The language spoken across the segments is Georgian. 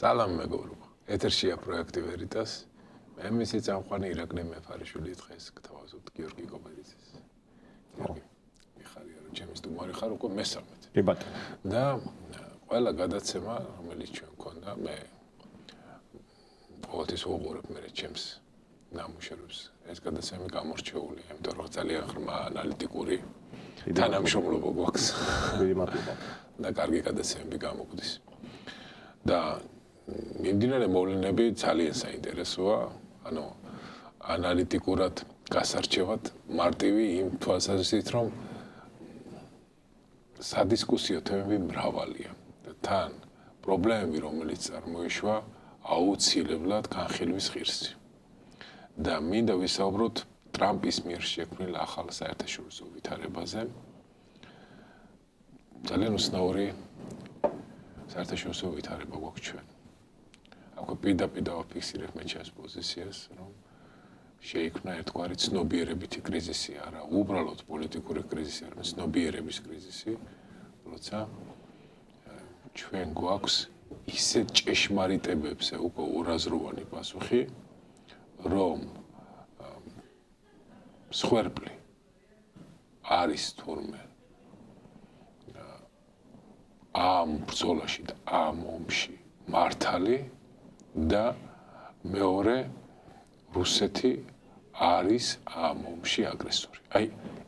სალამ მეგობრებო. ეთერშია პროექტი ვერიტას. მე მისი წამყვანი ირაკლი მეფარიშვილი დღეს გთავაზობთ გიორგი კობერიძის. გიორგი, მიხარია რომ ჩემი სტუმარი ხარ უკვე მესამედი. კი ბატონო. და ყველა გადაცემა, რომელიც ჩვენ გქონდა, მე ყოველთვის ვუყურებ მე ჩემს ნამუშევრებს. ეს გადაცემები გამორჩეულია, იმიტომ რომ ძალიან ღრმა ანალიტიკური თანამშრომლობა გვაქვს. დიდი მადლობა. და კარგი გადაცემები გამოგვდის. და მიმდინარე მოვლენები ძალიან საინტერესოა, ანუ ანალიტიკურად გასარჩევად მარტივი იმ თვალსაზრისით, რომ სადისკუსიო თემები მრავალია და თან პრობლემები, რომელიც წარმოიშვა, აუცილებლად განხილვის ღირსი. და მინდა ვისაუბროთ ტრამპის მიერ შექმნილ ახალ საერთაშორისო ვითარებაზე. ძალიან უცნაური საერთაშორისო ვითარება გვაქვს ჩვენ. აქვე პირდაპირ დავაფიქსირებ მე ჩემს პოზიციას, რომ შეიქმნა ერთგვარი ცნობიერებითი კრიზისი, არა უბრალოდ პოლიტიკური კრიზისი, არამედ ცნობიერების კრიზისი, როცა ჩვენ გვაქვს ისეთ ჭეშმარიტებებზე უკვე ორაზროვანი პასუხი, რომ სხვერპლი არის თურმე ამ ბრძოლაში და ამ ომში მართალი და მეორე რუსეთი არის ამ ომში აგრესორი. აი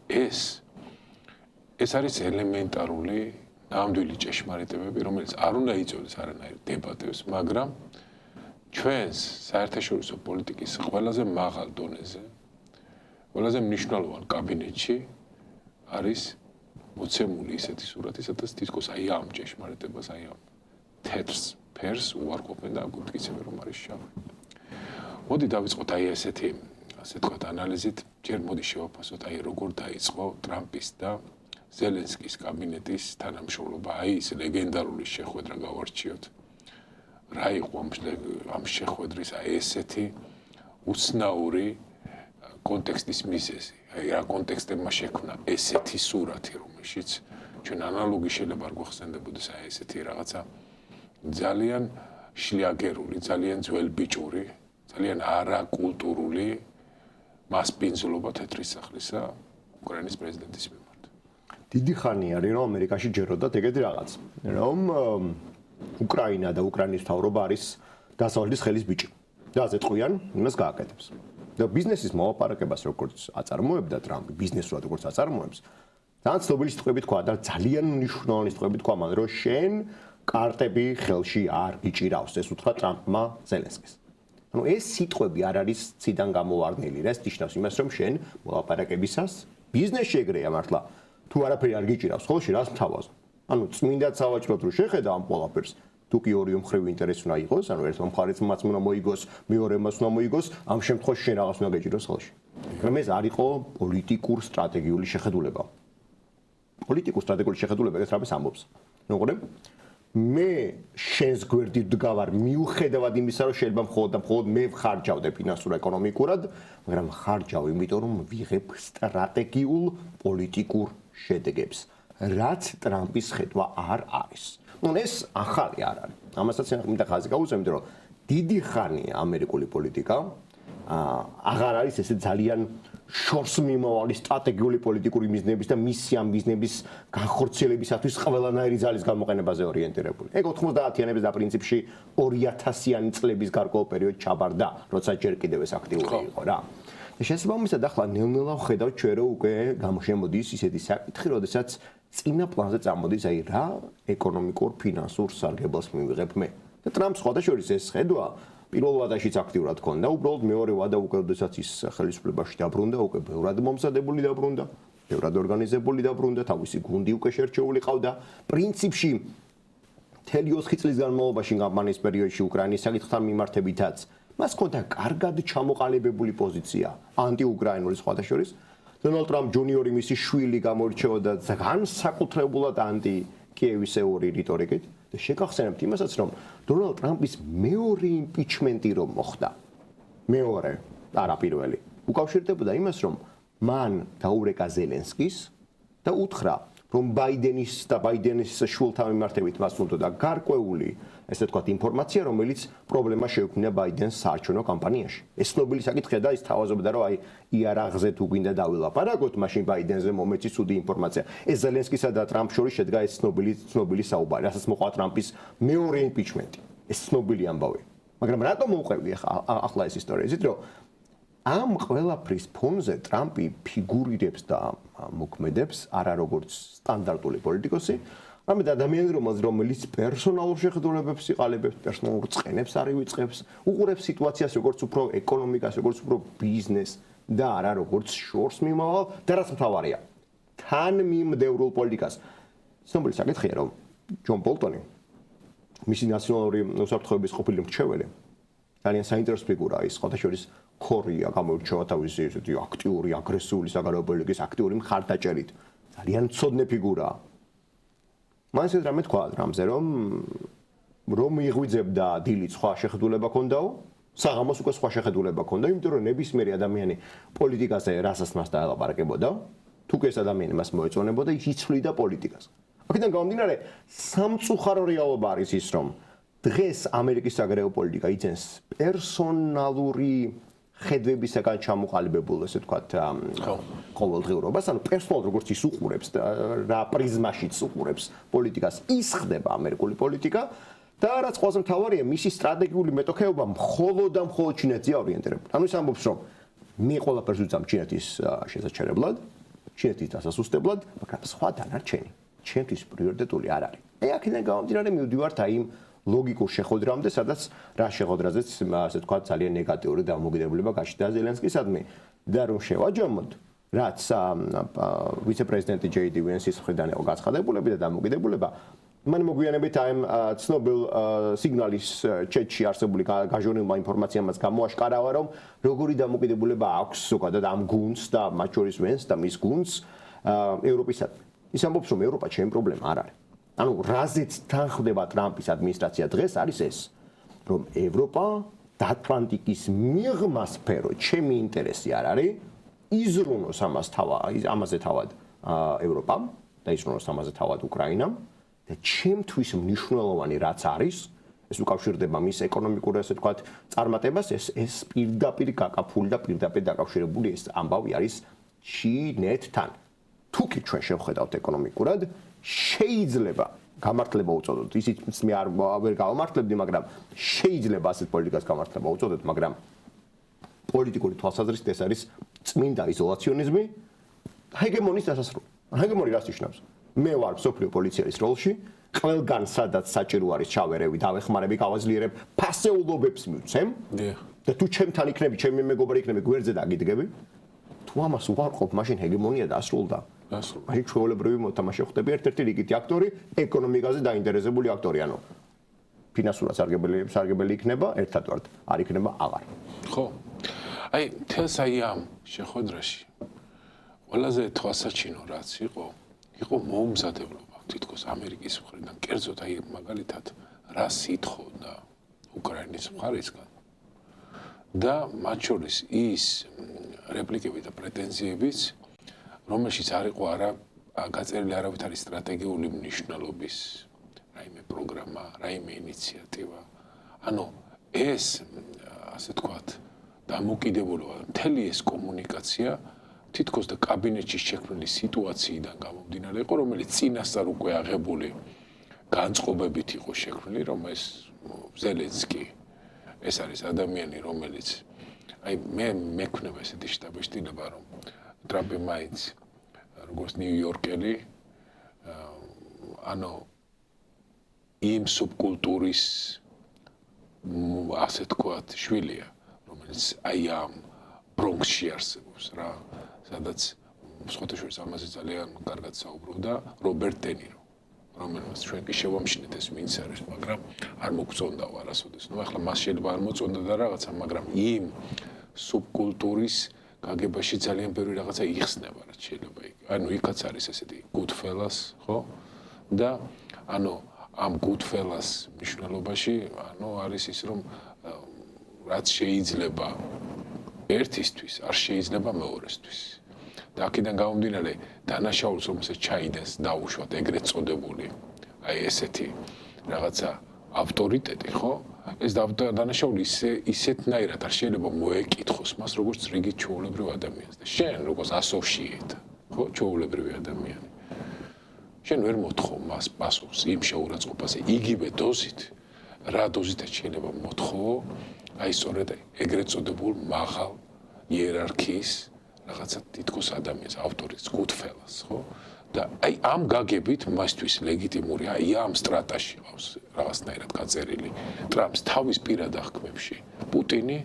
ეს არის ელემენტარული ნამდვილი ჭეშმარიტებები, რომელიც არ უნდა იწვევდეს არანაირ დებატებს, მაგრამ ჩვენს საერთაშორისო პოლიტიკის ყველაზე მაღალ დონეზე, ყველაზე მნიშვნელოვან კაბინეტში არის მოცემული ისეთი სურათი, სადაც თითქოს აი ამ ჭეშმარიტებას, აი ამ თეთრ ფერს უარყოფენ და აგუდგიცებენ, რომ არის შავი. მოდი დავიწყოთ აი ესეთი, ასე თქვათ, ანალიზით. ჯერ მოდი შევაფასოთ, აი როგორ დაიწყო ტრამპის და ზელენსკის კაბინეტის თანამშრომლობა, აი ეს ლეგენდარული შეხვედრა გავარჩიოთ. რა იყო ამ შეხვედრის აი ესეთი უცნაური კონტექსტის მიზეზი. აი რა კონტექსტებმა შექმნა ესეთი სურათი, რომელშიც ჩვენ ანალოგი შეიძლება არ გვახსენდებოდეს აი ესეთი რაღაცა ძალიან შლიაგერული, ძალიან ძველბიჭური, ძალიან არაკულტურული მასპინძლობა თეთრი სახლისა უკრაინის პრეზიდენტის მიმართ. დიდი ხანი არის რომ ამერიკაში ჯეროდათ ეგეთი რაღაც, რომ უკრაინა და უკრაინის მთავრობა არის დასავლეთის ხელის ბიჭი. და აზეთყვიან იმას გააკეთებს. და ბიზნესის მოლაპარაკებას როგორც აწარმოებდა ტრამპი, ბიზნესურად როგორც აწარმოებს, ძალიან ცნობილი სიტყვები თქვა და ძალიან მნიშვნელოვანი სიტყვები თქვა მან, რომ შენ კარტები ხელში არ იჭირავს, ეს უთხრა ტრამპმა ზელენსკის. ანუ ეს სიტყვები არ არის ციდან გამოვარდნილი, რა ეს ნიშნავს იმას, რომ შენ მოლაპარაკებისას ბიზნესში ეგრეა მართლა, თუ არაფერი არ გიჭირავს, ხოლმე რას მთავაზ? ანუ წმინდად სავაჭროდ რო შეხედა ამ ყველაფერს, თუ კი ორი მხრივი ინტერესი უნდა იყოს, ანუ ერთ მხარეს მას უნდა მოიგოს, მეორე მას უნდა მოიგოს, ამ შემთხვევაში შენ რაღაც უნდა გეჭიროს ხელში. მაგრამ ეს არ იყო პოლიტიკურ სტრატეგიული შეხედულება. პოლიტიკურ სტრატეგიული შეხედულება ეს რამეს ამბობს. როგორ? მე შენს გვერდით ვდგავარ მიუხედავად იმისა, რომ შეიძლება მხოლოდ მე ვხარჯავდე ფინანსურ-ეკონომიკურად, მაგრამ ხარჯავ იმიტომ, რომ ვიღებ სტრატეგიულ პოლიტიკურ შედეგებს, რაც ტრამპის ხედვა არ არის. ეს ახალი არ არის. ამასაც მინდა ხაზი გაუწევ, რომ დიდი ხანი ამერიკული პოლიტიკა აღარ არის ესე ძალიან შორს მიმავალი სტრატეგიული პოლიტიკური მიზნების და მისი ამ მიზნების განხორციელებისათვის ყველანაირი ძალის გამოყენებაზე ორიენტირებული. ეგ 90-იანების და პრინციპში 2000-იანი წლების გარკვეულ პერიოდში ჩაბარდა, როცა ჯერ კიდევ ეს აქტიური იყო რა. შესაბამისად ახლა ნელ-ნელა ვხედავთ ჩვენ რომ უკვე გამოშემოდის ისეთი საკითხი, როდესაც წინა პლანზე წამოდის აი რა ეკონომიკურ ფინანსურ სარგებელს მივიღებ მე. და ტრამპს სხვადასხვა ეს ხედვა პირველ ვადაშიც აქტიურად ქონდა, უბრალოდ მეორე ვადა უკვე როდესაც ის ხელისუფლებაში დაბრუნდა, უკვე ბევრად მომზადებული დაბრუნდა, ბევრად ორგანიზებული დაბრუნდა, თავისი გუნდი უკვე შერჩეული ყავდა. პრინციპში მთელი 4 წლის განმავლობაში კამპანიის პერიოდში უკრაინის საკითხთან მიმართებითაც მას ჰქონდა კარგად ჩამოყალიბებული პოზიცია ანტიუკრაინული სხვადასხვა. დონალდ ტრამპ ჯუნიორი მისი შვილი გამორჩეოდა განსაკუთრებულად ანტი-კიევისეული რიტორიკით და შეგახსენებთ იმასაც, რომ დონალდ ტრამპის მეორე იმპიჩმენტი რომ მოხდა, მეორე, არა პირველი, უკავშირდებოდა იმას, რომ მან დაურეკა ზელენსკის და უთხრა, რომ ბაიდენის და ბაიდენის შვილთან მიმართებით მას უნდა გარკვეული, ესე ვთქვათ, ინფორმაცია, რომელიც პრობლემა შეუქმნა ბაიდენს საარჩევნო კამპანიაში. ეს ცნობილი საკითხია და ის თავაზობდა, რომ აი იარაღზე თუ გვინდა დავილაპარაკოთ, მაშინ ბაიდენზე მომეცი ცუდი ინფორმაცია. ეს ზელენსკისა და ტრამპს შორის შედგა ეს ცნობილი საუბარი, რასაც მოყვა ტრამპის მეორე იმპიჩმენტი. ეს ცნობილი ამბავი. მაგრამ რატომ მოუყევი ახლა ეს ისტორია? იცით რომ ამ ყველაფრის ფონზე ტრამპი ფიგურირებს და მოქმედებს არა როგორც სტანდარტული პოლიტიკოსი, არამედ ადამიანი, რომელიც პერსონალურ შეხედულებებს იყალიბებს, პერსონალურ წყენებს არ ივიწყებს, უყურებს სიტუაციას როგორც უფრო ეკონომიკას, როგორც უფრო ბიზნესს და არა როგორც შორს მიმავალ და რაც მთავარია, თანმიმდევრულ პოლიტიკას. ცნობილი საკითხია, რომ ჯონ ბოლტონი, მისი ნაციონალური უსაფრთხოების ყოფილი მრჩეველი, ძალიან საინტერესო ფიგურაა. ის ხოთაშორის ქორია გამოირჩევა თავისი ესეთი აქტიური, აგრესიული საგარეო პოლიტიკის აქტიური მხარდაჭერით. ძალიან მცოდნე ფიგურაა. მან ისეთ რამე თქვა ტრამპზე, რომ იღვიძებდა დილით სხვა შეხედულება ქონდაო, საღამოს უკვე სხვა შეხედულება ქონდა, იმიტომ რომ ნებისმიერი ადამიანი პოლიტიკაზე რასაც მას დაელაპარაკებოდა, თუ კი ეს ადამიანი მას მოეწონებოდა, ის იცვლიდა პოლიტიკას. აქედან გამომდინარე, სამწუხარო რეალობა არის ის, რომ დღეს ამერიკის საგარეო პოლიტიკა იძენს პერსონალური ხედვებისაგან ჩამოყალიბებულ, ესე ვთქვათ, ყოველდღიურობას, ანუ პერსონალურად როგორც ის უყურებს რა პრიზმაშიც უყურებს პოლიტიკას, ის ხდება ამერიკული პოლიტიკა და რაც ყველაზე მთავარია, მისი სტრატეგიული მეტოქეობა მხოლოდ და მხოლოდ ჩინეთზეა ორიენტირებული. ანუ ის ამბობს, რომ მე ყველაფერს ვუძամ ჩინეთის შესაჩერებლად, ჩინეთის დასასუსტებლად, მაგრამ სხვა დანარჩენი ჩემთვის პრიორიტეტული არ არის. აი აქედან გამომდინარე მივდივართ აი იმ ლოგიკურ შეხვედრამდე, სადაც რა შეხვედრაზეც, ასე ვთქვათ, ძალიან ნეგატიური დამოკიდებულება გაჩნდა ზელენსკისადმი და რომ შევაჯამოთ, რაც ვიცე-პრეზიდენტი ჯეი-დი ვენსის მხრიდან იყო გაცხადებულები და დამოკიდებულება, მან მოგვიანებით აი ცნობილ სიგნალის ჩეტში არსებული გაჟონილმა ინფორმაციამაც გამოაშკარავა, რომ როგორი დამოკიდებულება აქვს ზოგადად ამ გუნდს და მათ შორის ვენს და მის გუნდს ევროპისადმი. ის ამბობს, რომ ევროპა ჩემი პრობლემა არ არის. ანუ რაზეც თანხდება ტრამპის ადმინისტრაცია დღეს არის ეს, რომ ევროპა და ატლანტიკის მიღმა სფერო ჩემი ინტერესი არ არის, იზრუნოს ამაზე თავად ევროპამ და იზრუნოს ამაზე თავად უკრაინამ და ჩემთვის მნიშვნელოვანი რაც არის, ეს უკავშირდება მის ეკონომიკურ, ასე ვთქვათ, წარმატებას, ეს პირდაპირ გაკაფული და პირდაპირ დაკავშირებული ეს ამბავი არის ჩინეთთან. თუ კი ჩვენ შევხედავთ ეკონომიკურად, შეიძლება გამართლება უწოდოთ. ისიც მე ვერ გავამართლებდი, მაგრამ შეიძლება ასეთ პოლიტიკას გამართლება უწოდოთ, მაგრამ პოლიტიკური თვალსაზრისით ეს არის წმინდა იზოლაციონიზმი, ჰეგემონის დასასრული. ჰეგემონი რას ნიშნავს? მე ვარ მსოფლიო პოლიციის როლში, ყველგან სადაც საჭირო არის ჩავერევი, დავეხმარები, გავაძლიერებ, ფასეულობებს მივცემ და თუ ჩემთან იქნები, ჩემი მეგობარი იქნები, გვერდზე დაგიდგები, თუ ამას უარყოფ, მაშინ ჰეგემონია დასრულდა. მაშინ ჩვეულებრივი მოთამაშე ხდები ერთ-ერთი რიგითი აქტორი, ეკონომიკაზე დაინტერესებული აქტორი, ანუ ფინანსურად სარგებელი იქნება, ერთად ვართ, არ იქნება აღარ. ხო. აი, თელს აი ამ შეხვედრაში ყველაზე თვალსაჩინო რაც იყო მომზადებლობა თითქოს ამერიკის მხრიდან, კერძოდ აი მაგალითად რა სითხოდა უკრაინის მხარისგან და მათ შორის ის რეპლიკები და პრეტენზიებიც, რომელშიც არ იყო გაწერილი არავითარი სტრატეგიული მნიშვნელობის რაიმე პროგრამა, რაიმე ინიციატივა. ანუ ეს, ასე ვთქვათ, დამოკიდებულება, მთელი ეს კომუნიკაცია თითქოს და კაბინეტში შექმნილი სიტუაციიდან გამომდინარე იყო, რომელიც წინასწარ უკვე აღებული განწყობებით იყო შექმნილი, რომ ეს ზელენსკი ეს არის ადამიანი, რომელიც აი მე მექნება ესეთი შტაბ-შტილება, რომ ტრამპი მაინც როგორც ნიუ-იორკელი ანუ იმ სუბკულტურის ასე ვთქვათ შვილია, რომელიც აი ამ ბრონქსში არსებობს რა, სადაც სხვათა შორის ამაზე ძალიან კარგად საუბრობდა რობერტ დე ნირო, რომელმაც ჩვენ კი შევამჩნიეთ ეს ვინც არის, მაგრამ არ მოგწონდა არასოდეს. ნუ ახლა მას შეიძლება არ მოწონდა და რაღაცა, მაგრამ იმ სუბკულტურის გაგებაში ძალიან ბევრი რაღაცა იხსნება, რაც შეიძლება იქ. ანუ იქაც არის ესეთი Goodfellas, ხო? და ანუ ამ Goodfellas მნიშვნელობაში, ანუ არის ის, რომ რაც შეიძლება ერთისთვის, არ შეიძლება მეორესთვის. და აქედან გამომდინარე დანაშაულს რომელსაც ჩაიდენს დაუშვათ ეგრეთ წოდებული აი ესეთი რაღაცა ავტორიტეტი ხო ეს დანაშაული ისეთნაირად არ შეიძლება მოეკითხოს მას როგორც რიგით ჩვეულებრივ ადამიანს და შენ როგორც associate ხო ჩვეულებრივი ადამიანი შენ ვერ მოთხოვ მას პასუხს იმ შეურაცხყოფაზე იგივე დოზით რა დოზითაც შეიძლება მოთხოვო აი სწორედ ეგრეთ წოდებულ მაღალ იერარქიის რაღაცა თითქოს ადამიანს ავტორის გუთფელას ხო და აი ამ გაგებით მასთვის ლეგიტიმური აი ამ სტრატაში ყავს რაღაცნაირად გაწერილი ტრამპს თავის პირად აღქმებში პუტინი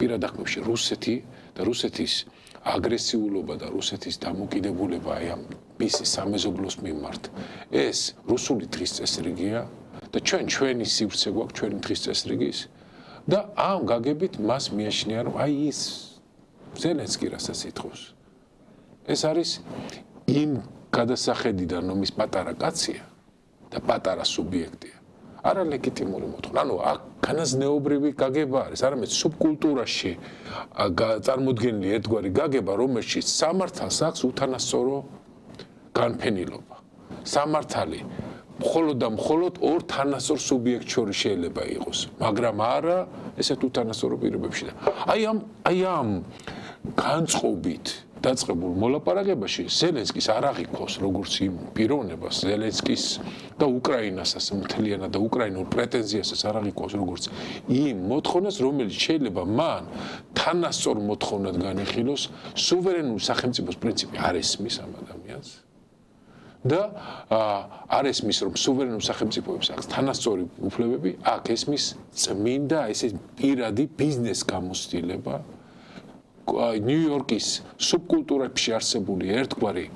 პირად აღქმებში რუსეთი და რუსეთის აგრესიულობა და რუსეთის დამოკიდებულება აი ამ მისი სამეზობლოს მიმართ ეს რუსული დღის წესრიგია და ჩვენი სივრცე გვაქვს ჩვენი დღის წესრიგის და ამ გაგებით მას მიეშნია რომ აი ის ზელენსკი რასაც ითხოვს ეს არის იმ გადასახედიდან რომ ის პატარა კაცია და პატარა სუბიექტია არა ლეგიტიმური მოთხოვნა ანუ აქ განაზნეობრივი გაგება არის არამედ სუბკულტურაში წარმოდგენილი ერთგვარი გაგება რომელშიც სამართალს აქვს უთანასწორო განფენილობა სამართალი მხოლოდ და მხოლოდ ორ თანასწორ სუბიექტ შორის შეიძლება იყოს მაგრამ არა ესეთ უთანასწორო პირობებში და აი ამ განწყობით დაწყებულ მოლაპარაკებაში ზელენსკის არ აღიქოს როგორც იმ პიროვნებას ზელენსკის და უკრაინასაც მთლიანად და უკრაინულ პრეტენზიასაც არ აღიქოს როგორც იმ მოთხოვნას რომელიც შეიძლება მან თანასწორ მოთხოვნად განიხილოს სუვერენული სახელმწიფოს პრინციპი არ ესმის ამ ადამიანს და არ ესმის რომ სუვერენულ სახელმწიფოებს აქვს თანასწორი უფლებები აქ ესმის წმინდა ესე პირადი ბიზნეს გამოცდილება ნიუ-იორკის სუბკულტურებში არსებული ერთგვარი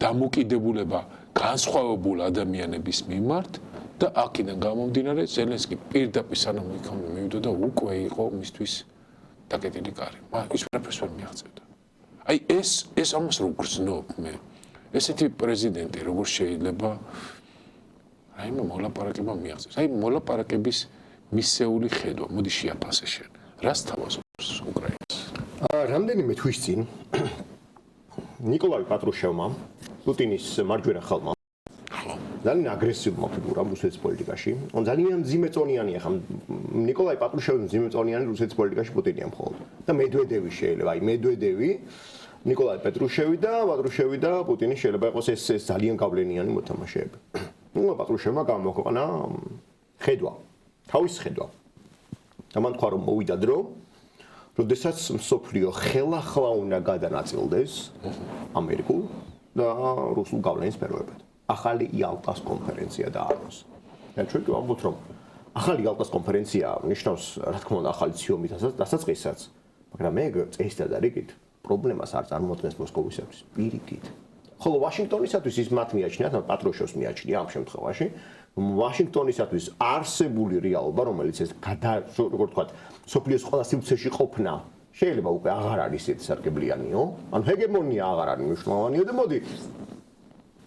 დამოკიდებულება განსხვავებულ ადამიანების მიმართ და აქედან გამომდინარე ზელენსკი პირდაპირ სანამ იქამდე მივიდა და უკვე იყო მისთვის დაკეტილი კარი. ის ვერაფერს ვერ მიაღწევდა. აი ეს ამას რო გრძნობ მე. ესეთი პრეზიდენტი როგორ შეიძლება რაიმე მოლაპარაკება მიაღწევს. აი მოლაპარაკების მისეული ხედვა, მოდი შეაფასე შენ. რას თავაზობს უკრაინას? რამდენიმე თვის წინ ნიკოლაი პატრუშევმა პუტინის მარჯვენა ხელმა ძალიან აგრესიულმა ფიგურამ რუსეთის პოლიტიკაში ძალიან მძიმეწონიანი ახლა ნიკოლაი პატრუშევი მძიმეწონიანი რუსეთის პოლიტიკაში პუტინია მხოლოდ და მედვედევი შეიძლება აი მედვედევი ნიკოლაი პეტრუშევი და პუტინი შეიძლება იყოს ეს ძალიან გავლენიანი მოთამაშეები ნუ პატრუშევმა გამოაქვეყნა ხედვა თავის ხედვა და მან თქვა რომ მოვიდა დრო როდესაც მსოფლიო ხელახლა უნდა გადანაწილდეს ამერიკულ და რუსულ გავლენის სფეროებად. ახალი იალტას კონფერენცია დაარღვეს. და ჩვენ ვამბობთ რომ ახალი იალტას კონფერენცია ნიშნავს რა თქმა უნდა ახალი ციომის დასაწყისაც, მაგრამ მე წესით და რიგით პრობლემას არ წარმოადგენს მოსკოვისათვის პირიქით. ხოლო ვაშინგტონისათვის ის მათ მიაჩნიათ, პატრუშევს მიაჩნია ამ შემთხვევაში, ვაშინგტონისათვის არსებული რეალობა, რომელიც ეს როგორ თქვა, სოფლიოს ყველა სივრცეში ყოფნა შეიძლება უკვე აღარ არის ეს სარგებლიანიო, ანუ ჰეგემონია აღარ არის მნიშვნელოვანიო და მოდი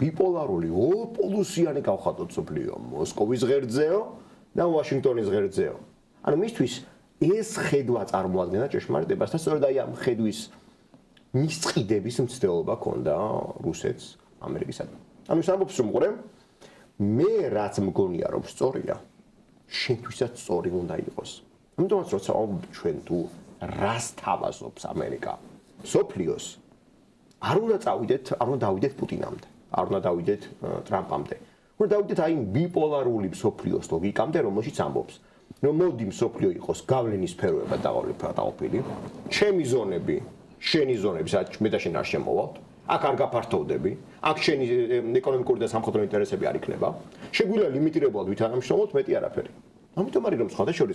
ბიპოლარული ორპოლუსიანი გავხადოთ სოფლიო მოსკოვის ღერძეო და ვაშინგტონის ღერძეო. ანუ მისთვის ეს ხედვა წარმოადგენდა ჭეშმარიტებას და სწორედ აი ამ ხედვის მისწყიდების მცდელობა ქონდა რუსეთს ამერიკისადმი. ანუ ის ამბობს რომ ყურე მე რაც მგონია რომ სწორია შენთვისაც სწორი უნდა იყოს. ამიტომაც როცა ჩვენ თუ რას თავაზობს ამერიკა სოფლიოს არ უნდა დავიდეთ პუტინამდე არ უნდა დავიდეთ ტრამპამდე უნდა დავიდეთ აი ბიპოლარული სოფლიოს ლოგიკამდე რომელშიც ამბობს რომ მოდი სოფლიო იყოს გავლენის სფეროებად დაყოფილი ჩემი ზონები შენი ზონები სადაც მე და შენ არ შემოვალთ აქ არ გაფართოვდები აქ შენი ეკონომიკური და სამხედრო ინტერესები არ იქნება შეგვიძლია ლიმიტირებულად ვითანამშრომლოთ მეტი არაფერი ამიტომ არის რომ სხვადასხვა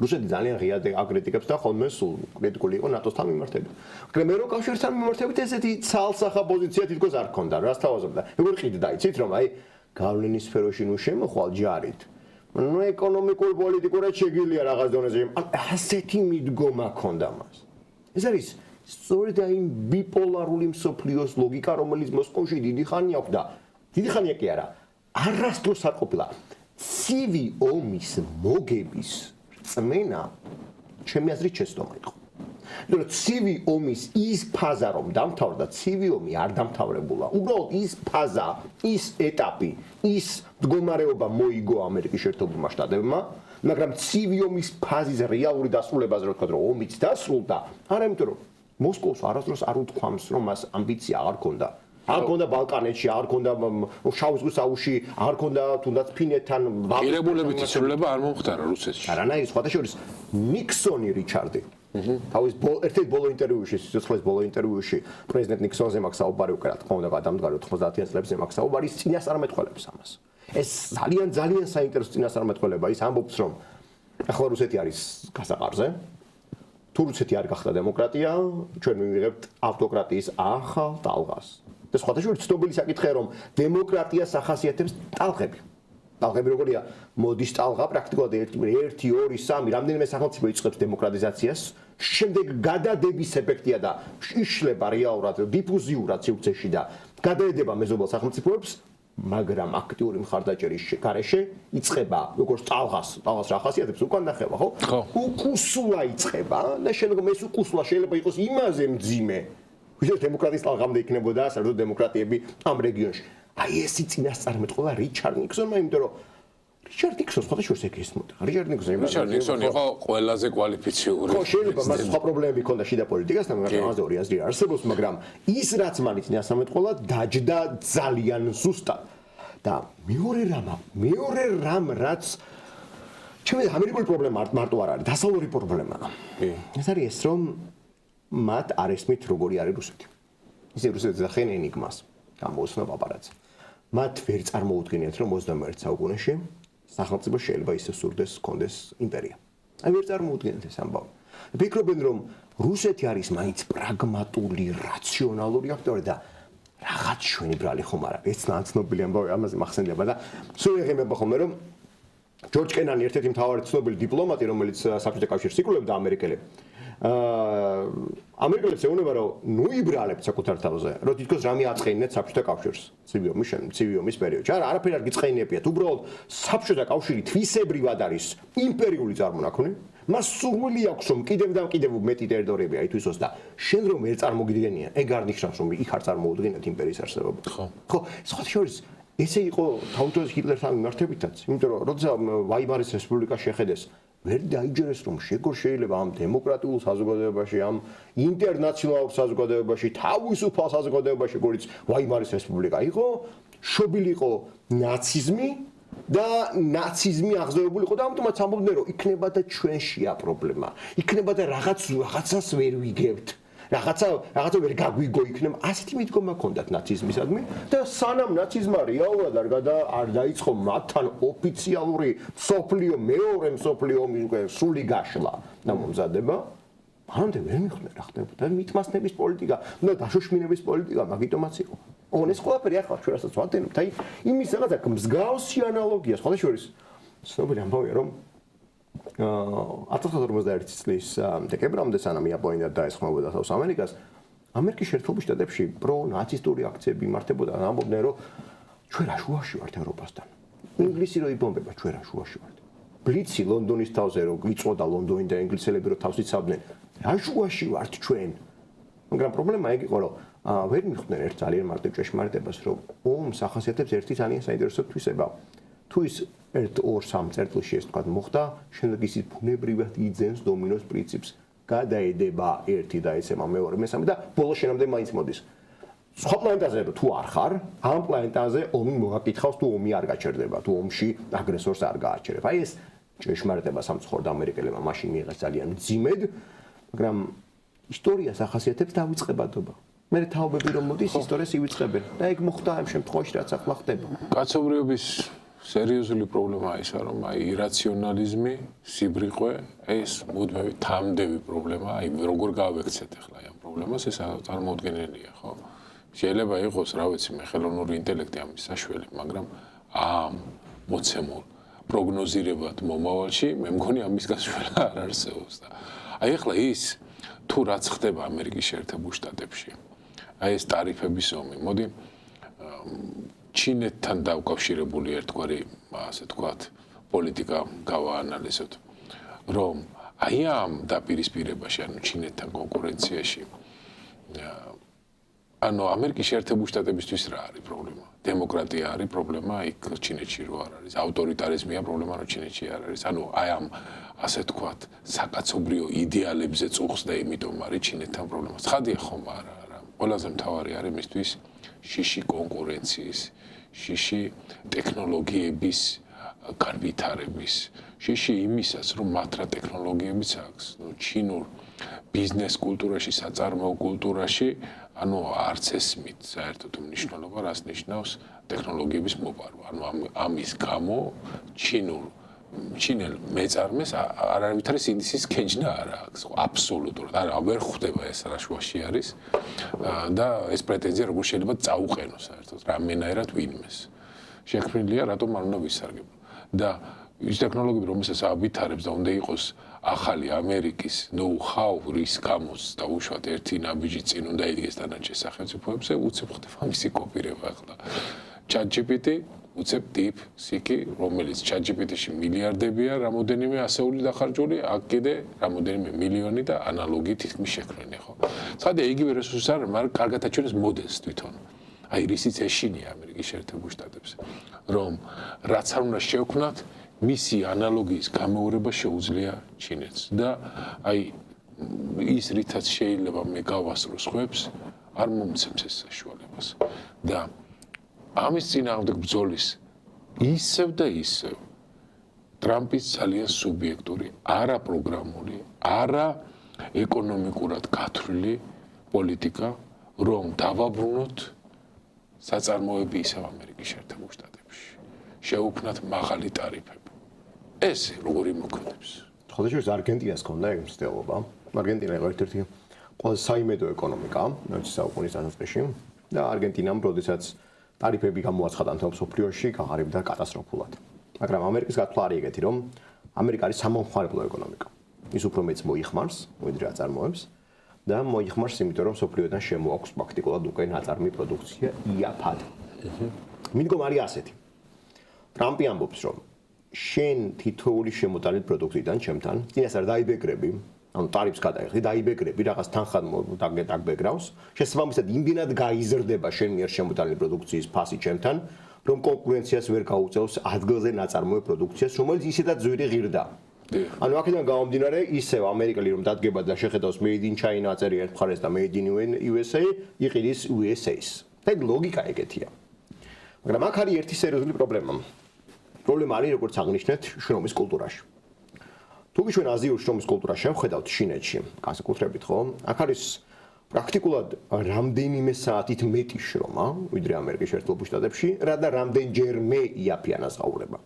რუსეთი ძალიან ღია აგრეთიკებს და ხოლმე სულ კრიტიკული იყო ნატოსთან მიმართებით. მაგრამ ევროკავშირთან მიმართებით ესეთი ცალსახა პოზიცია თითქოს არ ქონდა, რას თავაზობდა. როგორ ყიდდა, იცით რომ აი გავლენის სფეროში ნუ შემოხვალ ჯარით. ნუ ეკონომიკურ პოლიტიკურად შეგვიძლია რაღაც დონეზე. ასეთი მიდგომა ქონდა მას. ეს არის სწორედ აი ბიპოლარული მსოფლიოს ლოგიკა, რომელიც მოსკოვში დიდი ხანია აქვს და დიდი ხანია კი არა. არასდროს არ ყოფილა. ცივი ომის მოგების წმენა ჩემი აზრით შეცდომა იყო. იმიტომ რომ ცივი ომის ის ფაზა რომ დამთავრდა, ცივი ომი არ დამთავრებულა. უბრალოდ ის ფაზა, ის ეტაპი, ის მდგომარეობა მოიგო ამერიკის შეერთებულმა შტატებმა, მაგრამ ცივი ომის ფაზის რეალური დასრულებაზე რო ვთქვა, რომ ომიც დასრულდა, არა იმიტომ რომ მოსკოვს არასდროს არ უთქვამს, რომ მას ამბიცია არ ჰქონდა. არ ქონდა ბალკანეთში, არ ქონდა შავ ზღვის აუზში, არ ქონდა თუნდაც ფინეთთან ღირებულებითი ცვლილება არ მომხდარა რუსეთში. არანაირი სხვათა შორის ნიქსონი რიჩარდი. თავის ერთ-ერთ ბოლო ინტერვიუში, სიცოცხლის ბოლო ინტერვიუში პრეზიდენტ ნიქსონზე მაქვს საუბარი უკვე რა თქმა უნდა გადამდგარი 90-იან წლებზე მაქვს საუბარი ის წინასწარმეტყველებს ამას. ეს ძალიან საინტერესო წინასწარმეტყველება ის ამბობს რომ ახლა რუსეთი არის გასაყარზე. თუ რუსეთი არ გახდა დემოკრატია, ჩვენ მივიღებთ ავტოკრატიის ახალ ტალღას. და სხვათა შორის ცნობილი საკითხია რომ დემოკრატიას ახასიათებს ტალღები. ტალღები როგორია? მოდის ტალღა პრაქტიკულად 1, 2, 3, რამდენიმე სახელმწიფო იწყებს დემოკრატიზაციას, შემდეგ გადადების ეფექტია და იშლება რეალურად დიფუზიურად სივრცეში და გადაედება მეზობელ სახელმწიფოებს, მაგრამ აქტიური მხარდაჭერის გარეშე იწყება როგორც ტალღას რა ხასიათებს უკან ნახება, ხო? უკუსულა იწყება და შემდგომ ეს უკუსულა შეიძლება იყოს იმაზე მძიმე ვიდრე დემოკრატიის ტალღამდე იქნებოდა საერთოდ დემოკრატიები ამ რეგიონში. აი ეს წინასწარმეტყველა რიჩარდ ნიქსონმა, იმიტომ რომ რიჩარდ ნიქსონს ხოთა შორს ეკრისმოდა. რიჩარდ ნიქსონი იყო ყველაზე კვალიფიციური. ხო, შეიძლება მას სხვა პრობლემები ჰქონდა შიდა პოლიტიკასთან, მაგრამ ამაზე ორი აზრი არსებობს, მაგრამ ის რაც მან წინასწარმეტყველა დაჯდა ძალიან ზუსტად. და მეორე რამ რაც ჩემი ამერიკული პრობლემა მარტო არ არის, დასავლური პრობლემაა. ეს არის ეს რომ მათ არ ესმით როგორი არის რუსეთი. ისე რუსეთი ძახენ ენიგმას, გამოუცნო პაპარაცი. მათ ვერ წარმოუდგენიათ რომ 21 საუკუნეში სახელმწიფო შეიძლება ისე სურდეს კონდეს იმპერია. აი ვერ წარმოუდგენიათ ეს ამბავი. ვფიქრობენ რომ რუსეთი არის მაინც პრაგმატული, რაციონალური აქტორი და რაღაც ჩვენი ბრალი ხომ არა. ეს ნაცნობილი ამბავი ამაზე მახსენდება და სულ იღებება ხოლმე რომ ჯორჯ კენანი ერთ-ერთი მთავარი ცნობილი დიპლომატი რომელიც საბჭოთა კავშირს იკვლევდა ამერიკელებს ამერიკელებს ეუბნება რომ ნუ იბრალებთ საკუთარ თავზე რომ თითქოს რამე აწყენინეთ საბჭოთა კავშირს ცივი ომის პერიოდში არა არაფერი არ გიწყენინებიათ უბრალოდ საბჭოთა კავშირი თვისებრივად არის იმპერიული წარმონაქმნი მას სურვილი აქვს რომ კიდევ და კიდევ მეტი ტერიტორიები აითვისოს და შენ რომ ვერ წარმოგიდგენია ეგ არ ნიშნავს რომ იქ არ წარმოუდგენიათ იმპერიის არსებობა ხო სხვა შორის ესე იყო თავდაპირველად ჰიტლერთან მიმართებითაც იმიტომ რომ როცა ვაიმარის რესპუბლიკა შეხედეს ვერ დაიჯერეს რომ შეიძლება ამ დემოკრატიულ საზოგადოებაში ამ ინტერნაციონალურ საზოგადოებაში თავისუფალ საზოგადოებაში როგორც ვაიმარის რესპუბლიკა იყო შობილი იყო ნაციზმი და ნაციზმი აღზევებული იყო და ამიტომაც ამბობდნენ რომ იქნება და ჩვენშია პრობლემა იქნება და რაღაცას ვერ ვიგებთ რაღაცა ვერ გაგვიგო იქნება ასეთი მიდგომა ჰქონდათ ნაციზმისადმი და სანამ ნაციზმა რეალურად არ დაიწყო მათთან ოფიციალური მეორე მსოფლიო ომის უკვე სრული გაშლა და მომზადება მანამდე ვერ მიხვდნენ რა ხდებოდა მითმასნების პოლიტიკა და დაშოშმინების პოლიტიკა მაგიტომაც იყო ეს ყველაფერი ახლა ჩვენ რასაც ვატენებთ აი იმის რაღაცა მსგავსი ანალოგია სხვა შორის ცნობილი ამბავია რომ 1941 წლის დეკემბრამდე სანამ იაპონია დაესხმებოდა თავს ამერიკას ამერიკის შეერთებულ შტატებში პრო-ნაცისტური აქციები იმართებოდა და ამბობდნენ რომ ჩვენ რა შუაში ვართ ევროპასთან ინგლისი რო იბომბება ჩვენ რა შუაში ვართ ბლიცი ლონდონის თავზე რო გვიწოდა ლონდონი და ინგლისელები რო თავს იცავდნენ რა შუაში ვართ ჩვენ მაგრამ პრობლემა ეგ იყო რომ ვერ მიხვდნენ ერთ ძალიან მარტივ ჭეშმარიტებას რომ ომს ახასიათებს ერთი ძალიან საინტერესო თვისება თუ ის 1-2-3 წერტილში ეს თქვა მოხდა, შემდეგ ის ბუნებრივად იძენს დომინოს პრინციპს. გადაედება ერთი და ეცემა მეორე მესამე და ბოლოს შენამდე მაინც მოდის. სხვა პლანეტაზე თუ არ ხარ, ამ პლანეტაზე ომი მოგაკითხავს თუ ომი არ გაჩერდება, თუ ომში აგრესორს არ გააჩერებ. აი ეს ჭეშმარიტება სამწუხაროდ ამერიკელებმა მაშინ მიიღეს ძალიან მძიმედ, მაგრამ ისტორიას ახასიათებს დავიწყებადობა. მე თაობები რომ მოდის ისტორიას ივიწყებენ და ეგ მოხდა ამ შემთხვევაში რაც ახლა ხდება. კაცობრიობის სერიოზული პრობლემაა ისა რომ აი ირაციონალიზმი, სიბრიყვე, ეს მუდმივი თამდევი პრობლემაა, აი როგორ გავექცეთ ახლა ამ პრობლემას, ეს წარმოუდგენელია, ხო? შეიძლება იყოს, რა ვიცი, მე ხელოვნური ინტელექტი ამის საშუალება, მაგრამ ამ მოცემულ პროგნოზირებად მომავალში, მე მგონი ამის გასვლა არ არსებობს და აი ახლა ის თუ რაც ხდება ამერიკის შეერთებულ შტატებში, აი ეს ტარიფების ომი, მოდი ჩინეთთან დავკავშირებული ერთგვარი, ასე თქვათ, პოლიტიკა გავაანალიზოთ, რომ აი ამ დაპირისპირებაში, ანუ ჩინეთთან კონკურენციაში ანუ ამერიკის შეერთებული შტატებისთვის რა არის პრობლემა? დემოკრატია არის პრობლემა, იქ ჩინეთში რო არ არის. ავტორიტარიზმია პრობლემა, რო ჩინეთში არ არის. ანუ აი ამ ასე თქვათ, საკაცობრიო იდეალებზე წუხს და იმიტომ არის ჩინეთთან პრობლემა. ცხადია ხომ არა? ყველაზე მთავარი არის მისთვის შიში კონკურენციის, შიში ტექნოლოგიების განვითარების, შიში იმისას, რომ მათ რა ტექნოლოგიებიც აქვს. ნუ ჩინურ ბიზნეს კულტურაში, საწარმოო კულტურაში, ანუ არც ესმით საერთოდ მნიშვნელობა, რას ნიშნავს ტექნოლოგიების მოპარვა. ანუ ამის გამო ჩინელ მეწარმეს არავითარი სინდისის ქენჯნა არ აქვს, აბსოლუტურად. არა, ვერ ხვდება ეს რა შუაში არის და ეს პრეტენზია როგორ შეიძლება წაუყენოს საერთოდ რამენაირად ვინმეს. შექმნილია, რატომ არ უნდა ვისარგებლო. და ის ტექნოლოგიები, რომელსაც ავითარებს და უნდა იყოს ახალი ამერიკის know-how რის გამოც და უშუალოდ ერთი ნაბიჯი წინ უნდა იდგეს დანარჩენ სახელმწიფოებზე, უცებ ხდება მისი კოპირება ახლა. ChatGPT უცებ DeepSeek, რომელიც ChatGPT-ში მილიარდებია, რამოდენიმე ასეული დახარჯული, აქ კიდე რამოდენიმე მილიონი და ანალოგი თითქმის შექმნილი, ხო? ცხადია, იგივე რესურსი არ, მაგრამ კარგად აჩვენებს მოდელს თვითონ. აი, რისიც ეშინია ამერიკის შეერთებულ შტატებს, რომ რაც არ უნდა შევქმნათ, მისი ანალოგიის გამეორება შეუძლია ჩინეთს და აი ის რითაც შეიძლება მე გავასწრო სხვებს, არ მომცემს ეს საშუალებას. და ამის წინააღმდეგ ბრძოლის ისევ და ისევ ტრამპის ძალიან სუბიექტური, არაპროგრამული, არა ეკონომიკურად გათვლილი პოლიტიკა, რომ დავაბრუნოთ საწარმოები ისევ ამერიკის შეერთებულ შტატებში. შევუქმნათ მაღალი ტარიფები. ეს როგორი მოქმედებს? ხოდაშორის არგენტინას ქონდა ეგ მცდელობა. არგენტინა იყო ერთ-ერთი ყველაზე საიმედო ეკონომიკა 20 საუკუნის დასაწყისში და არგენტინამ, როდესაც ტარიფები გამოაცხადა მთელ მსოფლიოში, გაღარიბდა კატასტროფულად. მაგრამ ამერიკის გათვლა არის ეგეთი, რომ ამერიკა არის სამომხმარებლო ეკონომიკა. ის უფრო მეც მოიხმარს, ვიდრე აწარმოებს და მოიხმარს იმიტომ, რომ მსოფლიოდან შემოაქვს პრაქტიკულად უკვე ნაწარმი პროდუქცია იაფად. მიდგომარი ასეთი. ტრამპი ამბობს, რომ შენ თითოეული შემოტანილი პროდუქტიდან ჩემთან წინასწარ დაიბეგრები, ანუ ტარიფს გადაიხდი, დაიბეგრები რაღაც თანხად დაგბეგრავს, შესაბამისად იმდენად გაიზრდება შენ მიერ შემოტანილი პროდუქციის ფასი ჩემთან, რომ კონკურენციას ვერ გაუწევს ადგილზე ნაწარმოე პროდუქციას, რომელიც ისედაც ზვირი ღირდა. ანუ აქედან გამომდინარე, ისევ ამერიკელი რომ დადგება და შეხედავს Made in China აწერი ერთ მხარეს და Made in USA, იყიდის USA-ს. და ლოგიკა ეგეთია. მაგრამ აქ არის ერთი სერიოზული პრობლემა. პრობლემა არის, როგორც აღნიშნეთ, შრომის კულტურაში. თუ ჩვენ აზიურ შრომის კულტურას შევხედავთ ჩინეთში, განსაკუთრებით ხო, აქ არის პრაქტიკულად რამდენიმე საათით მეტი შრომა, ვიდრე ამერიკის შეერთებულ შტატებში, რა და რამდენჯერმე იაფი ანაზღაურება.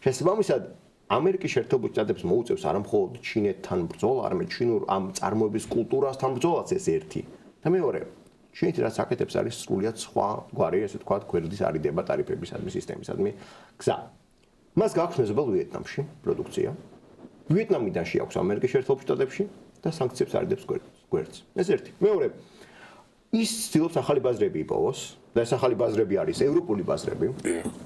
შესაბამისად, ამერიკის შეერთებულ შტატებს მოუწევს არა მხოლოდ ჩინეთთან ბრძოლა, არამედ ჩინურ ამ წარმოების კულტურასთან ბრძოლაც ეს ერთი. და მეორე, ჩინეთი რაც აკეთებს არის სრულიად სხვა გვარი, ესე ვთქვათ, გვერდის არიდება ტარიფებისადმი, სისტემისადმი გზა. მას გააქვს მეზობელ ვიეტნამში პროდუქცია. ვიეტნამიდან შეაქვს ამერიკის შეერთებულ შტატებში და სანქციებს არიდებს გვერდს. ეს ერთი. მეორე, ის ცდილობს ახალი ბაზრები იპოვოს და ეს ახალი ბაზრები არის ევროპული ბაზრები.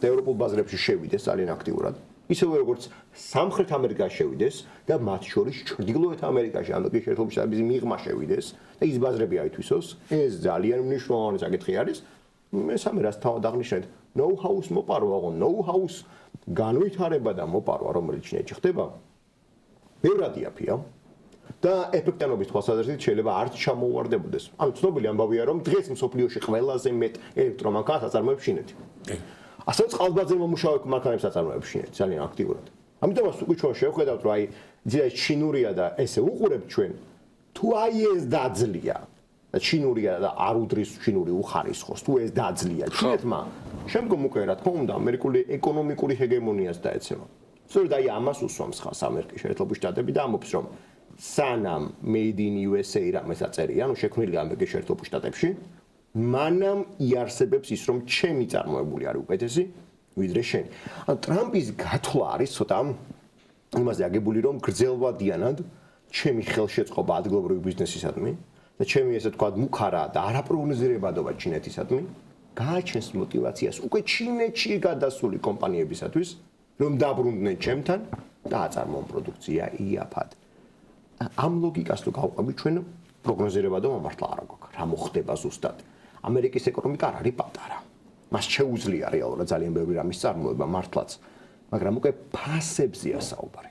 და ევროპულ ბაზრებში შევიდეს ძალიან აქტიურად. ისევე როგორც სამხრეთ ამერიკაში შევიდეს და მათ შორის ჩრდილოეთ ამერიკაში ამერიკის შეერთებულ შტატების მიღმა შევიდეს და ის ბაზრები აითვისოს. ეს ძალიან მნიშვნელოვანი საკითხი არის. მესამე რაც თავად აღნიშნეთ, know-how-ს მოპარვა, know-how-ს განვითარება და მოპარვა, რომელიც ჩინეთში ხდება, ბევრად იაფია და ეფექტიანობის თვალსაზრისით შეიძლება არც ჩამოუვარდებოდეს. ანუ ცნობილი ამბავია, რომ დღეს მსოფლიოში ყველაზე მეტ ელექტრომანქანას აწარმოებს ჩინეთი. ასევე წყალბადზე მომუშავე მანქანებს აწარმოებს ჩინეთი ძალიან აქტიურად. ამიტომაც უკვე ჩვენ შევხედავთ, რომ აი ძირითადად ჩინურია და ესე უყურებთ ჩვენ, თუ აი ეს დაძლია და ჩინურია და არ უდრის ჩინური უხარისხოს, თუ ეს დაძლია ჩინეთმა, შემდგომ უკვე რა თქმა უნდა ამერიკული ეკონომიკური ჰეგემონიას დაეცემა. სწორედ აი ამას უსვამს ხას ამერიკის შეერთებულ შტატები და ამბობს, რომ სანამ Made in USA რამეს აწერია, ანუ შექმნილი ამერიკის შეერთებულ შტატებში, მანამ იარსებებს ის, რომ ჩემი წარმოებული არის უკეთესი, ვიდრე შენი. ანუ ტრამპის გათვლა არის ცოტა იმაზე აგებული, რომ გრძელვადიანად ჩემი ხელშეწყობა ადგილობრივი ბიზნესისადმი და ჩემი ესე ვთქვათ მუქარა და არაპროგნოზირებადობა ჩინეთისადმი გააჩენს мотиваციას უკვე ჩინეთში გადასული კომპანიებისათვის, რომ დაბრუნდნენ ჩემთან და აწარმოონ პროდუქცია იაფად. ამ ლოგიკას თუ გავყვებით ჩვენ პროგნოზირება და მომართლა არ გვაქვს. რა მოხდება ზუსტად? ამერიკის ეკონომიკა არ არის პატარა. მას შეუძლია რეალურად ძალიან ბევრი რამის წარმოება მართლაც, მაგრამ უკვე ფასებზეა საუბარი.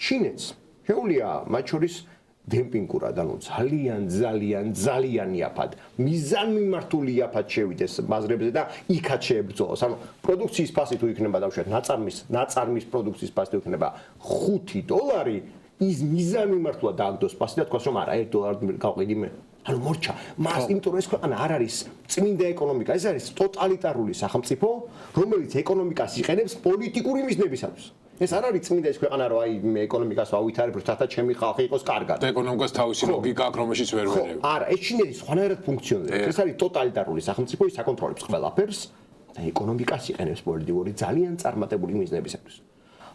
ჩინეთს შეუძლია მათ შორის დემპინგურად, ანუ ძალიან იაფად, მიზანმიმართული იაფად შევიდეს ბაზრებზე და იქაც შეებრძოლოს. ანუ პროდუქციის ფასი თუ იქნება დავუშვათ, ნაწარმის პროდუქციის ფასი თუ იქნება $5, ის მიზანმიმართულად დააგდოს ფასი და თქვას რომ არა, $1 გავყიდი მე. ანუ მორჩა, მას იმიტომ რომ ეს ქვეყანა არ არის წმინდა ეკონომიკა, ეს არის ტოტალიტარული სახელმწიფო, რომელიც ეკონომიკას იყენებს პოლიტიკური მიზნებისათვის. ეს არ არის წმინდა ეს ქვეყანა, რომ აი მე ეკონომიკას ვავითარებ, რომ თათა ჩემი ხალხი იყოს კარგად. და ეკონომიკას თავისი ლოგიკა აქვს, რომელშიც ვერ ვერევ. არა, ეს ჩინეთი სხვანაირად ფუნქციონირებს. ეს არის ტოტალიტარული სახელმწიფო, ის აკონტროლებს ყველაფერს და ეკონომიკას იყენებს პოლიტიკური ძალიან წარმატებული მიზნებისათვის.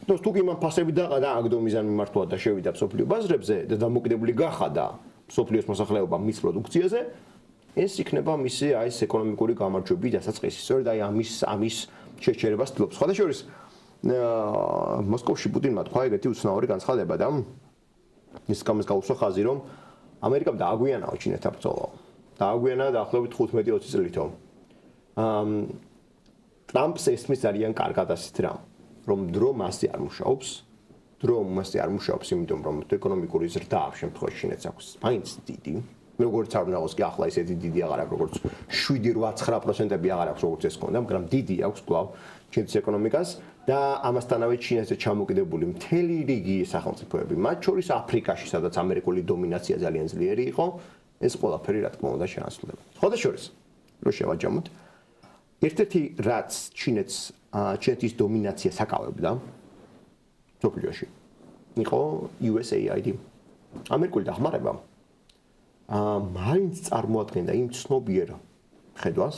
ნუ თუ კი მან ფასები დააგდო მიზანმიმართულად და შევიდა სოფლიო ბაზრებზე და დამოკიდებული გახადა სოფლიოს მოსახლეობა მის პროდუქციაზე, ეს იქნება მისი აი ეს ეკონომიკური გამარჯვების დასაწყისი. სწორედ აი ამის შეჩერებას ცდილობს. სხვადასხვა მოსკოვში პუტინმა თქვა ეგეთი უცნაური განცხადება და ის გამოსგავსო ხაზი რომ ამერიკამ დააგვიანაო ჩინეთთან ბრძოლა. დააგვიანა დაახლოებით 15-20 წლითო. ტრამპს ესმის ძალიან კარგად ასეთ რომ დრო მასზე არ მუშაობს. დრო მასზე არ მუშაობს, იმიტომ რომ ეკონომიკური ზრდა ამ შემთხვევაში ჩინეთს აქვს მაინც დიდი. როგორც არ უნდა იყოს კი ახლა ისეთი დიდი აღარ აქვს, როგორც 7-8-9% აღარ აქვს როგორც ეს ქონდა, მაგრამ დიდი აქვს კვლავ ჩინეთის ეკონომიკას და ამასთანავე ჩინეთზე ჩამოკიდებული მთელი რიგი სახელმწიფოები, მათ შორის აფრიკაში, სადაც ამერიკული დომინაცია ძალიან ძლიერი იყო, ეს ყველაფერი რა თქმა უნდა შეანაცვლება. სხვადასხვა რო შევაჯამოთ, ერთ-ერთი რაც ჩინეთის დომინაცია საკავებდა სოფლიოში იყო USAID. ამერიკული დახმარება მაინც წარმოადგენდა იმ ცნობიერ ხედვას,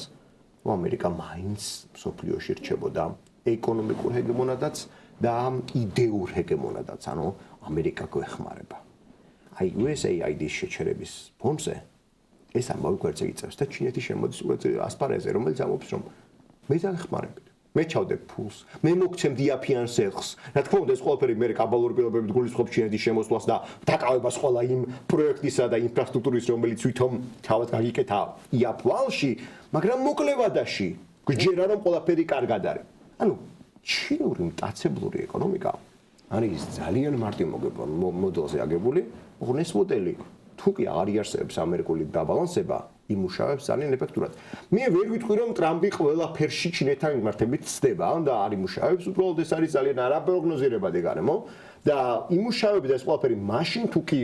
რომ ამერიკა მაინც სოფლიოში რჩებოდა ეკონომიკურ ჰეგემონადაც და იდეურ ჰეგემონადაც, ანუ ამერიკა გვეხმარება. აი USAID-ის შეჩერების ფონზე ეს ამბავი გვერდზე იწევს და ჩინეთი შემოდის ასპარეზზე, რომელიც ამბობს, რომ მე დაგეხმარებით. მე ჩავდებ ფულს, მე მოგცემ დიაფიან სელხს. რა თქმა უნდა, ეს ყველაფერი მე კაბალური პირობებით გულისხმობს ჩინეთის შემოსვლას და დაკავებას ყველა იმ პროექტისა და ინფრასტრუქტურის, რომელიც თვითონ თავად გაგიკეთა იაპონიაში, მაგრამ მოკლევადაში გჯერა რომ ყველაფერი კარგად არის. ანუ ჩინური მტაცებლური ეკონომიკა არის ძალიან მარტივმოგებულ მოდელზე აგებული, უღრეს მოდელი. თუ კი აღარ იარსებებს ამერიკული დაბალანსება, იმუშავებს ძალიან ეფექტურად. მე ვერ ვიტყვი რომ ტრამპი ყველაფერში ჩინეთთან მიმართებით ცდება და არ იმუშავებს, უბრალოდ ეს არის ძალიან არაპროგნოზირებადი გარემო და იმუშავებს ეს ყველაფერი მაშინ თუ კი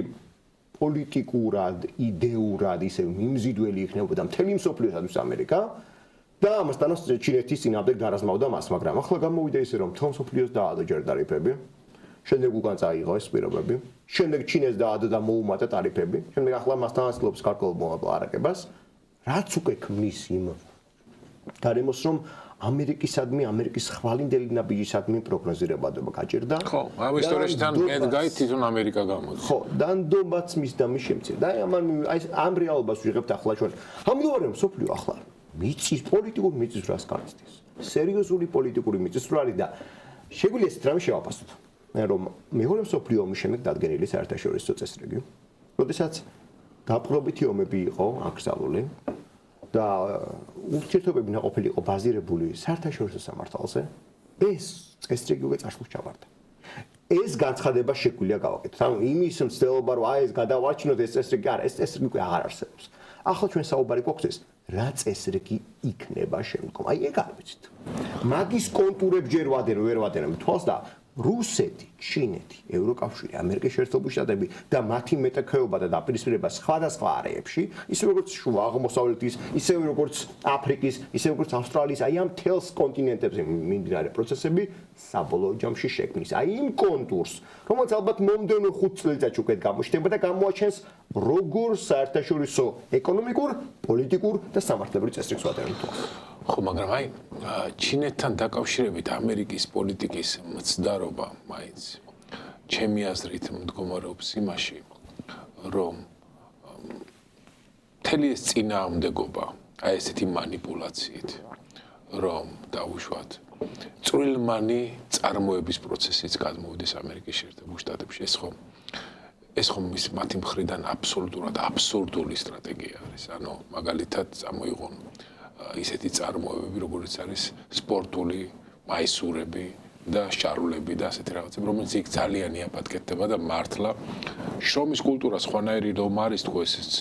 პოლიტიკურად, იდეურად ისე მიმზიდველი იქნებოდა მთელი მსოფლიოსთვის ამერიკა და ამასთან ჩინეთის წინააღმდეგ გარაზმავდა მას, მაგრამ ახლა გამოვიდა ისე რომ თვითონ მსოფლიოს დაადო ჯერ ტარიფები. შემდეგ უკან წაიღო ეს პირობები. შემდეგ ჩინეთს დაადო და მოუმატა ტარიფები. შემდეგ ახლა მასთან ასწლობს ქართულ მოლაპარაკებას. რაც უკვე ქმნის იმ გარემოს, რომ ამერიკის ხვალინდელი ნაბიჯისადმი პროგნოზირებადობა გაჭირდა. ხო, ამ ისტორიაში თან მედგაი თვითონ ამერიკა გამოდის. ხო, დანდობაც მის და მის შემცირ. და ამ რეალობას ვიღებთ ახლა ჩვენ. ამგვარად სოფლიო ახლა მიწის პოლიტიკურ მიწისძვრას განიცდის. სერიოზული პოლიტიკური მიწისძვრა არის და შეგვიძლია ეს რამე შევაფასოთ. რომ მეორე მსოფლიო ომის შემდეგ დადგენილი საერთაშორისო წესრიგი, როდესაც დაპყრობითი ომები იყო აკრძალული და ურთიერთობები ნაყოფილი იყო ბაზირებული საერთაშორისო სამართალზე, ეს წესრიგი უკვე წარსულს ჩავარდა. ეს განცხადება შეგვიძლია გავაკეთოთ. ანუ იმის მცდელობა რომ აი ეს გადავარჩინოთ ეს წესრიგი, არა, ეს წესრიგი უკვე აღარ არსებობს. ახლა ჩვენ საუბარი გვაქვს ეს რა წესრიგი იქნება შემდგომ. აი ეგ არ ვიცით. მაგის კონტურებს ჯერ ვერ ვადენებ თვალს და რუსეთი, ჩინეთი, ევროკავშირი, ამერიკის შეერთებული შტატები და მათი მეტოქეობა და დაპირისპირება სხვადასხვა არეებში, ისე როგორც შუა აღმოსავლეთის, ისე როგორც აფრიკის, ისე როგორც ავსტრალიის, აი ამ თელს კონტინენტებზე მიმდინარე პროცესები საბოლოო ჯამში შექმნის. აი იმ კონტურს, რომელიც ალბათ მომდევნო 5 წელიწადში უკვე გამოჩნდება და გამოაჩენს როგორ საერთაშორისო ეკონომიკურ, პოლიტიკურ და სამართლებრივ წესრიგს ვადენებთ. ხო, მაგრამ აი ჩინეთთან დაკავშირებით ამერიკის პოლიტიკის მცდარობა მაინც ჩემი აზრით მდგომარეობს იმაში, რომ მთელი ეს წინააღმდეგობა, აი ესეთი манипуляციით, რომ დაუშვათ წვრილმანი წარმოების პროცესიც გადმოვიდეს ამერიკის შეერთებულ შტატებში, ეს ხო ეს ხომ მათი მხრიდან აბსოლუტურად აბსურდული სტრატეგია არის. ანუ მაგალითად წამოიღონ ისეთი წარმოებები, როგორც არის სპორტული მაისურები და შარულები და ასეთი რაღაცები, რომელიც იქ ძალიან იაფადკეთდება და მართლა შრომის კულტურა სხვანაირი რომ არის თქო ესეც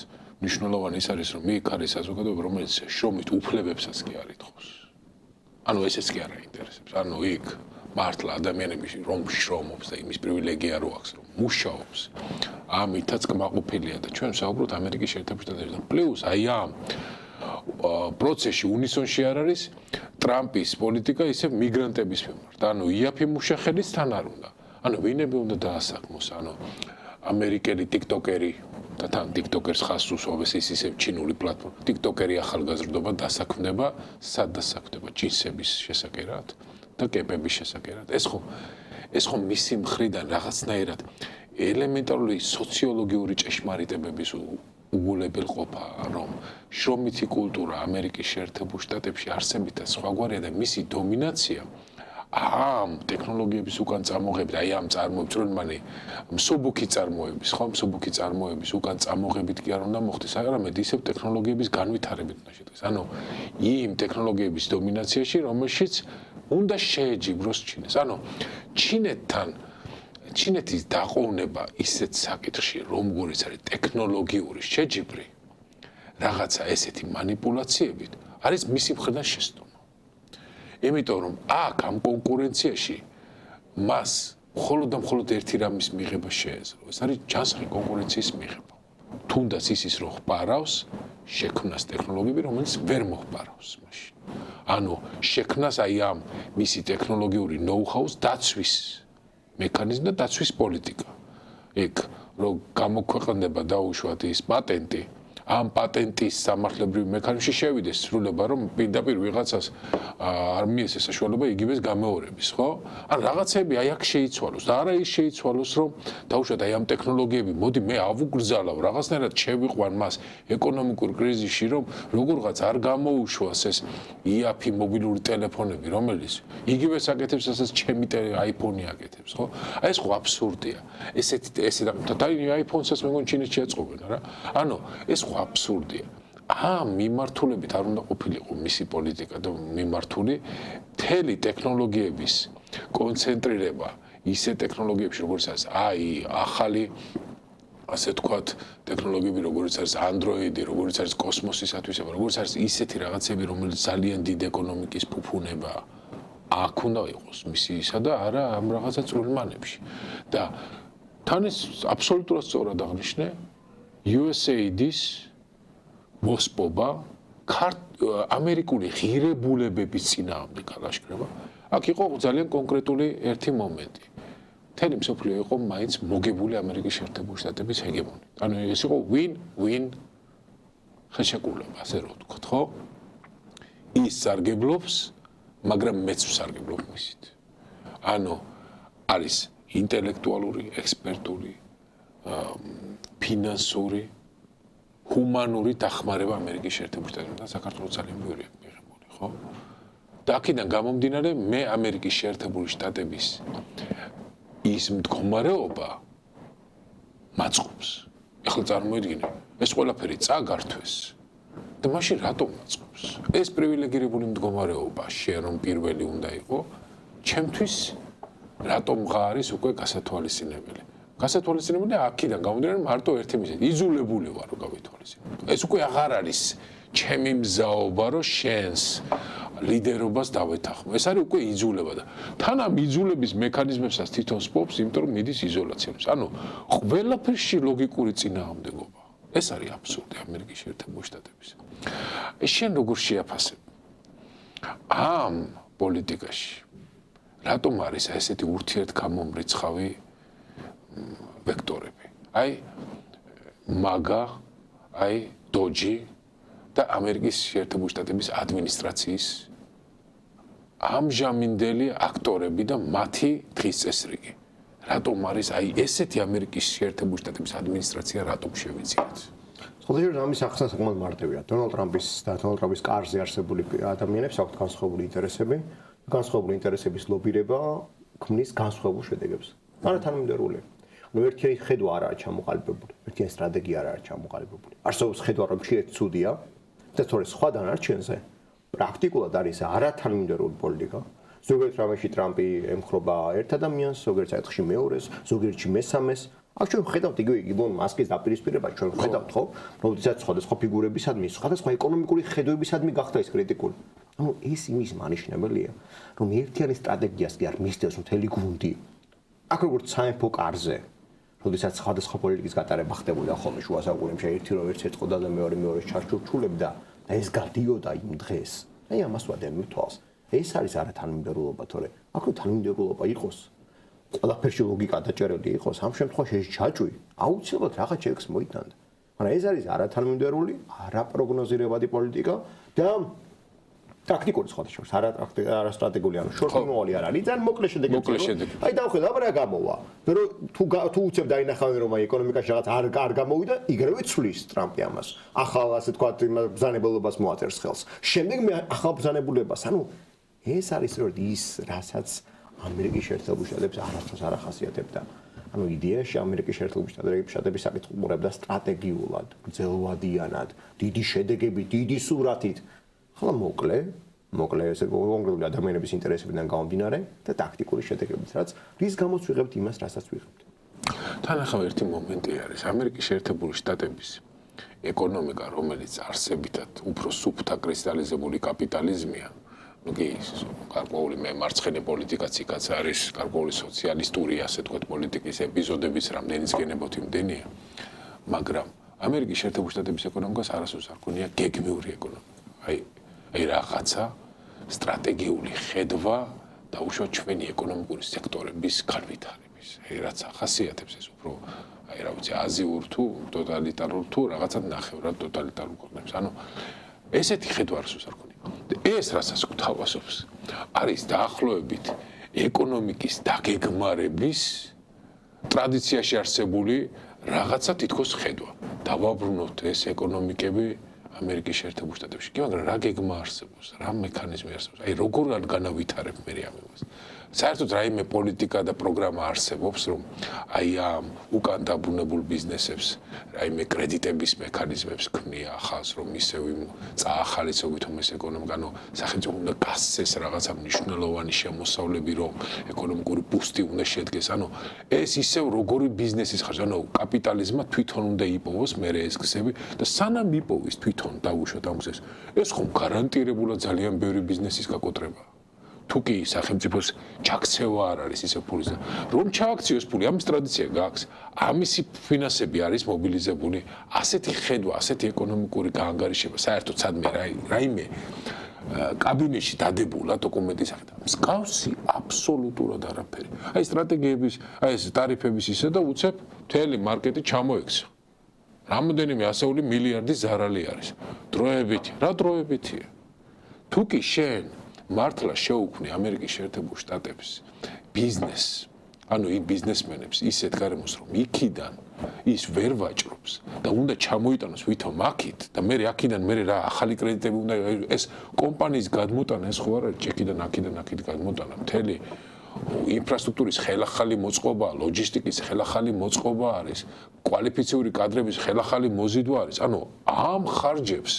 მნიშვნელოვანი ის არის რომ იქ არის საზოგადოება, რომელიც შრომით უფლებებსაც კი არ ითხოვს. ანუ ესეც კი არ აინტერესებს. ანუ იქ მართლა ადამიანები რომ შრომობს და იმის პრივილეგია რო აქვს რომ მუშაობს. ამითაც კმაყოფილია და ჩვენ საუბრობთ ამერიკის შეერთებულ შტატებში. პლუს აი ამ პროცესში უნისონში არ არის ტრამპის პოლიტიკა ისე მიგრანტების მიმართ. ანუ იაფი მუშახელის თან არ უნდა. ანუ ვინები უნდა დაასაქმოს, ანუ ამერიკელი ტიკტოკერი და თან ტიკტოკერს ხას უსვამს ისე ჩინური პლატფორმა. ტიკტოკერი ახალგაზრდობა დასაქმდება, სად დასაქმდება ჯინსების შესაკერად და კეპების შესაკერად. ეს ხომ მისი მხრიდან რაღაცნაირად ელემენტარული სოციოლოგიური ჭეშმარიტებების უგულებელყოფა, რომ შრომითი კულტურა ამერიკის შეერთებულ შტატებში არსებითად სხვაგვარია და მისი დომინაცია ამ ტექნოლოგიების უკან წამოღებით, აი ამ წარმოების, რომანი მსუბუქი წარმოების, ხო, მსუბუქი წარმოების უკან წამოღებით კი არ უნდა მოხდეს, არამედ ისევ ტექნოლოგიების განვითარებით უნდა შედგეს. ანუ იმ ტექნოლოგიების დომინაციაში, რომელშიც უნდა შეეჯიბროს ჩინეს. ანუ ჩინეთის დაყოვნება ისეთ საკითხში, რომგურიც არის ტექნოლოგიური შეჯიბრი, რაღაცა ესეთი манипуляციებით, არის მისი მხრიდან შესტომა. იმიტომ რომ აქ ამ კონკურენციაში მას მხოლოდ და მხოლოდ ერთი რამის მიღება შეეძლო. ეს არის ჯანსაღი კონკურენციის მიღება. თუნდაც ისის რო ხპარავს შექმნას ტექნოლოგიები, რომელიც ვერ მოხპარავს მაშინ. ანუ შექმნას აი ამ მისი ტექნოლოგიური ნოუ-ჰაუს დაცვის მექანიზმი და დაცვის პოლიტიკა. იქ რო გამოქვეყნდება დაუშვათ ის პატენტი, ამ პატენტის სამართლებრივ მექანიზმში შევიდეს სრულება, რომ პირდაპირ ვიღაცას არ მიეცეს საშუალება იგივეს გამეორების, ხო? ან რაღაცები აი აქ შეიცვალოს და არა ის შეიცვალოს, რომ დაუშვათ აი ამ ტექნოლოგიები, მოდი მე ავუგრძალავ, რაღაცნაირად შევიყვან მას ეკონომიკურ კრიზისში, რომ როგორღაც არ გამოუშვას ეს იაფი მობილური ტელეფონები, რომელიც იგივე საკეთებს, რასაც ჩემი iPhone-ი აკეთებს, ხო? აი ეს ხო აბსურდია. ესეთი და iPhone-საც მეგონი ჩინეთში აწყობენ, რა? ანუ ეს ხო აბსურდია. ამ მიმართულებით არ უნდა ყოფილიყო მისი პოლიტიკა და მიმართული მთელი ტექნოლოგიების კონცენტრირება ისე ტექნოლოგიებში, როგორც არის AI, ახალი ასე თქვათ ტექნოლოგიები, როგორც არის Android, როგორც არის კოსმოსისათვის, როგორც არის ისეთი რაღაცები, რომელიც ძალიან დიდ ეკონომიკის ფუფუნებაა. აქ უნდა იყოს მისისა და არა ამ რაღაცა წვრილმანებში. და თან ეს აბსოლუტურად სწორად აღნიშნე USAID-ის მოსპობა ამერიკული ღირებულებების წინააღმდეგ გალაშქრება. აქ იყო ძალიან კონკრეტული ერთი მომენტი. მთელი მსოფლიო იყო მაინც მოგებული ამერიკის შეერთებული შტატების ჰეგემონიით. ანუ ეს იყო win-win ხელშეკრულება, ასე რომ ვთქვათ, ხო? ის სარგებლობს, მაგრამ მეც ვსარგებლობ მისით. ანუ არის ინტელექტუალური, ექსპერტული, ფინანსური, ჰუმანური დახმარება ამერიკის შეერთებულ შტატებთან საქართველოს ძალიან ბევრია მიღებული, ხო? და აქედან გამომდინარე, მე ამერიკის შეერთებული შტატების ის მდგომარეობა მაწყობს. ეხლა წარმოიდგინე, ეს ყველაფერი წაგართვეს და მაშინ რატომ მაწყობს? ეს პრივილეგირებული მდგომარეობა შენ რომ პირველი უნდა იყო, ჩემთვის რატომღა არის უკვე გასათვალისწინებელი? გასათვალისწინებელი აქედან გამომდინარე მარტო ერთი მიზეზი. იძულებული ვარ რომ გავითვალისწინო. ეს უკვე აღარ არის ჩემი მზაობა რომ შენს ლიდერობას დავეთანხმო. ეს არის უკვე იძულება და თან ამ იძულების მექანიზმებსაც თვითონ სპობს, იმიტომ რომ მიდის იზოლაციაზე. ანუ ყველაფერში ლოგიკური წინააღმდეგობა. ეს არის აბსურდი ამერიკის შეერთებული შტატების. შენ როგორ შეაფასებ ამ პოლიტიკაში? რატომ არის ესეთი ურთიერთგამომრიცხავი ვექტორები? აი მაგა, აი დოჯი და ამერიკის შეერთებული შტატების ადმინისტრაციის ამჟამინდელი აქტორები და მათი დღის წესრიგი. რატომ არის აი ესეთი ამერიკის შეერთებული შტატების ადმინისტრაცია რატომ შევიძინეთ? ხოლმე ამის ახსნა საკმაოდ მარტივია. დონალდ ტრამპის და დონალდ ტრამპის კარზე არსებული ადამიანებს აქვთ განსხვავებული ინტერესები. განსხვავებული ინტერესების ლობირება ქმნის განსხვავებულ შედეგებს. არა თანამიმდევრული. ნუ ერთიანი ხედვა არ არის ჩამოყალიბებული, ერთიანი სტრატეგია არ არის ჩამოყალიბებული. არსებობს ხედვა, რომ შეიძლება ცუდია და თორე სხვა დანარჩენზე პრაქტიკულად არის არათანმიმდევრული პოლიტიკა. ზოგიერთ რამეში ტრამპი ემხრობა ერთ ადამიანს, ზოგიერთ საერთში მეორეს, ზოგიერთში მესამეს. აქ ჩვენ ხედავთ იგივე ილონ მასკის დაპირისპირება, ჩვენ ხედავთ ხო, როდესაც სხვადასხვა ფიგურებისადმი, სხვადასხვა ეკონომიკური ხედვებისადმი გახდა ის კრიტიკული. ანუ ეს იმის მანიშნებელია, რომ ერთიანი სტრატეგიას კი არ მისდევს მთელი გუნდი. აქ როგორც სამეფო კარზე, როდესაც სხვადასხვა პოლიტიკის გატარება ხდებოდა ხოლმე შუა საუკუნეებში, ერთი რო ერთ ეწყოდა და მეორეს ჩარჩურჩულებდა და ეს გადიოდა იმ დღეს. აი ამას ვადევნებ თვალს. ეს არის არათანმიმდევრულობა, თორე აქ რო თანმიმდევრულობა იყოს, ყველაფერში ლოგიკა დაჭერილი იყოს, ამ შემთხვევაში ეს ჯაჭვი აუცილებლად რაღაც ჩეკს მოიტანდა. მაგრამ ეს არის არათანმიმდევრული, არაპროგნოზირებადი პოლიტიკა და ტაქტიკური სხვადასხვა, არასტრატეგიული, ანუ შორტმომავალი არ არის, ძალიან მოკლე შედეგი. აი დავხედე, აბა რა გამოვა. რომ თუ უცებ დაინახავენ რომ აი ეკონომიკაში რაღაც არ გამოვიდა, იგივე ცვლის ტრამპი ამას. ახალ ასე თქვა ბრძანებულობას მოაწერს ხელს. შემდეგ მე ახალ ბრძანებულებას, ანუ ეს არის სწორედ ის, რასაც ამერიკის შეერთებული შტატებს არასდროს არ ახასიათებდა. ანუ იდეაში ამერიკის შეერთებული შტატების საკითხი უყურებდა სტრატეგიულად, გრძელვადიანად, დიდი შედეგებით, დიდი სურათით. ხოლო მოკლე ესე კონკრეტული ადამიანების ინტერესებიდან გამომდინარე და ტაქტიკური შედეგებით, რაც რის გამოც ვიღებთ იმას, რასაც ვიღებთ. თან ახლა ერთი მომენტი არის, ამერიკის შეერთებული შტატების ეკონომიკა, რომელიც არსებითად უფრო სუფთა კრისტალიზებული კაპიტალიზმია, ну კი გარკვეული მარცხენა პოლიტიკაც იქაც არის, გარკვეული სოციალისტური, ასე თქვათ, პოლიტიკის ეპიზოდებიც რამდენიც გენებოთ იმდენია, მაგრამ ამერიკის შეერთებული შტატების ეკონომიკას არასდროს არ ქონია გეგმიური ეკონომიკა. აი რაღაცა სტრატეგიული ხედვა და უშუალოდ ჩვენი ეკონომიკური სექტორების განვითარების. აი რაც ახასიათებს ეს უფრო აი რა ვიცი აზიურ თუ ტოტალიტარულ თუ რაღაცად ნახევრად ტოტალიტარულ ქვეყნებს. ანუ ესეთი ხედვა არასდროს არ ქონია. ეს რასაც გვთავაზობს არის დაახლოებით ეკონომიკის დაგეგმარების ტრადიციაში არსებული რაღაცა თითქოს ხედვა. დავაბრუნოთ ეს ეკონომიკები ამერიკის შეერთებულ შტატებში. კი, მაგრამ რა გეგმა არსებობს, რა მექანიზმი არსებობს? აი როგორ განავითარებ მე ამ იმას? საერთოდ რაიმე პოლიტიკა და პროგრამა არსებობს, რომ აი ამ უკან დაბრუნებულ ბიზნესებს რაიმე კრედიტების მექანიზმებს ქმნია ახალს, რომ ისევ წაახალისო ვითომ ეს ეკონომიკა, ანუ სახელმწიფო უნდა გასცეს რაღაცა მნიშვნელოვანი შემოსავლები, რომ ეკონომიკური ბუსტი უნდა შედგეს. ანუ ეს ისევ როგორი ბიზნესის ხარჯი, ანუ კაპიტალიზმმა თვითონ უნდა იპოვოს მე ეს გზები და სანამ იპოვის თვითონ დაუშვათ ამ გზებს, ეს ხომ გარანტირებულად ძალიან ბევრი ბიზნესის გაკოტრებაა. თუ კი სახელმწიფოს ჩაქცევა არ არის ისე ფულის და რომ ჩააქციოს ფული, ამის ტრადიცია გაქვს, ამისი ფინანსები არის მობილიზებული, ასეთი ხედვა, ასეთი ეკონომიკური გაანგარიშება, საერთოდ სადმე რაიმე კაბინეტში დადებულა დოკუმენტის სახით. მსგავსი აბსოლუტურად არაფერი. აი სტრატეგიების, აი ეს ტარიფების ისე და უცებ მთელი მარკეტი ჩამოექცა. რამდენიმე ასეული მილიარდის ზარალი არის. დროებითი, რა დროებითია? თუ კი შენ მართლა შეუქმნი ამერიკის შეერთებულ შტატებს ბიზნესს, ანუ იმ ბიზნესმენებს ისეთ გარემოს, რომ იქიდან ის ვერ ვაჭრობს და უნდა ჩამოიტანოს ვითომ აქით და მე აქიდან მე რა ახალი კრედიტები უნდა ეს კომპანიის გადმოტანა ეს ხო არ არის ჩეკიდან აქით გადმოტანა მთელი ინფრასტრუქტურის ხელახალი მოწყობა, ლოჯისტიკის ხელახალი მოწყობა არის, კვალიფიციური კადრების ხელახალი მოზიდვა არის. ანუ ამ ხარჯებს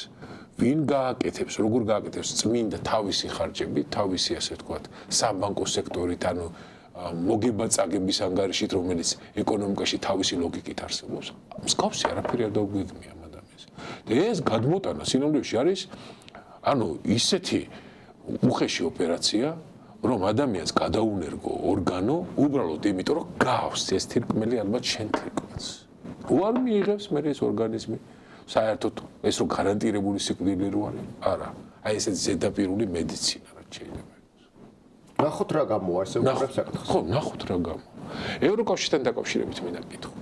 ვინ გააკეთებს, როგორ გააკეთებს წმინდა თავისი ხარჯები, თავისი ასე ვთქვათ, საბანკო სექტორით, ანუ მოგება-წაგების ანგარიშით, რომელიც ეკონომიკაში თავისი ლოგიკით არსებობს. მსგავსი არაფერი არ დაუგვიგმია ამ ადამიანს. და ეს გადმოტანა სინამდვილეში არის, ანუ ისეთი უხეში ოპერაცია, რომ ადამიანს გადაუნერგო ორგანო, უბრალოდ იმიტომ, რომ გავს ეს თირკმელი ალბათ შენ თირკმელს. უარ მიიღებს მე ეს ორგანიზმი. საერთოდ ეს რო გარანტირებული სიკვდილი რო არის? არა. აი ესეც ზედაპირული მედიცინა რაც შეიძლება იყოს. ნახოთ რა გამოვა ესე უბრალოდ საკითხს. ხო, ნახოთ რა გამოვა. ევროკავშირთან დაკავშირებით მინდა გითხო.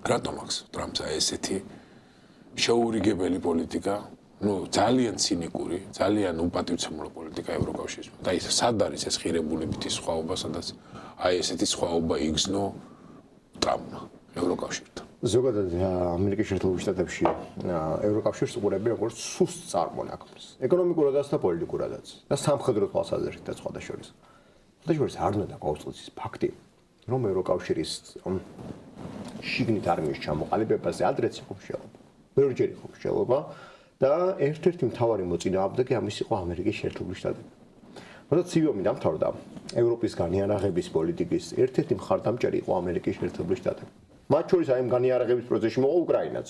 რატომ აქვს ტრამპს ესეთი შეურიგებელი პოლიტიკა? ну ძალიან ცინიკური, ძალიან უპატივცემულო პოლიტიკა ევროკავშირისმა. და ის სად არის ეს ღირებულებითი სხვაობა, სადაც აი ესეთი სხვაობა იგზნო ტრამპმა ევროკავშირთან. ზოგადად ამერიკის შეერთებულ შტატებში ევროკავშირს უყურებენ როგორც სუსტ წარმონაქმნს, ეკონომიკურადაც და პოლიტიკურადაც და სამხედრო თვალსაზრისით და სხვადასხვა. სხვადასხვა არ უნდა გაუწყდეს ის ფაქტი, რომ ევროკავშირის შიგნით არმიის ჩამოყალიბებაზე ადრეც იყო მსჯელობა. ბევრჯერ იყო მსჯელობა და ერთ-ერთი მთავარი მოწინააღმდეგე ამის იყო ამერიკის შეერთებული შტატები. როცა ცივი დამთავრდა, ევროპის განიარაღების პოლიტიკის ერთ-ერთი მხარდამჭერი იყო ამერიკის შეერთებული შტატები. მათ შორის აი ამ განიარაღების პროცესში მოყვა უკრაინაც.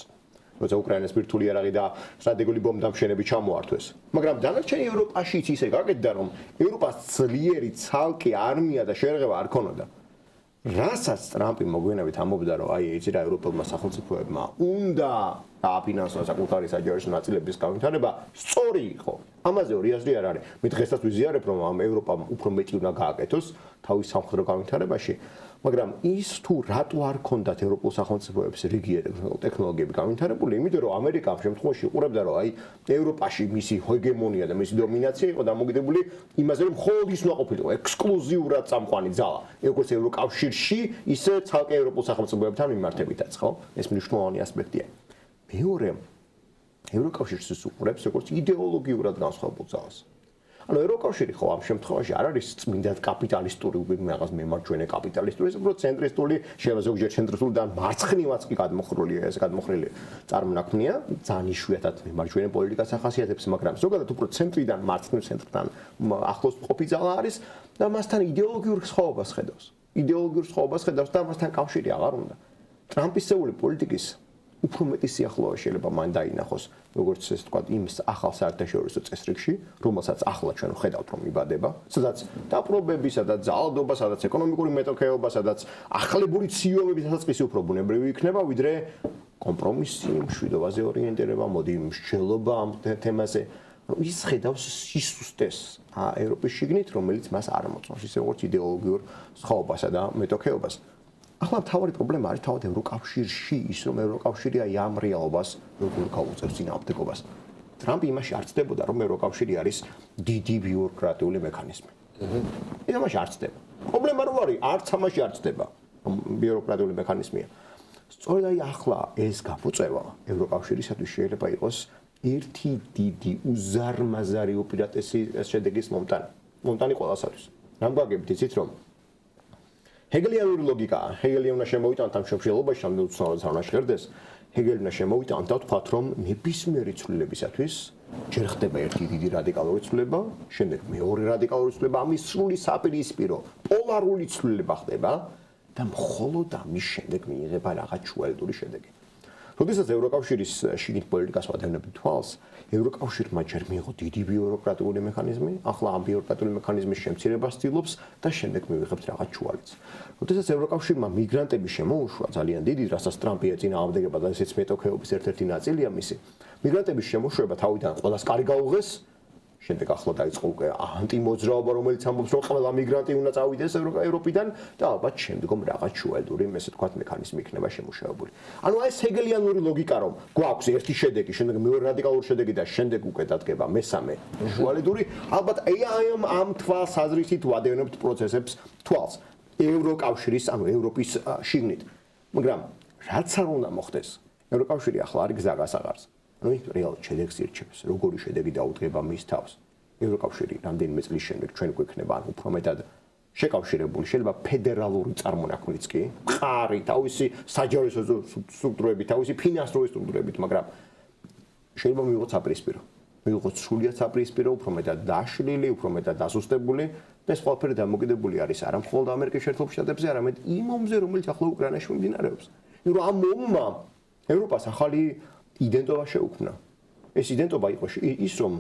როცა უკრაინას ბირთვული იარაღი და სტრატეგიული ბომბდამშენები ჩამოართვეს. მაგრამ დანარჩენი ევროპაშიც ისე გაკეთდა, რომ ევროპას ძლიერი ცალკე არმია და შერღება არ ქონოდა. რასაც ტრამპი მოგვიანებით ამბობდა, რომ აი ეცი რა ევროპელმა სახელმწიფოებმა უნდა დააფინანსოს საკუთარი საჯარო ნაწილების განვითარება, სწორი იყო. ამაზე ორი აზრი არ არის. მე დღესაც ვიზიარებ, რომ ამ ევროპამ უფრო მეტი უნდა გააკეთოს თავის სამხედრო განვითარებაში, მაგრამ ის თუ რატო არ ქონდათ ევროპულ სახელმწიფოებს რიგი ტექნოლოგიები განვითარებული, იმიტომ რომ ამერიკა ამ შემთხვევაში უყურებდა, რომ აი ევროპაში მისი ჰეგემონია და მისი დომინაცია იყო დამოკიდებული იმაზე, რომ მხოლოდ ის უნდა ყოფილიყო ექსკლუზიურად წამყვანი ძალა, როგორც ევროკავშირში, ისე ცალკე ევროპულ სახელმწიფოებთან მიმართებითაც, ხო? ეს მნიშვნელოვანი ასპექტია. მეორე ევროკავშირს უყურებს როგორც იდეოლოგიურად განსხვავებულ ძალას. ანუ ევროკავშირი ხო ამ შემთხვევაში არ არის წმინდად კაპიტალისტური რაღაც მემარჯვენე კაპიტალისტური, ეს უფრო ცენტრისტული, ზოგჯერ ცენტრისტული და მარცხნივაც კი გადმოხრილი წარმონაქმნია, ძალიან იშვიათად მემარჯვენე პოლიტიკას ახასიათებს, მაგრამ ზოგადად უფრო ცენტრიდან მარცხნივ ცენტრთან ახლოს მყოფი ძალა არის და მასთან იდეოლოგიურ სხვაობას ხედავს. იდეოლოგიურ სხვაობას ხედავს და მასთან კავშირი აღარ უნდა. ტრამპისეული პოლიტიკის უფრო მეტი სიახლოვე შეიძლება მან დაინახოს, როგორც ეს თქვა, იმ ახალ საერთაშორისო წესრიგში, რომელსაც ახლა ჩვენ ვხედავთ, რომ იბადება, სადაც დაპყრობები, სადაც ძალადობა, სადაც ეკონომიკური მეტოქეობა, სადაც ახლებური ციომების დასაწყისი უფრო ბუნებრივი იქნება, ვიდრე კომპრომისი, მშვიდობაზე ორიენტირება, მოდი მსჯელობა ამ თემაზე. ის ხედავს სისუსტეს ევროპის შიგნით, რომელიც მას არ მოწონს, ისე როგორც იდეოლოგიურ სხვაობასა და მეტოქეობას. ახლა მთავარი პრობლემა არის თავად ევროკავშირში ის, რომ ევროკავშირი აი ამ რეალობას როგორ გაუწევს წინააღმდეგობას. ტრამპი იმაში არ ცდებოდა, რომ ევროკავშირი არის დიდი ბიუროკრატიული მექანიზმი. ის ამაში არ ცდება. პრობლემა რო არის, არც ამაში არ ცდება, რომ ბიუროკრატიული მექანიზმია. სწორედ აი ახლა ეს გამოწევა ევროკავშირისათვის შეიძლება იყოს ერთი დიდი უზარმაზარი უპირატესი შედეგის მომტანი ყველასათვის. რამ გვაგებით იცით რომ ჰეგელიანური ლოგიკა, ჰეგელი უნდა შემოვიტანოთ ამ შემშელობაში, ამ უცნაურად არ ნაშხერდეს. ჰეგელი უნდა შემოვიტანოთ და ვთქვათ, რომ ნებისმიერი ცვლილებისათვის ჯერ ხდება ერთი დიდი რადიკალური ცვლილება, შემდეგ მეორე რადიკალური ცვლილება, ამის სრული საპირისპირო, პოლარული ცვლილება ხდება და მხოლოდ ამის შემდეგ მიიღება რაღაც შუალედური შედეგი. როდესაც ევროკავშირის შიგნით პოლიტიკას ვადევნებთ თვალს, ევროკავშირმა ჯერ მიიღო დიდი ბიუროკრატიული მექანიზმი, ახლა ამ ბიუროკრატიული მექანიზმის შემცირებას ცდილობს და შემდეგ მივიღებთ რაღაც შუალედს. როდესაც ევროკავშირმა მიგრანტების შემოუშვა ძალიან დიდი, რასაც ტრამპი ეწინააღმდეგება და ესეც მეტოქეობის ერთ-ერთი ნაწილია მისი, მიგრანტების შემოშვება თავიდან ყველას კარი გაუღეს, შემდეგ ახლა დაიწყო უკვე ანტიმოძრაობა, რომელიც ამბობს, რომ ყველა მიგრანტი უნდა წავიდეს ევროპიდან და ალბათ შემდგომ რაღაც შუალედური, ესე ვთქვათ, მექანიზმი იქნება შემუშავებული. ანუ ეს ჰეგელიანური ლოგიკა, რომ გვაქვს ერთი შედეგი, შემდეგ მეორე რადიკალური შედეგი და შემდეგ უკვე დადგება მესამე შუალედური, ალბათ ამ თვალსაზრისით ვადევნებთ პროცესებს თვალს ევროკავშირის, ანუ ევროპის შიგნით. მაგრამ რაც არ უნდა მოხდეს, ევროკავშირი ახლა არის გზა გასაყარს. ანუ ის რეალურად შედეგს ირჩევს, როგორი შედეგი დაუდგება მის თავს. ევროკავშირი რამდენიმე წლის შემდეგ ჩვენ გვექნება, ან უფრო მეტად შეკავშირებული, შეიძლება ფედერალური წარმონაქმნიც კი, მყარი, თავისი საჯარო სტრუქტურებით, თავისი ფინანსური სტრუქტურებით, მაგრამ შეიძლება მივიღოთ საპირისპირო. მივიღოთ სრულიად საპირისპირო, უფრო მეტად დაშლილი, უფრო მეტად დასუსტებული და ეს ყველაფერი დამოკიდებული არის არა მხოლოდ ამერიკის შეერთებულ შტატებზე, არამედ იმ ომზე, რომელიც ახლა უკრაინაში მიმდინარეობს. იმიტომ რომ ამ ომმა ევროპას ახალი იდენტობა შეუქმნა. ეს იდენტობა იყო ის, რომ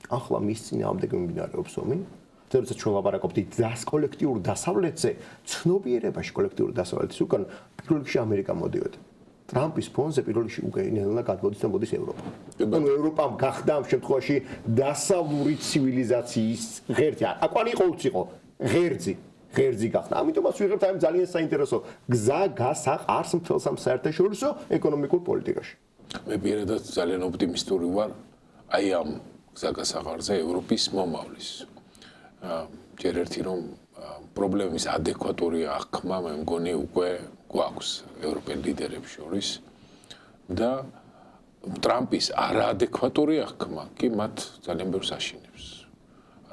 ახლა მის წინააღმდეგ მიმდინარეობს ომი, როდესაც ჩვენ ლაპარაკობთ კოლექტიურ დასავლეთზე, ცნობიერებაში კოლექტიურ დასავლეთის უკან პირველ რიგში ამერიკა მოდიოდა. ტრამპის ფონზე პირველ რიგში უკრაინა გადმოდის და მოდის ევროპა. ანუ ევროპამ გახდა ამ შემთხვევაში დასავლური ცივილიზაციის ღერძი. აკვანი იყო ღერძი გახდა. ამიტომაც ვიღებთ აი ძალიან საინტერესო გზა გასაყარს მთელს ამ საერთაშორისო ეკონომიკურ პოლიტიკაში. მე პირადად ძალიან ოპტიმისტური ვარ აი ამ გზაგასაღარზე ევროპის მომავლის. ჯერ ერთი რომ პრობლემის ადეკვატური აღქმა მე მგონი უკვე გვაქვს ევროპელ ლიდერებს შორის და ტრამპის არაადეკვატური აღქმა კი მათ ძალიან ბევრს აშინებს.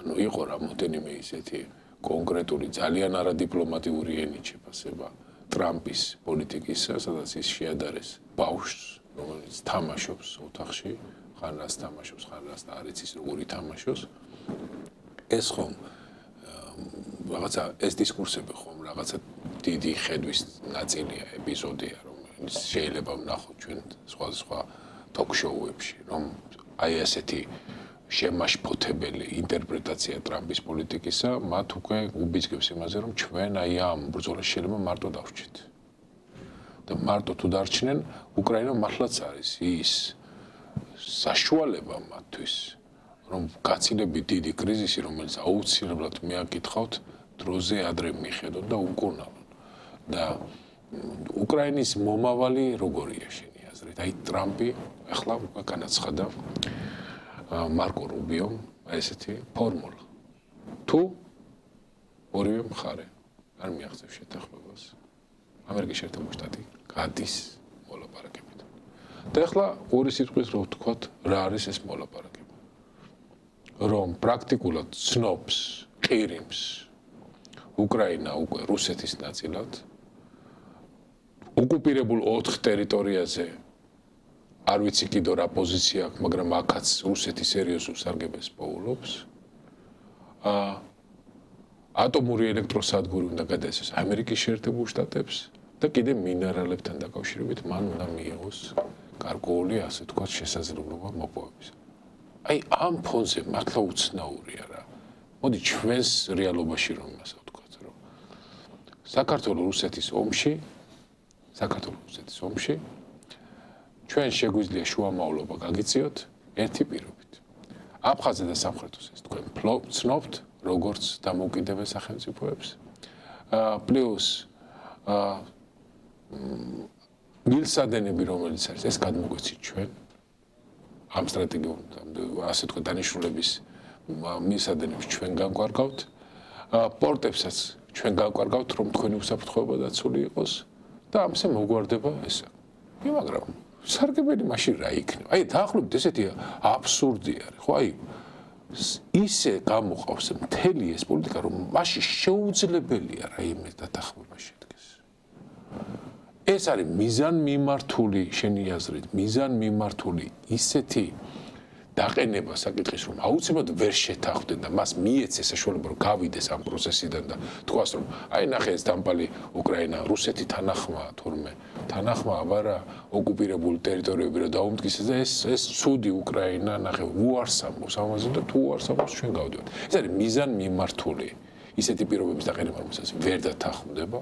ანუ იყო რამოდენიმე ისეთი კონკრეტული ძალიან არადიპლომატიური ენით შეფასება ტრამპის პოლიტიკისა, სადაც ის შეადარეს ბავშვს, რომელიც თამაშობს ოთახში, ხან რას თამაშობს, ხან რას და არ იცის როგორ ითამაშოს. ეს ხომ რაღაცა ეს დისკურსები ხომ რაღაცა დიდი ხედვის ნაწილია, ეპიზოდია, რომელიც შეიძლება ვნახოთ ჩვენ სხვა ток-შოუებში, რომ აი ასეთი შემაშფოთებელი ინტერპრეტაცია ტრამპის პოლიტიკისა მათ უკვე უბიძგებს იმაზე, რომ ჩვენ აი ამ ბრძოლას შეიძლება მარტო დავრჩით. და მარტო თუ დარჩნენ, უკრაინა მართლაც არის ის საშუალება მათთვის, რომ გაცილებით დიდი კრიზისი, რომელიც აუცილებლად მეაკითხავთ, დროზე ადრე მიხედონ და უკურნალონ. და უკრაინის მომავალი როგორია შენი აზრით? აი ტრამპი ახლა უკვე განაცხადა მარკო რუბიომ ესეთი ფორმულა. თუ ორივე მხარე არ მიაღწევს შეთანხმებას, ამერიკის შეერთებული შტატი გადის მოლაპარაკებიდან. და ახლა ორი სიტყვის რო ვთქვათ, რა არის ეს მოლაპარაკება? რომ პრაქტიკულად ცნობს, ყირიმს უკრაინა უკვე რუსეთის ნაწილად, ოკუპირებულ 4 ტერიტორიაზე არ ვიცი კიდევ რა პოზიცია აქვს, მაგრამ აქაც რუსეთი სერიოზულ სარგებელს პოულობს. ატომური ელექტროსადგური უნდა გადაეცეს ამერიკის შეერთებულ შტატებს და კიდე მინერალებთან დაკავშირებით მან უნდა მიიღოს გარკვეული, ასე ვთქვათ, შესაძლებლობა მოპოვების. აი ამ ფონზე მართლა უცნაურია რა. მოდი ჩვენს რეალობაში რომ ასე ვთქვათ, რომ საქართველოს-რუსეთის ომში ჩვენ შეგვიძლია შუამავლობა გაგიწიოთ ერთი პირობით. აფხაზზე და სამხრეთოს ეს თქვენ ცნობთ, როგორც დამოუკიდებელ სახელმწიფოებს. პლუს მილსადენები, რომელიც არის, ეს გადმოგვეცით ჩვენ ამ სტრატეგიულ, ასე თქვა, დანიშნულების მილსადენებს ჩვენ განკვარგავთ. პორტებსაც ჩვენ განკვარგავთ, რომ თქვენი უსაფრთხოება დაცული იყოს და ამზე მოგვარდება ესა. მაგრამ სარგებელი მაშინ რა იქნება? აი დაახლოებით ესეთი აბსურდი არის, ხო? აი ისე გამოყავს მთელი ეს პოლიტიკა, რომ მაშინ შეუძლებელია რაიმე დათანხმება შედგეს. ეს არის მიზანმიმართული, შენი აზრით, მიზანმიმართული ისეთი დაყენება საკითხის, რომ აუცილებლად ვერ შეთანხმდნენ და მას მიეცეს საშუალება, რომ გავიდეს ამ პროცესიდან და თქვას, რომ აი ნახე ეს დამპალი უკრაინა, რუსეთი თანახმაა თურმე, თანახმა აბარა ოკუპირებული ტერიტორიები რა დაუმტკიცეს და ეს ცუდი უკრაინა, ნახე უარს ამბობს ამაზე და თუ უარს ამბობს ჩვენ გავდივართ. ეს არის მიზანმიმართული ისეთი პირობების დაყენება, რომელსაც ვერ დათანხმდება.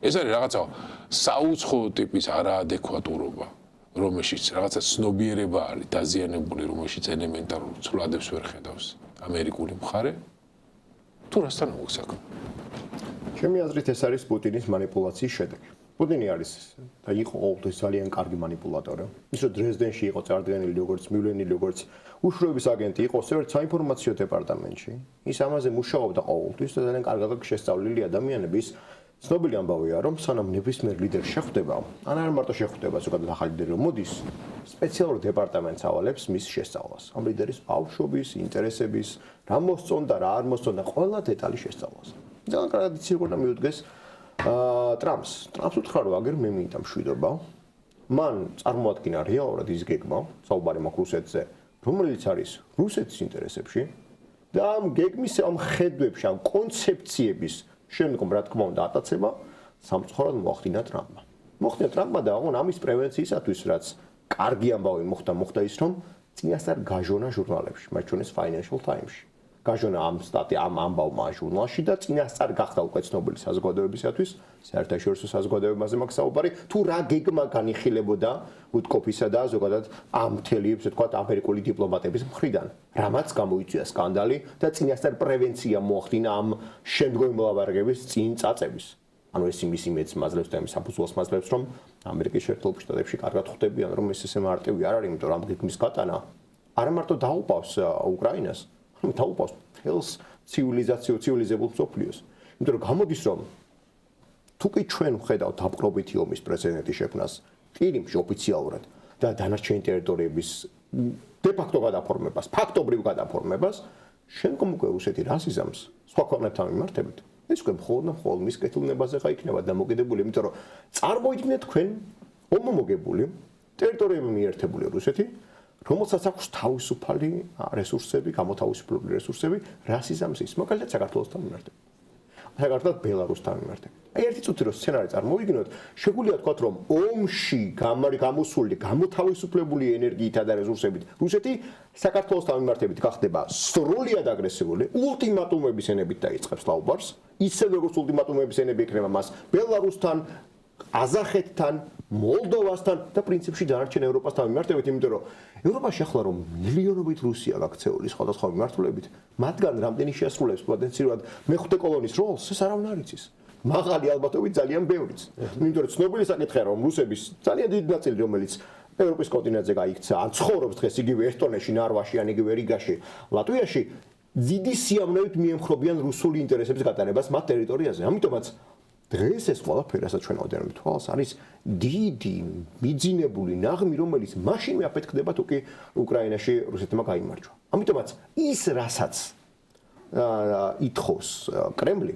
ეს არის რაღაცა საუცხო ტიპის არაადეკვატურობა, რომელშიც რაღაცა ცნობიერება არის დაზიანებული, რომელშიც ელემენტარულ ცვლადებს ვერ ხედავს ამერიკული მხარე. თუ რასთან აქვს საქმე? ჩემი აზრით ეს არის პუტინის манипуляციის შედეგი. პუტინი არის და იყო ყოველთვის ძალიან კარგი манипуляტორი. ის რომ დრეზდენში იყო წარდგენილი როგორც მივლენილი, როგორც უშუალოების აგენტი იყო, სწორედ საინფორმაციო დეპარტამენტში. ის ამაზე მუშაობდა ყოველთვის და ძალიან კარგად შესწავლილი ადამიანები. ცნობილი ამბავია, რომ სანამ ნებისმიერ ლიდერს შეხვდება, ან არ მარტო შეხვდება, ზოგადად ახალი ლიდერი რომ მოდის, სპეციალურ დეპარტამენტს ავალებს მის შესწავლას. ამ ლიდერის ბავშვობის, ინტერესების, რა მოსწონდა, რა არ მოსწონდა, ყველა დეტალი შესწავლას. ძალიან კარგად იცი როგორ მიუდგეს ტრამპს. ტრამპს უთხრა რომ აგერ მე მინდა მშვიდობა. მან წარმოადგინა რეალურად ის გეგმა, საუბარი მაქვს რუსეთზე, რომელიც არის რუსეთის ინტერესებში და ამ გეგმის ამ ხედვებში, ამ კონცეფციების შემდგომ რა თქმა უნდა ატაცება სამწუხაროდ მოახდინა ტრამპმა. მოახდინა ტრამპმა და აღონ ამის პრევენციისათვის, რაც კარგი ამბავი მოხდა ის, რომ წინასწარ გაჟონა ჟურნალებში, მათ შორის Financial Times-ში. გაჟონა ამ ამბავმა ჟურნალში და წინასწარ გახდა უკვე ცნობილი საზოგადოებისათვის, საერთაშორისო საზოგადოებაზე მაქვს საუბარი, თუ რა გეგმა განიხილებოდა უტკოფისა და ზოგადად ამ მთელი, ესე ვთქვათ, ამერიკული დიპლომატების მხრიდან, რამაც გამოიწვია სკანდალი და წინასწარ პრევენცია მოახდინა ამ შემდგომი მოლაპარაკების წინ წაწების. ანუ ეს იმის იმედს მაძლევს და იმის საფუძველს მაძლევს, რომ ამერიკის შეერთებულ შტატებში კარგად ხვდებიან, რომ ეს ესე მარტივი არ არის, იმიტომ რომ ამ გეგმის გატანა არა მარტო დაუპავს უკრაინას, ანუ დაუპავს მთელს ცივილიზებულ მსოფლიოს. იმიტომ რომ გამოდის, რომ თუ კი ჩვენ ვხედავთ დაპყრობითი ომის პრეცედენტის შექმნას ყირიმში ოფიციალურად და დანარჩენი ტერიტორიების დე-ფაქტო გადაფორმებას, ფაქტობრივ გადაფორმებას, შემდგომ უკვე რუსეთი რასიზმს სხვა ქვეყნებთან მიმართებით ეს უკვე მხოლოდ მის კეთილნებაზე ხა იქნება დამოკიდებული, იმიტომ რომ წარმოიდგინეთ თქვენ ომომოგებული ტერიტორიები მიერთებული რუსეთი, რომელსაც აქვს თავისუფალი რესურსები, გამოთავისუფლებული რესურსები რასიზმის ის მაგალითად საქართველოსთან მიმართებით. საქართველოს ბელარუსთან მიმართებით. აი ერთი წუთი რო სცენარი წარმოვიდგინოთ, შეგვიძლია ვთქვათ, რომ ომში გამოსული გამოთავისუფლებული ენერგიითა და რესურსებით რუსეთი საქართველოსთან მიმართებით გახდება სრულად აგრესიული, ულტიმატუმების ენებით დაიწყებს ლაუბარს, ისევ როგორც ულტიმატუმების ენები ექნება მას ბელარუსთან, ყაზახეთთან, მოლდოვასთან და პრინციპში დანარჩენ ევროპასთან მიმართებით, იმიტომ რომ ევროპაში ახლა რომ მილიონობით რუსია გაქცეული სხვადასხვა მიმართულებით, მათგან რამდენი შეასრულებს პოტენციურად მეხუთე კოლონის როლს, ეს არავინ არ იცის. მაღალი ალბათობით ძალიან ბევრიც. იმიტომ რომ ცნობილი საკითხია, რომ რუსების ძალიან დიდი ნაწილი, რომელიც ევროპის კონტინენტზე გაიქცა, ან ცხოვრობს დღეს იგივე ესტონეთში, ნარვაში, ან იგივე რიგაში, ლატვიაში, დიდი სიამოვნებით მიემხრობიან რუსული ინტერესების გატარებას მათ ტერიტორიაზე. ამიტომაც დღეს ეს ყველაფერი, რასაც ჩვენ ავდევნებთ თვალს, არის დიდი მიძინებული ნაღმი, რომელიც მაშინვე აფეთქდება თუ კი უკრაინაში რუსეთმა გაიმარჯვა. ამიტომაც ის, რასაც ითხოვს კრემლი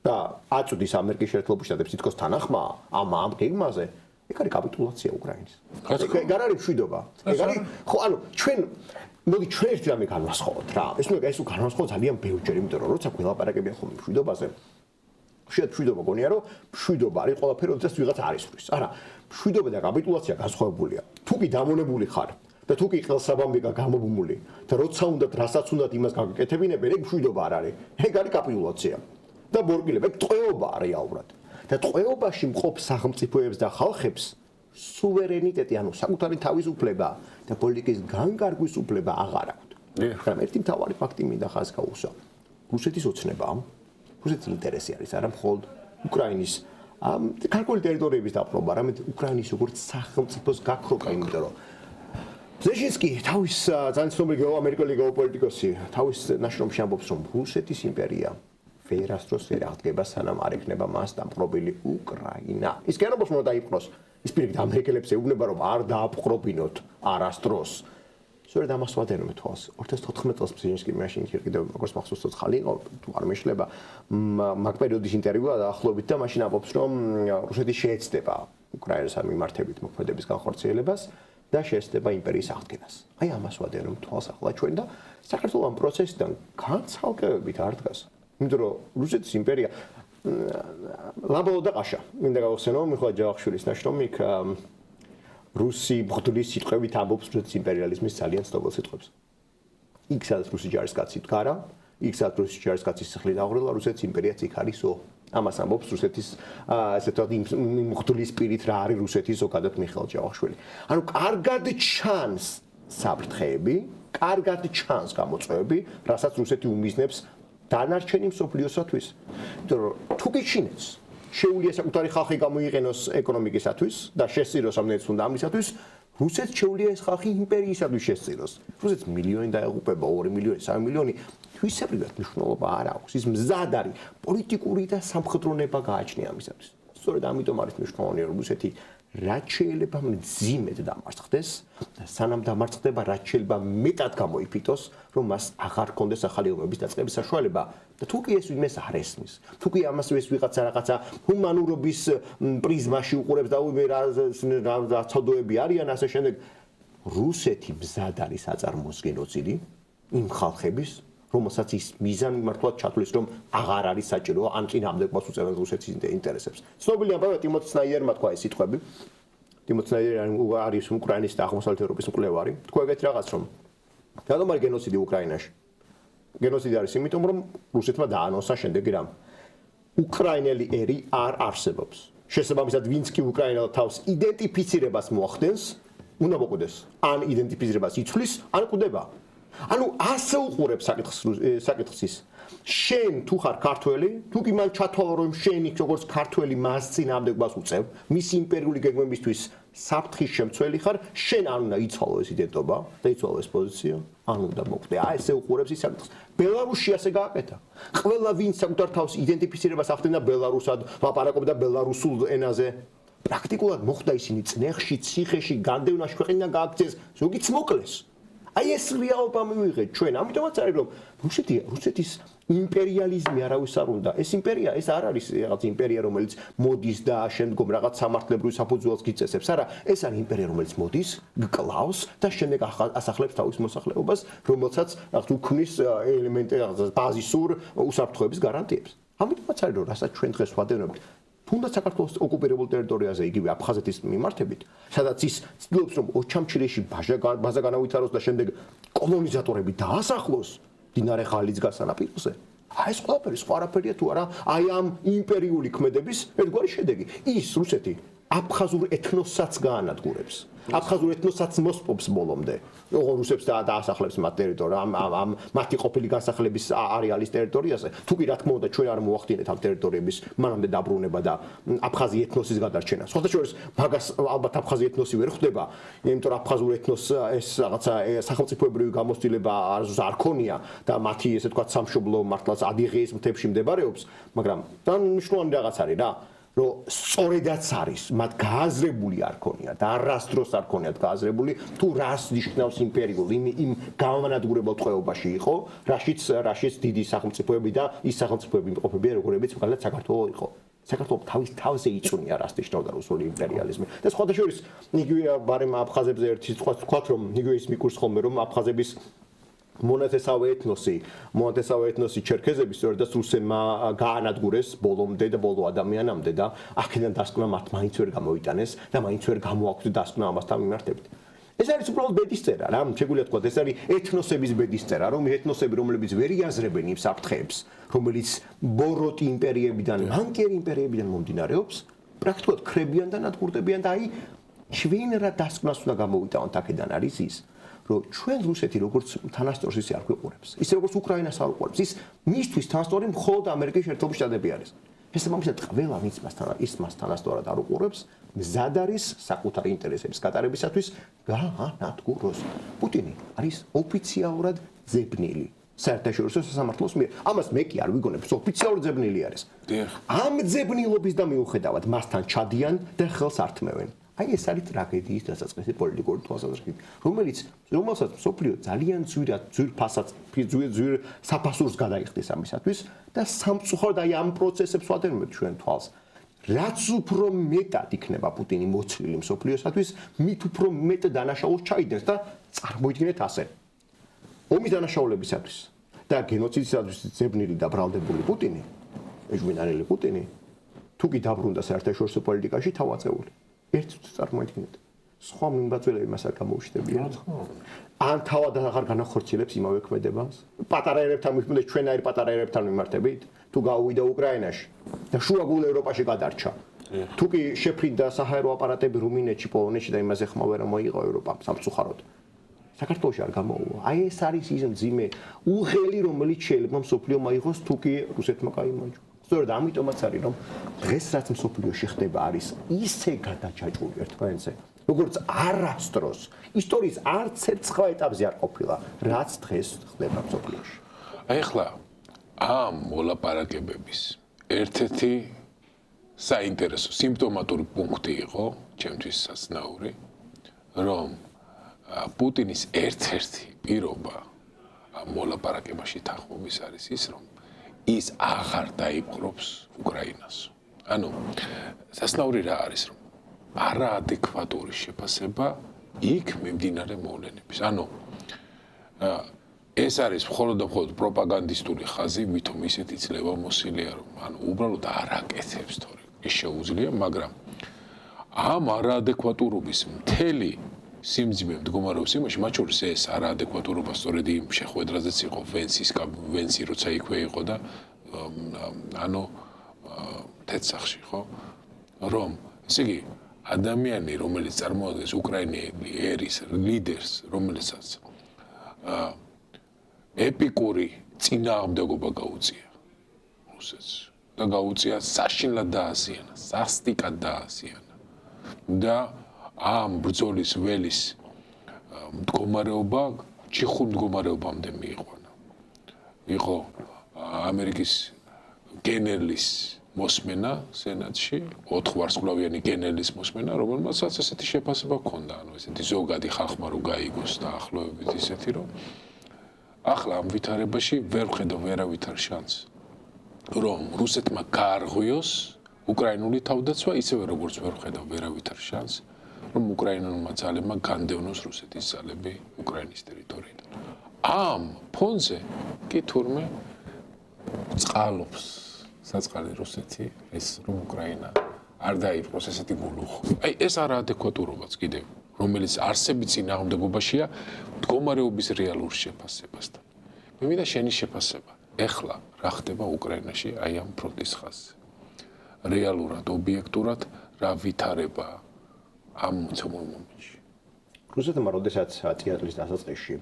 და აწვდის ამერიკის შეერთებულ შტატებს თითქოს თანახმა ამ გეგმაზე, ეგ არის კაპიტულაცია უკრაინის. ეგ არ არის მშვიდობა. ეგ არის ხო, ანუ ჩვენ მოდი ჩვენ ერთი რამე განვასხვაოთ რა. ეს განვასხვაოთ ძალიან ბევრჯერ, იმიტომ რომ როცა გველაპარაკებიან ხოლმე მშვიდობაზე მშვიდობა გონია რომ მშვიდობა არის ყველაფერი, როდესაც ვიღაც არის ფრის. არა, მშვიდობა და კაპიტულაცია განსხვავებულია. თუ კი დამონებული ხარ და თუ კი ყელსაბამბიკა გამობმული და როცა უნდა რასაც უნდა იმას გაგეკეთებინებენ, ეგ მშვიდობა არ არის. ეგ არის კაპიტულაცია. და ბორგილება, ეგ ტყვეობაა რეალურად. და ტყვეობაში მყოფ სახელმწიფოებს და ხალხებს სუვერენიტეტი, ანუ საკუთარი თავისუფლება და პოლიტიკის განკარგვის უფლება აღარ აქვთ. მაგრამ ერთი მთავარი ფაქტი მინდა ხაზს გაუსვა. რუსეთის ოცნება რუსეთის ინტერესი არის არა მხოლოდ უკრაინის გარკვეული ტერიტორიების დაპყრობა, არამედ უკრაინის როგორც სახელმწიფოს გაქრობა, იმიტომ რომ ბზეჟინსკი თავის ძალიან ცნობილი ამერიკელი გეოპოლიტიკოსი თავის ნაშრომში ამბობს, რომ რუსეთის იმპერია ვერასდროს ვერ აღდგება, სანამ არ ექნება მას დამპყრობილი უკრაინა. ის კი არ ამბობს, რომ დაიპყროს, ის პირიქით ამერიკელებს ეუბნება, რომ არ დააპყრობინოთ არასდროს. სწორედ ამას ვადევნებთ თვალს. 2014 წელს ბზეჟინსკი მაშინ კიდევ როგორც მახსოვს ცოცხალი იყო, თუ არ მეშლება, მაგ პერიოდის ინტერვიუა დაახლოებით და მაშინ ამბობს, რომ რუსეთი შეეცდება უკრაინას მიმართებით მოქმედების განხორციელებას და შეეცდება იმპერიის აღდგენას. აი ამას ვადევნებთ თვალს ახლა ჩვენ და საქართველოს ამ პროცესიდან განცალკევებით არ დგას. იმიტომ რომ რუსეთის იმპერია ლაბალო და ყაშა. მინდა გავხსენო მიხეილ ჯავახიშვილის ნაშრომი იქ რუსი ბღდლის სიტყვებით ამბობს რუსეთის იმპერიალიზმის ძალიან ცნობილ სიტყვებს. იქ სადაც რუსი ჯარისკაცი დგარა, იქ სადაც რუსი ჯარისკაცის სახლი დაღვრილა, რუსეთის იმპერიაც იქ არისო. ამას ამბობს რუსეთის ესე ვთქვათ ბღდლის პირით რა არის რუსეთის ზოგადად მიხეილ ჯავახიშვილი. ანუ კარგად ჩანს საფრთხეები, კარგად ჩანს გამოწვევები, რასაც რუსეთი უმიზნებს დანარჩენი მსოფლიოსათვის. იმიტომ რომ თუ გიჩინებს შეუძლია საკუთარი ხალხი გამოიყენოს ეკონომიკისათვის და შესწიროს ამდენიც უნდა ამისათვის, რუსეთს შეუძლია ეს ხალხი იმპერიისათვის შესწიროს. რუსეთს მილიონი დაეღუპება, 2 მილიონი, 3 მილიონი, თვისებრივად მნიშვნელობა არ აქვს. ის მზად არის პოლიტიკური და სამხედრო ნება გააჩნია ამისათვის. სწორედ ამიტომ არის მნიშვნელოვანი, რომ რუსეთი რაც შეიძლება მძიმედ დამარცხდეს და სანამ დამარცხდება, რაც შეიძლება მეტად გამოიფიტოს, რომ მას აღარ კონდეს ახალი ომების დაწყების საშუალება და თუ კი ეს ვინმეს არ ესმის, თუ კი ამას ეს ვიღაცა რაღაცა ჰუმანურობის პრიზმაში უყურებს და რა ცოდოები არიან ასე შემდეგ, რუსეთი მზად არის აწარმოოს გენოციდი იმ ხალხების, რომელსაც ის მიზანი მართლაც ჩათვლის, რომ აღარ არის საჭირო ან წინამდებობას უწევენ რუსეთის ინტერესებს. ცნობილი ამბავია ტიმოთი სნაიდერმა თქვა ეს სიტყვები. ტიმოთი სნაიდერი არის უკრაინის და აღმოსავლეთ ევროპის მკვლევარი. თქვა ეგეთ რაღაც, რომ რატომ არის გენოციდი უკრაინაში? გენოციდი არის იმიტომ, რომ რუსეთმა დაანონსა შემდეგი რამ. უკრაინელი ერი არ არსებობს. შესაბამისად, ვინც კი უკრაინელ თავს იდენტიფიცირებას მოახდენს, უნდა მოკვდეს. ან იდენტიფიცირებას იცვლის, ან კვდება. ანუ ასე უყურებს საკითხს ის. შენ თუ ხარ ქართველი, თუ კი მან ჩათვალა რომ შენი როგორც ქართველი მას წინამდებობას უწევ, მის იმპერიული გეგმებისთვის საფრთხის შემცველი ხარ, შენ არ უნდა იცვალო ეს იდენტობა და იცვალო ეს პოზიცია, ან უნდა მოკვდე. აი ესე უყურებს ის საკითხს. ბელარუსში ასე გააკეთა. ყველა ვინც საკუთარ თავს იდენტიფიცირებას ახდენდა ბელარუსად, ლაპარაკობდა ბელარუსულ ენაზე. პრაქტიკულად მოხდა ისინი წნეხში, ციხეში, განდევნაში ქვეყნიდან გააქცეს, ზოგიც მოკლეს. აი ეს რეალობა მივიღეთ ჩვენ. ამიტომაც არის რომ რუსეთის იმპერიალიზმი არავის არ უნდა. ეს იმპერია, ეს არ არის რაღაც იმპერია, რომელიც მოდის და შემდგომ რაღაც სამართლებრივ საფუძველს გიწესებს. არა, ეს არის იმპერია, რომელიც მოდის, გკლავს და შემდეგ ასახლებს თავის მოსახლეობას, რომელსაც რაღაც უქმნის ელემენტი, რაღაც ბაზისურ უსაფრთხოების გარანტიებს. ამიტომაც არის რომ რასაც ჩვენ დღეს ვადევნებთ თუნდაც საქართველოს ოკუპირებულ ტერიტორიაზე იგივე აფხაზეთის მიმართებით, სადაც ის ცდილობს რომ ოჩამჩირეში ბაზა განავითაროს და შემდეგ კოლონიზატორები დაასახლოს დინარე ღალიძგას სანაპიროზე. აი ეს ყველაფერი სხვა არაფერია თუ არა, აი ამ იმპერიული ქმედების ერთგვარი შედეგი. ის რუსეთი აფხაზურ ეთნოსაც გაანადგურებს. აფხაზურ ეთნოსაც მოსპობს ბოლომდე. ოღონდ რუსებს დაასახლებს მათ ტერიტორია ამ მათი ყოფილი განსახლების არეალის ტერიტორიაზე. თუ კი რა თქმა უნდა ჩვენ არ მოახდინეთ ამ ტერიტორიების მანამდე დაბრუნება და აფხაზი ეთნოსის გადარჩენა. სხვათა შორის მაგას ალბათ აფხაზი ეთნოსი ვერ ხდება, იმიტომ რომ აფხაზურ ეთნოსს ეს რაღაცა სახელმწიფოებრივი გამოცდილება არ ქონია და მათი ესე ვთქვათ სამშობლო მართლაც ადიღეის მთებში მდებარეობს, მაგრამ თან მნიშვნელოვანი რაღაც არის რა. რომ სწორედაც არის მათ გააზრებული არ ქონიათ და არასდროს არ ქონიათ გააზრებული თუ რას ნიშნავს იმპერიულ იმ გამანადგურებელ ტყვეობაში იყო რაშიც დიდი სახელმწიფოები და ის სახელმწიფოები იმყოფებიან როგორებიც მაგალითად საქართველო იყო საქართველოს თავის თავზე იწუნია რას ნიშნავდა რუსული იმპერიალიზმი და სხვათა შორის იგივე ბარემ აფხაზებზე ერთი სხვა ვთქვათ რომ იგივე ის მიკურს ხოლმე რომ აფხაზების მონათესავე ეთნოსი ჩერქეზები სწორედაც რუსებმა გაანადგურეს ბოლომდე და ბოლო ადამიანამდე და აქედან დასკვნა მათ მაინც ვერ გამოიტანეს და მაინც ვერ გამოაქვთ დასკვნა ამასთან მიმართებით. ეს არის უბრალოდ ბედისწერა რა, შეგვიძლია თქვა, ეს არის ეთნოსების ბედისწერა, რომ ეთნოსები რომლებიც ვერ იაზრებენ იმ საფრთხეებს, რომელიც ბოროტი იმპერიებიდან, მანკიერი იმპერიებიდან მომდინარეობს, პრაქტიკულად ხრებიან და ნადგურდებიან და აი ჩვენერა დასკვნას უნდა გამოვიტანოთ აქედან არის ის რომ ჩვენ რუსეთი როგორც თანასწორს ისე არ გვიყურებს. ისე როგორც უკრაინას არ უყურებს. ის მისთვის თანასწორი მხოლოდ ამერიკის შეერთებული შტატები არის. შესაბამისად ყველა ვინც მას თანასწორად არ უყურებს, მზად არის საკუთარი ინტერესების გატარებისათვის გაანადგუროს. პუტინი არის ოფიციალურად ძებნილი საერთაშორისო სასამართლოს მიერ. ამას მე კი არ ვიგონებ, ოფიციალურად ძებნილი არის. ამ ძებნილობის და მიუხედავად მასთან ჩადიან და ხელს ართმევენ. აი ეს არის ტრაგედიის დასაწყისი პოლიტიკური თვალსაზრისით, რომელსაც მსოფლიო ძალიან ძვირ საფასურს გადაიხდის ამისათვის და სამწუხაროდ აი ამ პროცესებს ვადევნებთ ჩვენ თვალს. რაც უფრო მეტად იქნება პუტინი მოცლილი მსოფლიოსათვის, მით უფრო მეტ დანაშაულს ჩაიდენს და წარმოიდგინეთ ასე. ომის დანაშაულებისათვის და გენოციდისათვის ძებნილი და ბრალდებული პუტინი, ეჟვინარელი პუტინი, თუ კი დაბრუნდა საერთაშორისო პოლიტიკაში თავაწეული. ერთს წარმოიდგინეთ. სხვა მიმბაწველები მას არ გამოუჩნდებიან. ან თავად აღარ განახორციელებს იმავე ქმედებას. პატარა ერებთან მიხმდეს ჩვენაირ პატარა ერებთან მიმართებით, თუ გაუვიდა უკრაინაში და შუაგულ ევროპაში გადარჩა. თუ კი შეფრინდა საჰაერო აპარატები რუმინეთში, პოლონეთში და იმაზე ხმა ვერ მოიყო ევროპამ სამწუხაროდ. საქართველოში არ გამოუვა. აი ეს არის ის მძიმე უღელი, რომელიც შეიძლება მსოფლიო მაიღოს, თუ კი რუსეთმა გაიმარჯვა. სწორედ ამიტომაც არის რომ დღეს რაც მსოფლიოში ხდება არის ისე გადაჭაჭული ერთმანეთზე როგორც არასდროს ისტორიის არც ერთ სხვა ეტაპზე არ ყოფილა რაც დღეს ხდება მსოფლიოში. აი ახლა ამ მოლაპარაკებების ერთ-ერთი საინტერესო სიმპტომატური პუნქტი იყო ჩემთვის საცნაური რომ პუტინის ერთ-ერთი პირობა ამ მოლაპარაკებაში თანხმობის არის ის რომ ის აღარ დაიპყრობს უკრაინას. ანუ სასნაური რა არის რომ არაადეკვატური შეფასება იქ მიმდინარე მოვლენების. ანუ ეს არის მხოლოდ და მხოლოდ პროპაგანდისტული ხაზი, ვითომ ისეთი ცლება მოსილია რომ ანუ უბრალოდ არ აკეთებს თორე ის შეუძლია, მაგრამ ამ არაადეკვატურობის მთელი სიმძიმე მდგომარეობს იმაში, მათ შორის ეს არაადეკვატურობა სწორედ იმ შეხვედრაზეც იყო ვენსი როცა იქვე იყო და ანუ თეთრსახში ხო რომ ესე იგი ადამიანი რომელიც წარმოადგენს უკრაინელი ერის ლიდერს რომელსაც ეპიკური წინააღმდეგობა გაუწია რუსეთს და გაუწია საშინლად დააზიანა, სასტიკად დააზიანა და ამ ბრძოლის ველის მდგომარეობა ჩიხურ მდგომარეობამდე მიიყვანა. იყო ამერიკის გენერლის მოსმენა სენატში, 4 ვარსკვლავიანი გენერლის მოსმენა, რომელმაც ესეთი შეფასება ჰქონდა, ანუ ესეთი ზოგადი ხალხმა რო გაიგოს დაახლოებით ისეთი, რომ ახლა ამ ვითარებაში ვერ ვხედავ ვერავითარ შანსს, რომ რუსეთმა გაარღვიოს უკრაინული თავდაცვა, ისევე როგორც ვერ ვხედავ ვერავითარ შანსს, რომ უკრაინულმა ძალებმა განდევნოს რუსეთის ძალები უკრაინის ტერიტორიიდან. ამ ფონზე კი თურმე წყალობს საწყალი რუსეთი ეს რომ უკრაინა არ დაიპყროს ესეთი გულუხი. აი ეს არაადეკვატურობაც კიდევ, რომელიც არსებით წინააღმდეგობაშია მდგომარეობის რეალურ შეფასებასთან. მე მინდა შენი შეფასება. ეხლა რა ხდება უკრაინაში აი ამ ფრონტის ხაზზე? რეალურად, ობიექტურად რა ვითარება ამ მოცემულ მომენტში? რუსეთმა როდესაც წიაღლის დასაწყისში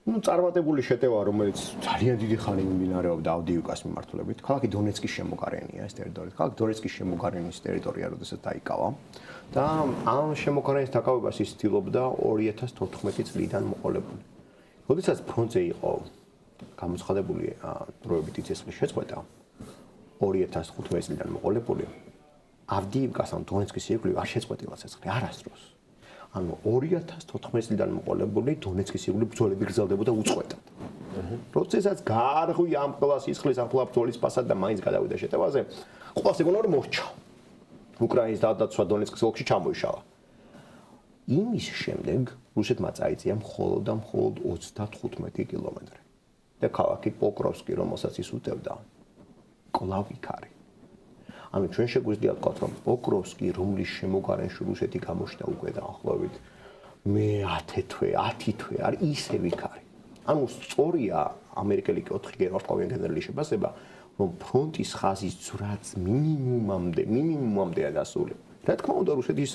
წარმატებული შეტევა, რომელიც ძალიან დიდი ხანი მიმდინარეობდა ავდიივკას მიმართულებით, ქალაქი დონეცკის შემოგარენია ეს ტერიტორია. ქალაქი დონეცკის შემოგარენის ტერიტორია, როდესაც დაიკავა და ამ შემოგარენის დაკავებას ის ცდილობდა 2014 წლიდან მოყოლებული. როდესაც ფრონტზე იყო გამოცხადებული დროებითი ცეცხლის შეწყვეტა 2015 წლიდან მოყოლებული, ავდიივკას ან დონეცკის ირგვლივ არ შეწყვეტილა ცეცხლი არასდროს. ანუ 2014 წლიდან მოყოლებული დონეცკის ირგვლივ ბრძოლები გრძელდებოდა უწყვეტად. როდესაც გაარღვია ამ ყველა სისხლის ამ ყველა ბრძოლის ფასად და მაინც გადავიდა შეტევაზე, ყველას ეგონა რომ მორჩა. უკრაინის თავდაცვა დონეცკის ოლქში ჩამოიშალა. იმის შემდეგ რუსეთმა წაიწია მხოლოდ 35 კილომეტრი. და ქალაქი პოკროვსკი, რომელსაც ის უტევდა, კვლავ იქ არის. ანუ ჩვენ შეგვიძლია ვთქვათ, რომ პოკროვსკი, რომლის შემოგარენში რუსეთი გამოჩნდა უკვე დაახლოებით მე 10 თვე არის ისევ იქ არის. ანუ სწორია ამერიკელი 4G ვარსკვლავიანი გენერლის შეფასება, რომ ფრონტის ხაზის ძვრაც მინიმუმამდეა დასული. რა თქმა უნდა, რუსეთის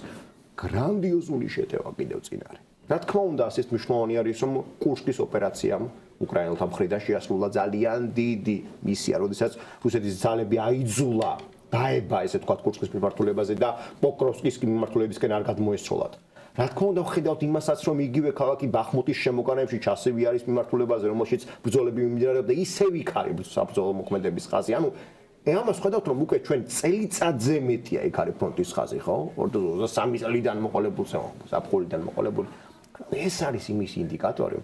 გრანდიოზული შეტევა კიდევ წინ არის. რა თქმა უნდა, ასეთ მნიშვნელოვანი არის, რომ კურსკის ოპერაციამ უკრაინელთა მხრიდან შეასრულა ძალიან დიდი მისია, როდესაც რუსეთის ძალები აიძულა დაება ესე თქვა კურსკის მიმართულებაზე და პოკროვსკის მიმართულებისკენ არ გადმოესწროლათ. რა თქმა უნდა, ვხედავთ იმასაც, რომ იგივე ქალაქი ბახმუტის შემოგარენში ჩასევი არის მიმართულებაზე, რომელშიც ბრძოლები მიმდინარეობდა, ისევ იქ არის საბრძოლო მოქმედების ხაზი. ანუ ამას ვხედავთ, რომ უკვე ჩვენ წელიწადზე მეტია იქ არის ფრონტის ხაზი, ხო? 23 წლიდან მოყოლებული, საფხულიდან მოყოლებული. ეს არის იმის ინდიკატორი,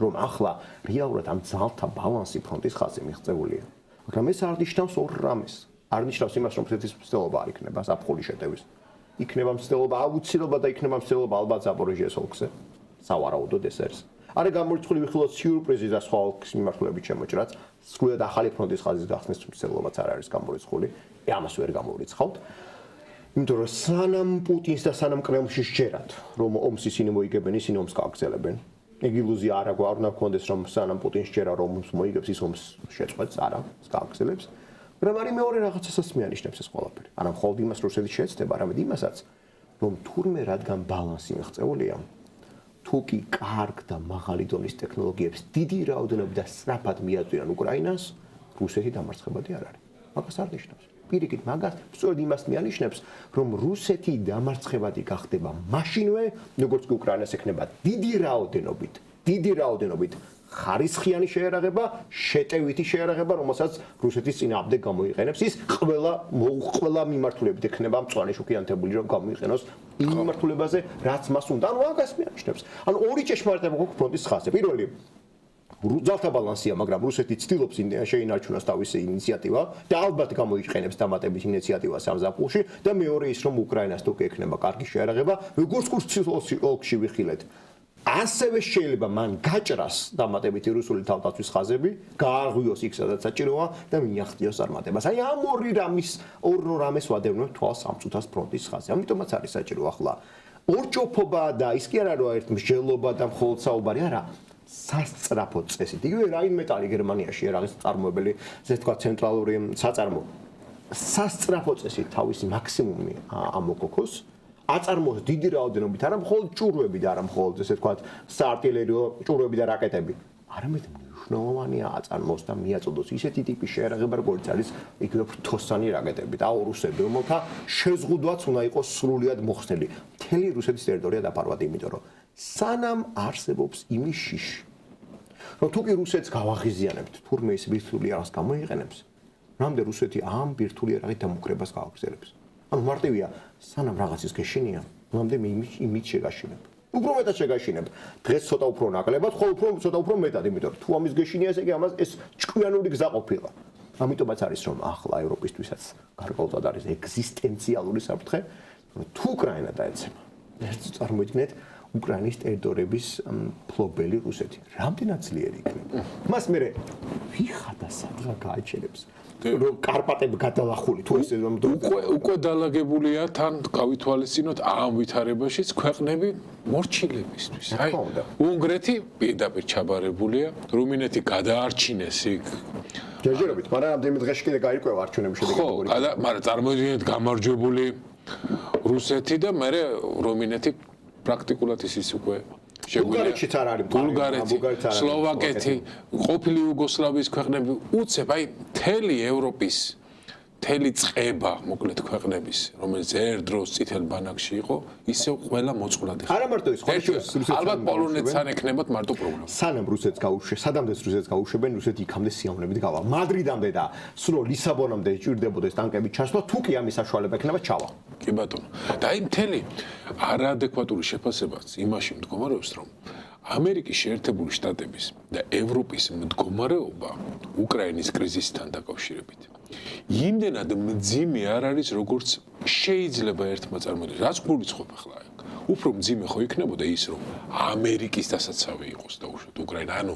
რომ ახლა რეალურად ამ ძალთა ბალანსი ფრონტის ხაზზე მიღწეულია. მაგრამ ეს არ ნიშნავს ორ რამეს. არ ნიშნავს იმას, რომ რუსეთის მცდელობა არ იქნება საფხულის შეტევის. იქნება მცდელობა აუცილებლად და იქნება მცდელობა ალბათ ზაპოროჟიეს ოლქზე. სავარაუდოდ ეს არის. არა გამორიცხული ვიხილოთ სიურპრიზი და სხვა ოლქის მიმართულებით შემოჭრაც, სრულად ახალი ფრონტის ხაზის გახსნის მცდელობაც არ არის გამორიცხული. ამას ვერ გამორიცხავთ. იმიტომ რომ სანამ პუტინს და სანამ კრემლში შეერათ, რომ ომს ისინი მოიგებენ, ისინი ომს გააგრძელებენ. ეგ ილუზია არ უნდა გქონდეს, რომ სანამ პუტინს შეერა, რომ ომს მოიგებს, ის ომს შეწყვეტს, არა, ის გააგრძელებს. მაგრამ არის მეორე რაღაცასაც მეანიშნებს ეს ყველაფერი. არა მხოლოდ იმას, რომ რუსეთი შეეცდება, არამედ იმასაც, რომ თურმე რადგან ბალანსი მიღწეულია, თუ კი კარგ და მაღალი დონის ტექნოლოგიებს დიდი რაოდენობით და სწრაფად მიაწვიან უკრაინას, რუსეთი დამარცხებადი არ არის. მაგას არ ნიშნავს. პირიქით, მაგას სწორედ იმას მეანიშნებს, რომ რუსეთი დამარცხებადი გახდება მაშინვე, როგორც კი უკრაინას ექნება დიდი რაოდენობით ხარისხიანი შეერაღება, შეტევითი შეერაღება, რომელსაც რუსეთის წინააღმდეგ გამოიყენებს, ის ყველა მიმართულებით ექნება მწვანე შუქი ანთებული, რომ გამოიყენოს იმ მიმართულებაზე, რაც მას უნდა. ანუ მაგას მეანიშნებს. ანუ ორი ჭეშმარიტება გვაქვს ფრონტის ხაზზე. პირველი ძალთა ბალანსია, მაგრამ რუსეთი ცდილობს შეინარჩუნოს თავისი ინიციატივა და ალბათ გამოიყენებს დამატების ინიციატივას ამ ზაფხულში და მეორე ის, რომ უკრაინას თუ კი ექნება კარგი შეერაღება, როგორც კურსკის ოლქში ვიხილეთ. ასევე შეიძლება მან გაჭრას დამატებითი რუსული თავდაცვის ხაზები, გაარღვიოს იქ, სადაც საჭიროა და მიაღწიოს წარმატებას. აი ამ ორი რამეს ვადევნებ თვალს ამ წუთას ფრონტის ხაზზე. ამიტომაც არის საჭირო ახლა ორჭოფობა და ის კი არა რომ ერთ მსჯელობა და მხოლოდ საუბარი, არა, სასწრაფო წესით. იგივე რაინმეტალი გერმანიაში რაღაც წარმოებელი, ესე თქვა ცენტრალური საწარმო. სასწრაფო წესით თავისი მაქსიმუმი ამოგოქოს. აწარმოოს დიდი რაოდენობით, არა მხოლოდ ჭურვები და არა მხოლოდ ესე თქვა საარტილერიო ჭურვები და რაკეტები. არამედ მნიშვნელოვანია აწარმოოს და მიაწოდოს ისეთი ტიპის შეერაღება, როგორც არის იგივე ფრთოსანი რაკეტები და აურუსები, რომელთა შეზღუდვაც უნდა იყოს სრულიად მოხსნილი. მთელი რუსეთის ტერიტორია დაფარვად, იმიტომ რომ სანამ არსებობს იმის შიში, რომ თუ კი რუსეთს გავაღიზიანებთ, თურმე ის ვირტუალური არას გამოიყენებს, რამდენ რუსეთი ამ ბირთვული ერაღით დამოკრებას გააგრძელებს. ანუ მარტივია, სანამ რაღაცის გეშინია, რამდენ იმით შეგაშინებ. უფრო მეტად შეგაშინებ. დღეს ცოტა უფრო ნაკლებად, ხოლმე ცოტა უფრო მეტად, იმიტომ რომ თუ ამის გეშინია, ესე იგი ამას ეს ჭკვიანური გზა ყოფილა. ამიტომაც არის რომ ახლა ევროპისთვისაც გარკვეულად არის ეგზისტენციალური საფრთხე, რომ თუ უკრაინა დაეცემა, ერთ წარმოიდგინეთ უკრაინის ტერიტორიების ფლობელი რუსეთი. რამდენად ძლიერი იქნება? მას მე ვიხადა სადღა გააჩერებს. რომ კარპატები გადალახული თუ ესე უკვე დალაგებულია თან გავითვალისწინოთ ამ ვითარებაშიც ქვეყნები მორჩილებისთვის. აი უნგრეთი პირდაპირ ჩაბარებულია, რუმინეთი გადაარჩინეს იქ ჯერჯერობით, მაგრამ ამდენი დღეში კიდე გაირკვევა არჩევნების შედეგი. ხო, მაგრამ წარმოიდგინეთ გამარჯვებული რუსეთი და მე რუმინეთი პრაქტიკულად ის უკვე ბულგარეთშიც არ არის, ბულგარეთი, სლოვაკეთი, ყოფილი იუგოსლავიის ქვეყნები უცებ, აი მთელი ევროპის მთელი წყება, მოკლედ ქვეყნების, რომელიც ერთ დროს წითელ ბანაკში იყო, ისევ ყველა მოწყვლად ეხება. არა მარტო ის, ალბათ პოლონეთს არ ექნებათ მარტო პრობლემა. სანამ რუსეთს გაუშვეს, სადამდე რუსეთს გაუშვებენ, რუსეთი იქამდე სიამოვნებით გავა. მადრიდამდე და სულ ლისაბონამდე ჭირდებოდეს ტანკების ჩასვლა, თუ კი ამის საშუალება ექნება ჩავა. კი ბატონო. და აი მთელი არაადეკვატური შეფასებაც იმაში მდგომარეობს, რომ ამერიკის შეერთებული შტატების და ევროპის მდგომარეობა უკრაინის კრიზისთან დაკავშირებით იმდენად მძიმე არ არის, როგორც შეიძლება ერთმა წარმოიდგინოს. რაც გულისხმობ ახლა აქ. უფრო მძიმე ხო იქნებოდა ის, რომ ამერიკის დასაცავი იყოს დაუშვათ უკრაინა. ანუ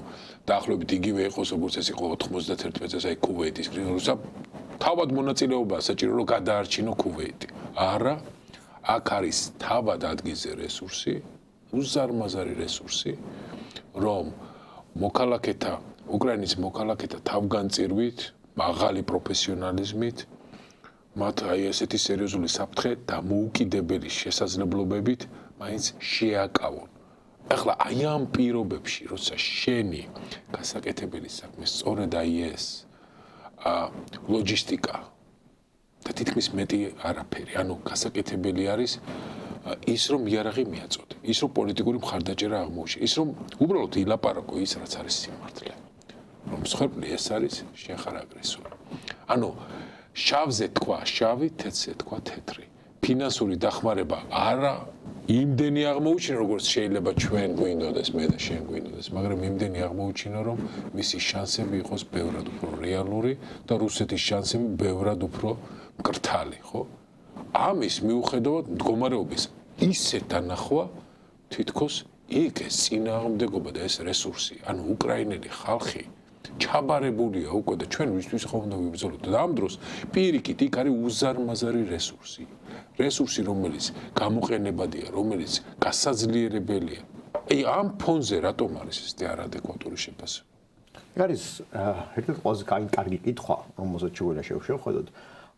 დაახლოებით იგივე იყოს, როგორც ეს იყო 91 წელს აი ქუვეიტის კრიზისი. თავად მონაწილეობაა საჭირო, რომ გადაარჩინო ქუვეიტი. არა, აქ არის თავად ადგილზე რესურსი, უზარმაზარი რესურსი, რომ მოქალაქეთა, უკრაინის მოქალაქეთა თავგანწირვით, მაღალი პროფესიონალიზმით, მათ აი ესეთი სერიოზული საფრთხე დამოუკიდებელი შესაძლებლობებით მაინც შეაკავონ. ახლა აი ამ პირობებში, როცა შენი გასაკეთებელი საქმე სწორედ აი ეს ლოჯისტიკა და თითქმის მეტი არაფერი, ანუ გასაკეთებელი არის ის რომ იარაღი მიაწოდე, ის რომ პოლიტიკური მხარდაჭერა აღმოუჩინო, ის რომ უბრალოდ ილაპარაკო ის რაც არის სიმართლე. რომ მსხვერპლი ეს არის შენ ხარ აგრესორი. ანუ შავზე თქვა შავი, თეთრზე თქვა თეთრი. ფინანსური დახმარება არა იმდენი აღმოუჩინო, როგორც შეიძლება ჩვენ გვინდოდეს, მე და შენ გვინდოდეს, მაგრამ იმდენი აღმოუჩინო, რომ მისი შანსები იყოს ბევრად უფრო რეალური და რუსეთის შანსები ბევრად უფრო მკრთალი, ხო? ამის მიუხედავად მდგომარეობის ისე დანახვა თითქოს იქ ეს წინააღმდეგობა და ეს რესურსი, ანუ უკრაინელი ხალხი ჩაბარებულია უკვე და ჩვენ ვისთვის ხომ უნდა ვიბრძოლოთ და ამ დროს პირიქით იქ არის უზარმაზარი რესურსი. რესურსი, რომელიც გამოყენებადია, რომელიც გასაძლიერებელია. აი ამ ფონზე რატომ არის ეს არაადეკვატური შეფასება? არის ერთ-ერთი ყველაზე კარგი კითხვა, რომელსაც შეგვიძლია შევხედოთ.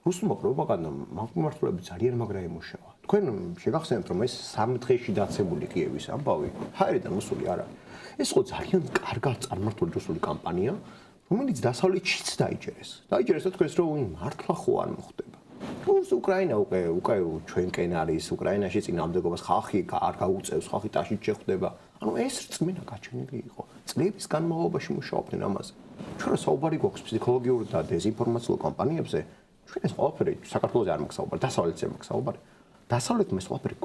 რუსულმა პროპაგანდამ მართლმსაჯულები ძალიან მაგრა ემუშავა. თქვენ შეგახსენებთ, რომ ეს 3 დღეში დაცემული კიევის ამბავი ჰაერიდან მოსული არ არის. ეს ხო ძალიან კარგად წარმართული რუსული კამპანია, რომელიც დასავლეთშიც დაიჭერეს. დაიჭერეს და თქვენს რომ მართლა ხო არ მოხდება. უკრაინა უკვე ჩვენკენ არის, უკრაინაში წინააღმდეგობას ხალხი არ გაუწევს, ხალხი ტაშით შეხვდება. ანუ ეს რწმენა გაჩენილი იყო. წლების განმავლობაში მუშაობდნენ ამაზე. ჩვენ საუბარი გვაქვს ფსიქოლოგიურ და დეზინფორმაციულ კამპანიებზე. ჩვენ ეს ყველაფერი საქართველოს არ მაქვს საუბარი, დასავლეთზე მაქვს საუბარი. დასავლეთმა ეს ყველაფერი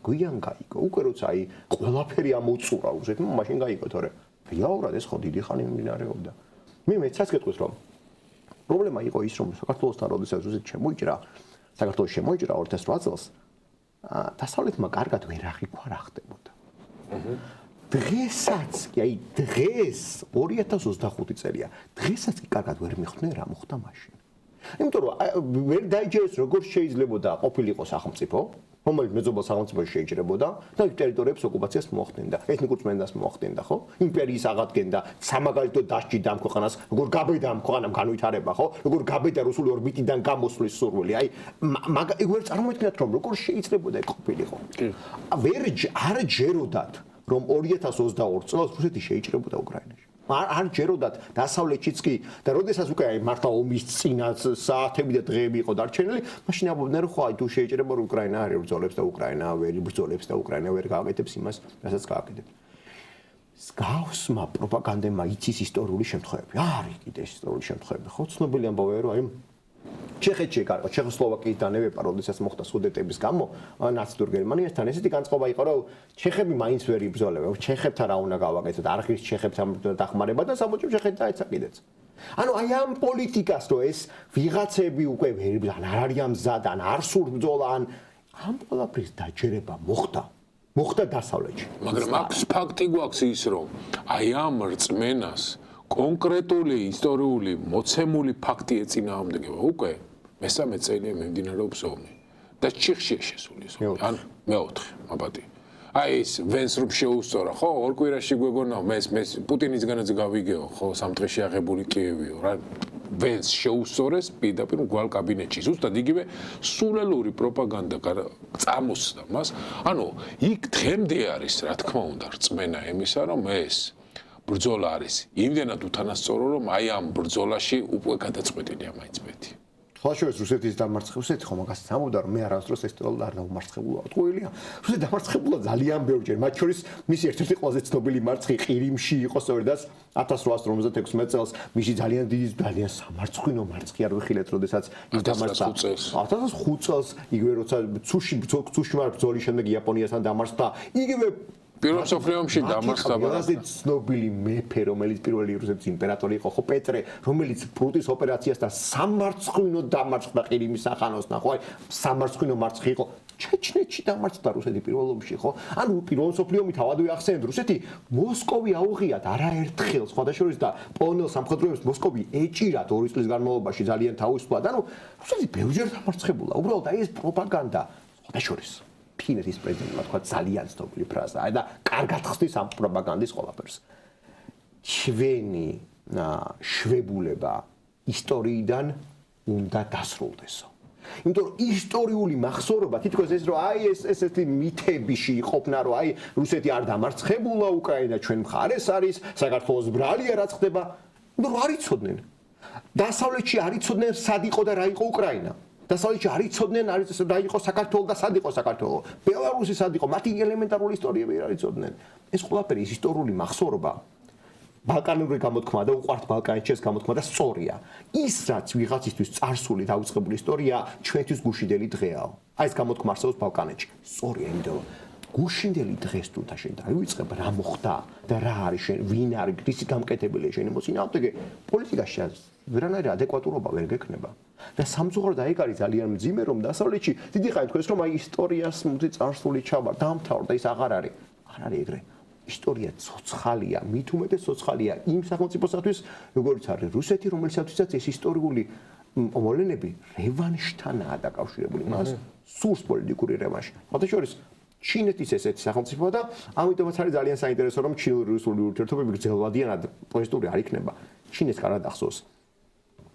გვიან გაიგო. უკვე როცა აი ყველაფერი ამოწურა რუსეთმა, მაშინ გაიგო, თორე რეალურად ეს ხო დიდი ხანი მიმდინარეობდა. მე მეცაც გეტყვის რომ პრობლემა იყო ის, რომ საქართველოსთან როდესაც რუსეთი შემოიჭრა, საქართველოს შემოიჭრა 2008 წელს, დასავლეთმა კარგად ვერ აღიქვა რა ხდებოდა. დღესაც, აი დღეს 2025 წელია, დღესაც კი კარგად ვერ მიხვდნენ რა მოხდა მაშინ. იმიტომ რომ ვერ დაიჯერეს როგორ შეიძლებოდა ყოფილიყო სახელმწიფო, რომელიც მეძობელ სახელმწიფოში შეიძლებოდა და ტერიტორიების ოკუპაციას მოახდენდა, ეთნიკურ წმენდას მოახდენდა, ხო? იმპერიის აღადგენდა, სამაგალითო დასჯიდა ამ ქვეყანას, როგორ გაბედა ამ ქვეყანამ განვითარება, ხო? როგორ გაბედა რუსული ორბიტიდან გამოსვლის სურვილი. აი ვერ წარმოიდგინეთ რომ როგორ შეიძლებოდა ყოფილიყო. არ ჯეროდათ რომ 2022 წელს რუსეთი შეიძლებოდა უკრაინაში. არ ჯეროდათ დასავლეთშიც კი და როდესაც უკვე აი მართლა ომის წინა საათები და დღეები იყო დარჩენილი, მაშინ ამბობდნენ რომ ხო აი თუ შეიძლება რომ უკრაინა არ იბრძოლებს და უკრაინა ვერ იბრძოლებს და უკრაინა ვერ გააკეთებს იმას, რასაც გააკეთებს. გავსმა პროპაგანდემა იცის ისტორიული შემთხვევები. არის კიდე ისტორიული შემთხვევები. ხო, ცნობილი ამბავია, რომ აი ჩეხეთში გარკვეულ ჩეხოსლოვაკიის დანებება, როდესაც მოხდა სუდეტების გამო ნაცისტურ გერმანიასთან, ესეთი განწყობა იყო, რომ ჩეხები მაინც ვერ იბრძოლებენ. ჩეხებთან რა უნდა გავაკეთოთ? არხის ჩეხებთან დახმარება და საბჭომ ჩეხეთი დაეცა კიდეც. ანუ აი ამ პოლიტიკას რო ეს ვიღაცები უკვე ვერ არ არიან მზად, ან არ სურთ ბრძოლა, ან ამ ყველაფრის დაჯერება მოხდა დასავლეთში. მაგრამ აქ ფაქტი გვაქვს ის, რომ აი ამ რწმენას კონკრეტული ისტორიული მოცემული ფაქტი ეწინააღმდეგება უკვე მესამე წელია მიმდინარეობს ომი და ჩიხშია შესული ეს ომი. ან მეოთხე, აბატი. აი ეს ვენს რომ შეუსწორა, ხო, ორ კვირაში გვეგონა მე პუტინისგანაც გავიგეო, ხო, სამთრეში აღებული კიევიო, რა ვენს შეუსწორეს პირდაპირ გვალ კაბინეტში. ზუსტად იგივე სულელური პროპაგანდა წამოსდა მას. ანუ იქ დღემდე არის, რა თქმა უნდა, რწმენა იმისა, რომ ეს ბრძოლა არის იმდენად უთანასწორო, რომ აი ამ ბრძოლაში უკვე გადაწყვეტილია მაინც მეთი. ხალხშორის რუსეთის დამარცხებულს ხო მაგას სამუდა რომ მე არასდროს ეს ტოლ არ დამარცხებულა. თქოილია. რუსეთი დამარცხებულა ძალიან ბევრჯერ. მათ შორის მისი ერთ-ერთი ყველაზე ცნობილი მარცხი ყირიმში იყო სწორედ 1856 წელს. მისი ძალიან დიდი ძალიან სამარცხვინო მარცხი არ ვიხილეთ, როდესაც ის დამარცხა 1005 წელს. იგივე როცა ცუშიმარ ბრძოლის შემდეგ იაპონიასთან დამარცხდა. იგივე პირველ მსოფლიო ომში დამარცხდა. ყველაზე ცნობილი მეფე, რომელიც პირველი რუსეთის იმპერატორი იყო, ხო პეტრე, რომელიც პრუტის ოპერაციასთან სამარცხვინო დამარცხდა ყირიმის სახანოს, ნახო, აი სამარცხვინო მარცხი იყო. ჩეჩნეთში დამარცხდა რუსეთი პირველ ომში, ხო? ანუ პირველ მსოფლიო ომი თავადვე ახსენეთ, რუსეთი მოსკოვი აუღიათ არაერთხელ, სხვადასხვა და პოლონელ სამხედროებს მოსკოვი ეჭირათ 2 წლის განმავლობაში ძალიან თავისუფლად. ანუ რუსეთი ბევრჯერ დამარცხებულა. უბრალოდ აი ეს პროპაგანდა სხვადასხვა ფინეთის პრეზიდენტმა თქვა ძალიან ცნობილი ფრაზაა და კარგად ხსნის ამ პროპაგანდის ყველაფერს. ჩვენი შვებულება ისტორიიდან უნდა დასრულდესო. იმიტომ რომ ისტორიული მახსოვრობა თითქოს ეს რომ აი ესეთი მითებიში იყოფნა რომ აი რუსეთი არ დამარცხებულა, უკრაინა ჩვენ მხარეს არის, საქართველოს ბრალია რაც ხდება, იმიტომ რომ არ იცოდნენ. დასავლეთში არ იცოდნენ სად იყო და რა იყო უკრაინა. დასავლეთში არ იცოდნენ რა იყო საქართველო და სად იყო საქართველო. ბელარუსი სად იყო, მათი ელემენტარული ისტორიები არ იცოდნენ. ეს ყველაფერი ის ისტორიული მახსოვრობა ბალკანური გამოთქმა და უყვართ ბალკანეთში გამოთქმა და სწორია. ის რაც ვიღაცისთვის წარსული დაუწყებული ისტორია ჩვენთვის გუშინდელი დღეაო. აი ეს გამოთქმა არსებობს ბალკანეთში. სწორია, იმიტომ რომ გუშინდელი დღეს თუ შენ დაივიწყებ რა მოხდა და რა არის შენ, ვინ არის, ისი გამკეთებელია შენი მოწინააღმდეგე, პოლიტიკაში ვერანაირი ადეკვატურობა ვერ გექნება. და სამწუხაროდ აი ეგ არის ძალიან მძიმე რომ დასავლეთში დიდი ხანი თქვენს რომ აი ისტორიას მუდი წარსული ჩაბარ დამთავრდა ის აღარ არის ეგრე ისტორია ცოცხალია მით უმეტეს ცოცხალია იმ სახელმწიფოსათვის როგორც არის რუსეთი რომელიცათვისაც ეს ისტორიული მოვლენები რევანშთანაა დაკავშირებული მას სურს პოლიტიკური რევანში ხოთაშორის ჩინეთის ესეთი სახელმწიფოა და ამიტომაც არის ძალიან საინტერესო რომ ჩინური-რუსული ურთიერთობები გრძელვადიანად პოზიტიური არ იქნება ჩინეთს კარგად ახსოვს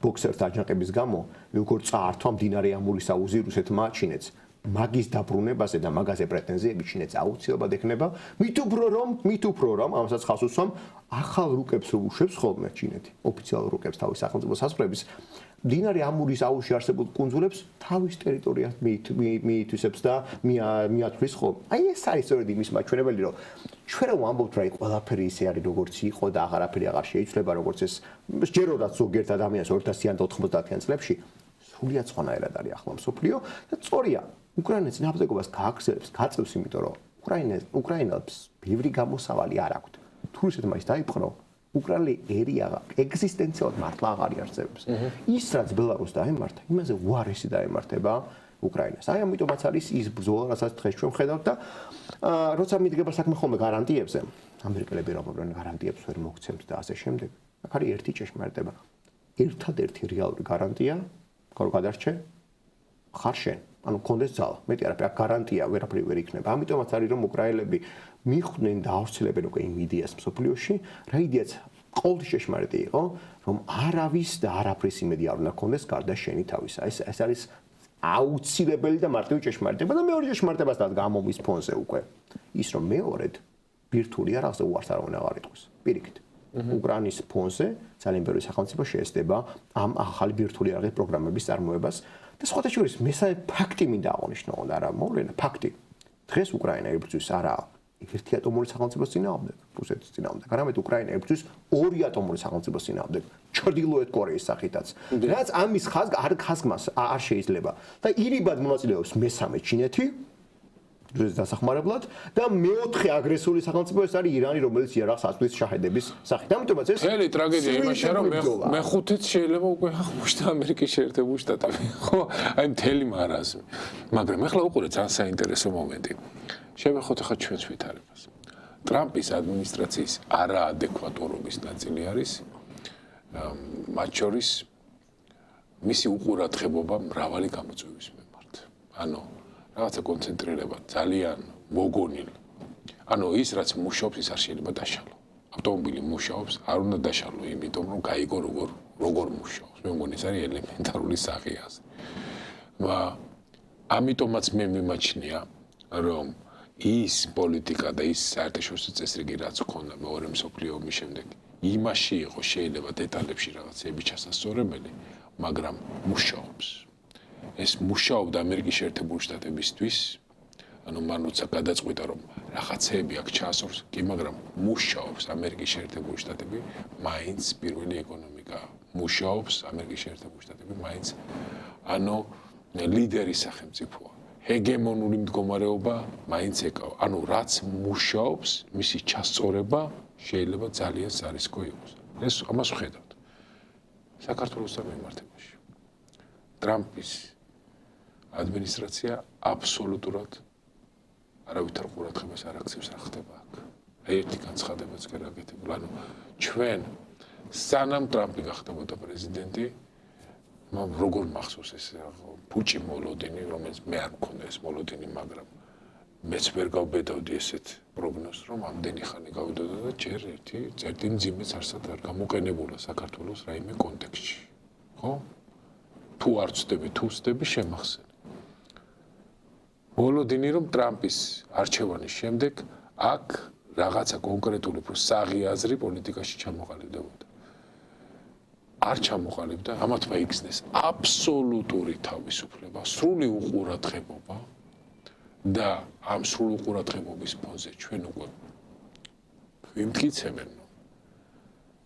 ბოქსერთა აჯანყების გამო როგორ წაართვა მდინარე ამურის აუზი რუსეთმა ჩინეთს მაგის დაბრუნებაზე და მაგაზე პრეტენზიები ჩინეთს აუცილებლად ექნება მით უფრო რომ ამასაც ხალხს უსვამ ახალ რუკებს რო უშვებს ხოლმე ჩინეთი ოფიციალურ რუკებს თავის სახელმწიფო საზღვრების მდინარე ამურის აუზში არსებულ კუნძულებს თავის ტერიტორიად მიითვისებს და მიათვლის ხოლმე აი ეს არის სწორედ იმის მაჩვენებელი რომ ჩვენ რა ვამბობთ რა ყველაფერი ისე არის როგორც იყო და აღარაფერი აღარ შეიცვლება როგორც ეს ჯეროდაც ზოგიერთ ადამიანს 2090-იან წლებში სრულიად სხვანაირად არის ახლა მსოფლიო და სწორია უკრაინას ნაბრძოლებას გააგრძელებს გაწევს იმიტომ რომ უკრაინელებს ბევრი გამოსავალი არ აქვთ თუ რუსეთმა ის დაიპყრო უკრაინელი ერია ეგზისტენციალურად მართლა აღარ იარსებებს ის რაც ბელარუსს დაემართა იმაზე უარესი დაემართება უკრაინას აი ამიტომაც არის ის ბრძოლა რასაც დღეს ჩვენ ხედავთ და როცა მიდგება საქმე ხოლმე გარანტიებზე ამერიკელები რობობენ გარანტიებს ვერ მოგცემთ და ასე შემდეგ აქ არის ერთი ჭეშმარიტება ერთადერთი რეალური გარანტია რომ გადარჩე ხარ შენ ანუ კონდეს ძალა მეტი არაფერი აქ გარანტია ვერაფერი ვერ იქნება ამიტომაც არის რომ უკრაინელები მიხვდნენ და აუცილებენ უკვე იმ იდეას მსოფლიოში რა იდეაც ყოველთვის ჭეშმარიტი იყო რომ არავის და არაფრის იმედი არ უნდა კონდეს გარდა შენი თავისა ეს არის აუცილებელი და მარტივი ჭეშმარიტება და მეორე ჭეშმარიტებას და გამომის ფონზე უკვე ის რომ მეორედ ბირთვული არაღზე უარს არ უნდა აღარ იტყვის პირიქით უკრაინის ფონზე ძალიან ბევრი სახელმწიფო შეესდება ამ ახალი ბირთვული არაღის პროგრამების წარმოებას და სხვათა შორის მესამე ფაქტი მინდა აღნიშნო და რა მოვლენა ფაქტი დღეს უკრაინა იბრძვის არა ერთი ატომური სახელმწიფოს წინააღმდეგ, რუსეთის წინააღმდეგ. არამედ უკრაინა ებრძვის ორი ატომური სახელმწიფოს წინააღმდეგ, ჩრდილოეთ კორეის სახითაც. რაც ამის ხაზგმას არ შეიძლება. და ირიბად მონაწილეობს მესამე ჩინეთი რუსეთის დასახმარებლად და მეოთხე აგრესიული სახელმწიფო ეს არის ირანი, რომელიც იარაღს აწვდის შაჰედების სახით. ამიტომაც ეს მთელი ტრაგედია იმაშია, რომ მეხუთეც შეიძლება უკვე აღმოჩნდა ამერიკის შეერთებული შტატები. ხო, აი მთელი მარაზმი. მაგრამ ეხლა უყურეთ ძალიან საინტერესო მომენტი. შევეხოთ ახლა ჩვენს ვითარებას. ტრამპის ადმინისტრაციის არაადეკვატურობის ნაწილი არის მათ შორის მისი უყურადღებობა მრავალი გამოწვევის მიმართ. ანუ რაღაცა კონცენტრირება ძალიან მოგონილ. ანუ ის რაც მუშაობს ის არ შეიძლება დაშალო. ავტომობილი მუშაობს, არ უნდა დაშალო, იმიტომ რომ გაიგო როგორ მუშაობს. მე მგონი ეს არის ელემენტარული სახე აზრი. ამიტომაც მე მიმაჩნია რომ ის პოლიტიკა და ის საერთაშორისო წესრიგი რაც ქონდა მეორე მსოფლიო ომის შემდეგ იმაში იყო შეიძლება დეტალებში რაღაცები ჩასასწორებელი, მაგრამ მუშაობს. ეს მუშაობდა ამერიკის შეერთებული შტატებისთვის, ანუ მან როცა გადაწყვიტა რომ რაღაცეები აქ ჩაასწორს, კი, მაგრამ მუშაობს ამერიკის შეერთებული შტატები, მაინც პირველი ეკონომიკა მუშაობს ამერიკის შეერთებული შტატები, მაინც ანუ ლიდერის სახელმწიფოა. ჰეგემონური მდგომარეობა მაინც ეკავა. ანუ რაც მუშაობს, მისი ჩასწორება შეიძლება ძალიან სარისკო იყოს. ეს ამას ვხედავთ. საქართველოსთან მიმართებაში. ტრამპის ადმინისტრაცია აბსოლუტურად არავითარ ყურადღებას არ აქცევს რა ხდება აქ. ერთი განცხადებაც კი რა გეთებულ. ანუ ჩვენ სანამ ტრამპი გახდებოდა პრეზიდენტი, როგორ მახსოვს ეს პუჭი მოლოდინი, რომელიც მე არ მქონდა ეს მოლოდინი, მაგრამ მეც ვერ გავბედავდი ესეთ პროგნოზს, რომ ამდენი ხანი გავიდოდა და ჯერ ერთი წერტი მძიმეც არსად არ გამოყენებულა საქართველოს რაიმე კონტექსტში. ხო? თუ არ ვწდები, თუ ვწდები, შემახსენე. მოლოდინი რომ ტრამპის არჩევანის შემდეგ აქ რაღაცა კონკრეტული საღი აზრი პოლიტიკაში ჩამოყალიბდებოდა. არ ჩამოყალიბდა, ამათ მოიგზნეს აბსოლუტური თავისუფლება, სრული უყურადღებობა და ამ სრული უყურადღებობის ფონზე ჩვენ უკვე ვიმტკიცებენ, რომ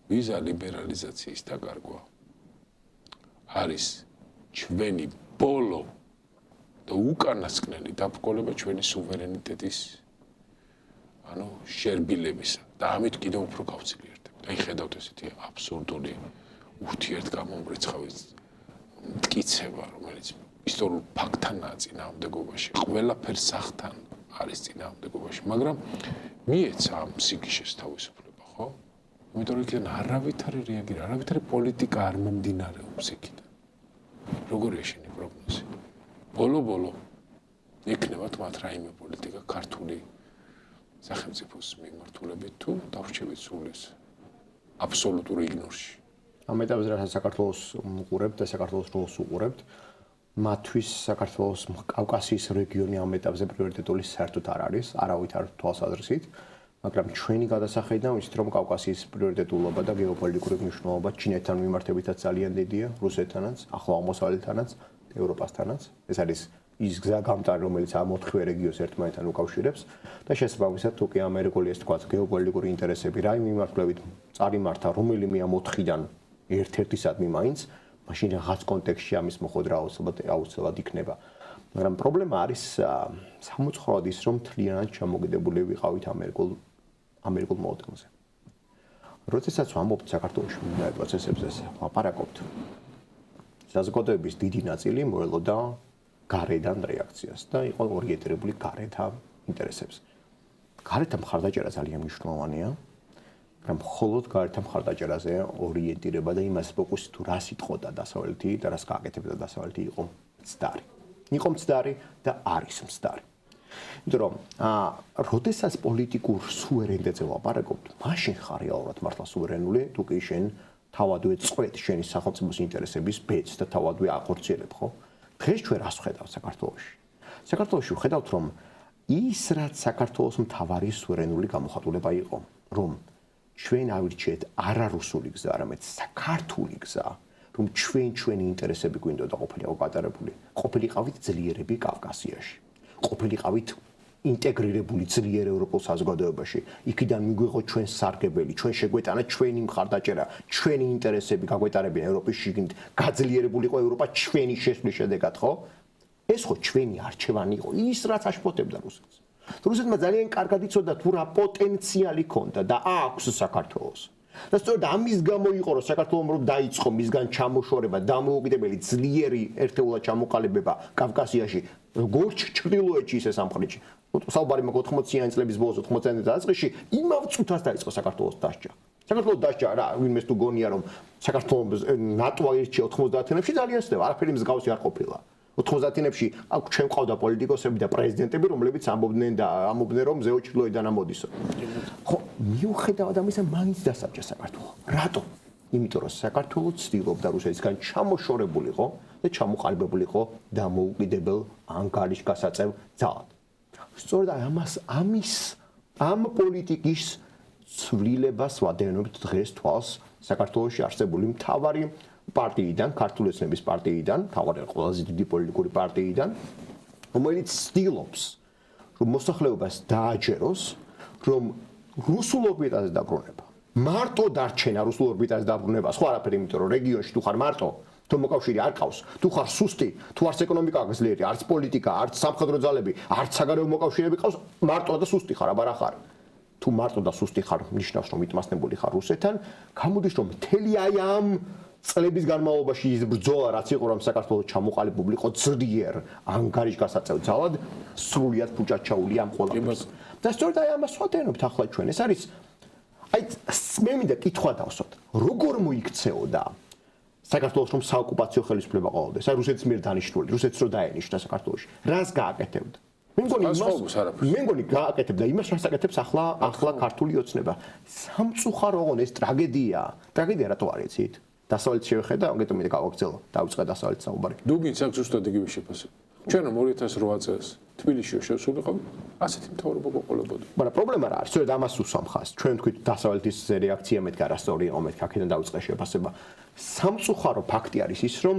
ვიზა ლიბერალიზაციის დაკარგვა არის ჩვენი ბოლო და უკანასკნელი დაბრკოლება ჩვენი სუვერენიტეტის ანუ შერბილებისა და ამით კიდევ უფრო გავცილიერდებთ. აი ხედავთ ესეთი აბსურდული ურთიერთგამომრიცხავის მტკიცება, რომელიც ისტორიულ ფაქტთანაა წინააღმდეგობაში, ყველაფერს სახთან არის წინააღმდეგობაში, მაგრამ მიეცა ამ სიგიშეს თავისუფლება, ხო? იმიტომ რომ იქიდან არავითარი რეაგირება, არავითარი პოლიტიკა არ მომდინარეობს იქიდან. როგორია შენი პროგნოზი? ბოლო იქნებათ მათ რაიმე პოლიტიკა ქართული სახელმწიფოს მიმართულებით თუ დავრჩებით სულ ეს აბსოლუტურ იგნორში. ამ ეტაპზე რასაც საქართველოს უყურებთ და საქართველოს როლს უყურებთ, მათთვის საქართველოს კავკასიის რეგიონი ამ ეტაპზე პრიორიტეტული საერთოდ არ არის, არავითარ თვალსაზრისით, მაგრამ ჩვენი გადასახედიდან ვიცით, რომ კავკასიის პრიორიტეტულობა და გეოპოლიტიკური მნიშვნელობა ჩინეთთან მიმართებითაც ძალიან დიდია, რუსეთთანაც, ახლო აღმოსავლეთთანაც, ევროპასთანაც. ეს არის ის გზა გამტარი, რომელიც ამ ოთხივე რეგიონს ერთმანეთთან უკავშირებს და შესაბამისად თუ კი ამერიკული ეს თქვა გეოპოლიტიკური ინტერესები რა მიმართულებით წარიმართა რომელიმე ამ ოთხიდან ერთ-ერთისადმი მაინც, მაშინ რაღაც კონტექსტში ამის მოხდრა აუცილებლად იქნება. მაგრამ პრობლემა არის სამოцხროდ ის, რომ თლიანად ჩამოგდებული ვიყავით ამერიკულ მოდელზე. როდესაც ვამბობთ საქართველოს მიმდინარე პროცესებზე, ვაპარაკობთ. საზოგადოების დიდი ნაწილი მოელოდა გარედან რეაქციას და იყო ორიენტირებული გარეთ ინტერესებს. გარეთ მხარდაჭერა ძალიან მნიშვნელოვანია. მაგრამ მხოლოდ გარეთ მხარდაჭერაზე ორიენტირება და იმას ფოკუსი თუ რა სიტყოდა დასავლეთი და რას გააკეთებდა დასავლეთი იყო მცდარი. იყო მცდარი და არის მცდარი. იმიტომ რომ როდესაც პოლიტიკურ სუვერენიტეტზე ვაპარაკობთ, მაშინ ხარ რეალურად მართლა სუვერენული, თუ კი შენ თავადვე წყვეტ შენი სახელმწიფოს ინტერესების ბედს და თავადვე ახორციელებ, ხო? დღეს ჩვენ რას ვხედავთ საქართველოში? საქართველოში ვხედავთ, რომ ის რაც საქართველოს მთავარი სუვერენული გამოხატულება იყო, რომ ჩვენ ავირჩიეთ არარუსული გზა, არამედ საქართველოს გზა, რომ ჩვენი ინტერესები გვინდოდა ყოფილიყო გატარებული, ყოფილიყავით ძლიერები კავკასიაში, ყოფილიყავით ინტეგრირებული ძლიერ ევროპულ საზოგადოებაში. იქიდან მიგვიღო ჩვენ სარგებელი, ჩვენ შეგვეტანა ჩვენი მხარდაჭერა, ჩვენი ინტერესები გაგვეტარებინა ევროპის შიგნით, გაძლიერებული იყო ევროპა ჩვენი შესვლის შედეგად, ხო? ეს ხო ჩვენი არჩევანი იყო, ის რაც აშფოთებდა რუსეთს. რუსეთმა ძალიან კარგად იცოდა თუ რა პოტენციალი ჰქონდა და აქვს საქართველოს. და სწორედ ამის გამო იყო რომ საქართველოს რომ დაიწყო მისგან ჩამოშორება, დამოუკიდებელი ძლიერი ერთეულად ჩამოყალიბება კავკასიაში, როგორც ჩრდილოეთში ისე სამხრეთში. საუბარი მაგ 80-იანი წლების ბოლოს 80-იანი დასაწყისში იმავ წუთას დაიწყო საქართველოს დასჯა. საქართველოს დასჯა რა, ვინმეს თუ გონია რომ საქართველოს ნატო აირჩია 90-იანებში ძალიან ცდება, არაფერი მსგავსი არ ყოფილა. 90-იანებში აქ ჩვენ ყავდა პოლიტიკოსები და პრეზიდენტები, რომლებიც ამბობდნენ რომ მზეო ჩრდილოეთიდან ამოდისო. ხო, მიუხედავად ამისა, მაინც დასაჯა საქართველოს. რატო? იმიტომ რომ საქართველოს ცდილობდა რუსეთისგან ჩამოშორებულიყო და ჩამოყალიბებულიყო დამოუკიდებელ ანგარიშგასაწევ ძალად. სწორედ ამ პოლიტიკის ცვლილებას ვადევნებთ დღეს თვალს საქართველოში არსებული მთავარი პარტიიდან, ქართული ოცნების პარტიიდან, თავარი ყველაზე დიდი პოლიტიკური პარტიიდან, რომელიც ცდილობს, რომ მოსახლეობას დააჯეროს, რომ რუსულ ორბიტაზე დაბრუნება. მარტო დარჩენა რუსულ ორბიტაზე დაბრუნება, სხვა არაფერი, იმიტომ რომ რეგიონში თუ ხარ მარტო, თუ მოკავშირე არ ყავს, თუ ხარ სუსტი, თუ არც ეკონომიკა აქვს ძლიერი, არც პოლიტიკა, არც სამხედრო ძალები, არც საგარეო მოკავშირეები ყავს, მარტო და სუსტი ხარ, აბა რა ხარ? თუ მარტო და სუსტი ხარ, ნიშნავს რომ იტმასნებული ხარ რუსეთთან, გამოდის რომ მთელი აი ამ წლების განმავლობაში ის ბრძოლა რაც იყო რომ საქართველოს ჩამოყალიბებულიყო ძლიერ ანგარიშგასაწევ ძალად სრულიად ფუჭაჩაული ამ ყველაფერს. და სწორედ აი ამას ვადევნებთ ახლა ჩვენ. ეს არის აი მე მინდა კითხვა დავსვათ. როგორ მოიქცეოდა საქართველოს რომ საოკუპაციო ხელისუფლება ყოველდეს, აი რუსეთის მიერ დანიშნული, რუსეთს რო დაენიშნა საქართველოში. რას გააკეთებდა? მე მგონი გააკეთებდა იმას, რაც აკეთებს ახლა ქართული ოცნება. სამწუხაროდ ეს ტრაგედია რატო არ იცით? დასავლეთ შევხედა, ამიტომ მე გავაგზავნე, დავიწყე დასავლეთ საუბარი. დუგინს აქვს ზუსტად იგივე შეფასება. ჩვენო 2008 წელს თბილისში შევსულიყავ, ასეთი მთავრობა გვეყოლებოდა. მაგრამ პრობლემა რა არის? სწორედ ამას უსამხას. ჩვენ თქვით დასავლეთის რეაქცია მეთქი არასწორი იყო, მეთქი აქედან დავიწყე შეფასება. სამწუხარო ფაქტი არის ის, რომ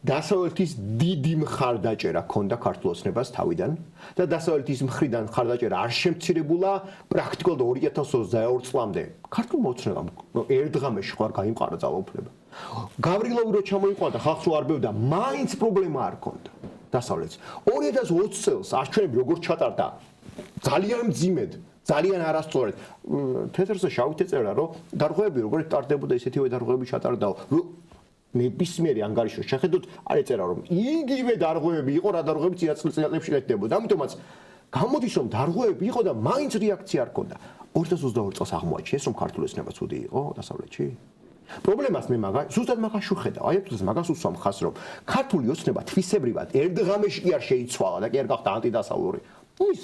დასავლეთის დიდი მხარდაჭერა ჰქონდა ქართულ ოცნებას თავიდან და დასავლეთის მხრიდან მხარდაჭერა არ შემცირებულა პრაქტიკულად 2022 წლამდე. ქართულმა ოცნებამ ერთ დღამში ხარ გაიმყარა ძალაუფლება. გავრილოვი რო ჩამოიყვანა და ხალხს არ ბევდა, მაინც პრობლემა არ ჰქონდა დასავლეთს. 2020 წელს არჩევნები როგორ ჩატარდა? ძალიან მძიმედ, ძალიან არასწორად. თეთრზე შავით ეწერა, რომ დარღვევები როგორ ტარდებოდა, ისეთივე დარღვევები ჩატარდაო. ნებისმიერი ანგარიში შეხედოთ, არ ეწერა რომ იგივე დარღვევები იყო, რა დარღვევები წინაწლებში გეთდებოდა. ამიტომაც გამოდის რომ დარღვევები იყო და მაინც რეაქცია არ ჰქონდა. 2022 წელს აღმოაჩინეს რომ ქართული ოცნება ცუდი იყო დასავლეთში. პრობლემას მე ზუსტად მაგას ვხედავ. აი ეს მაგას უსამხას რომ ქართული ოცნება თვისებრივად ერთ დღამში კი არ შეიცვალა და კი არ გახდა ანტიდასავლური. ის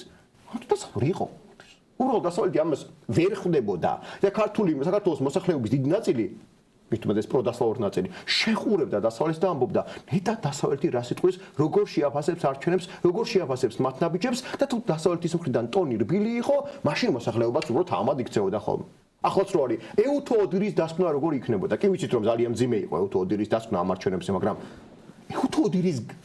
ანტიდასავლური იყო. უბრალოდ დასავლეთი ამას ვერ ხვდებოდა და საქართველოს მოსახლეობის დიდი ნაწილი მithumedes პროდასავლური ნაწილი შეხურებდა დასავლეთს და ამბობდა ნეტა დასავლეთი რა სიტყვის როგორ შეაფასებს არჩევნებს, როგორ შეაფასებს მათნაბიჯებს და თუ დასავლეთის მხრიდან ტონი რბილი იყო, მაშინ მოსახლეობაც უბრალოდ ამად იქცეოდა ხოლმე. ახლაც რო არის ეუთო ოდირის დასკვნა როგორ იქნებოდა? კი ვიცით რომ ძალიან მძიმე იყო ეუთო ოდირის დასკვნა ამ არჩევნებზე, მაგრამ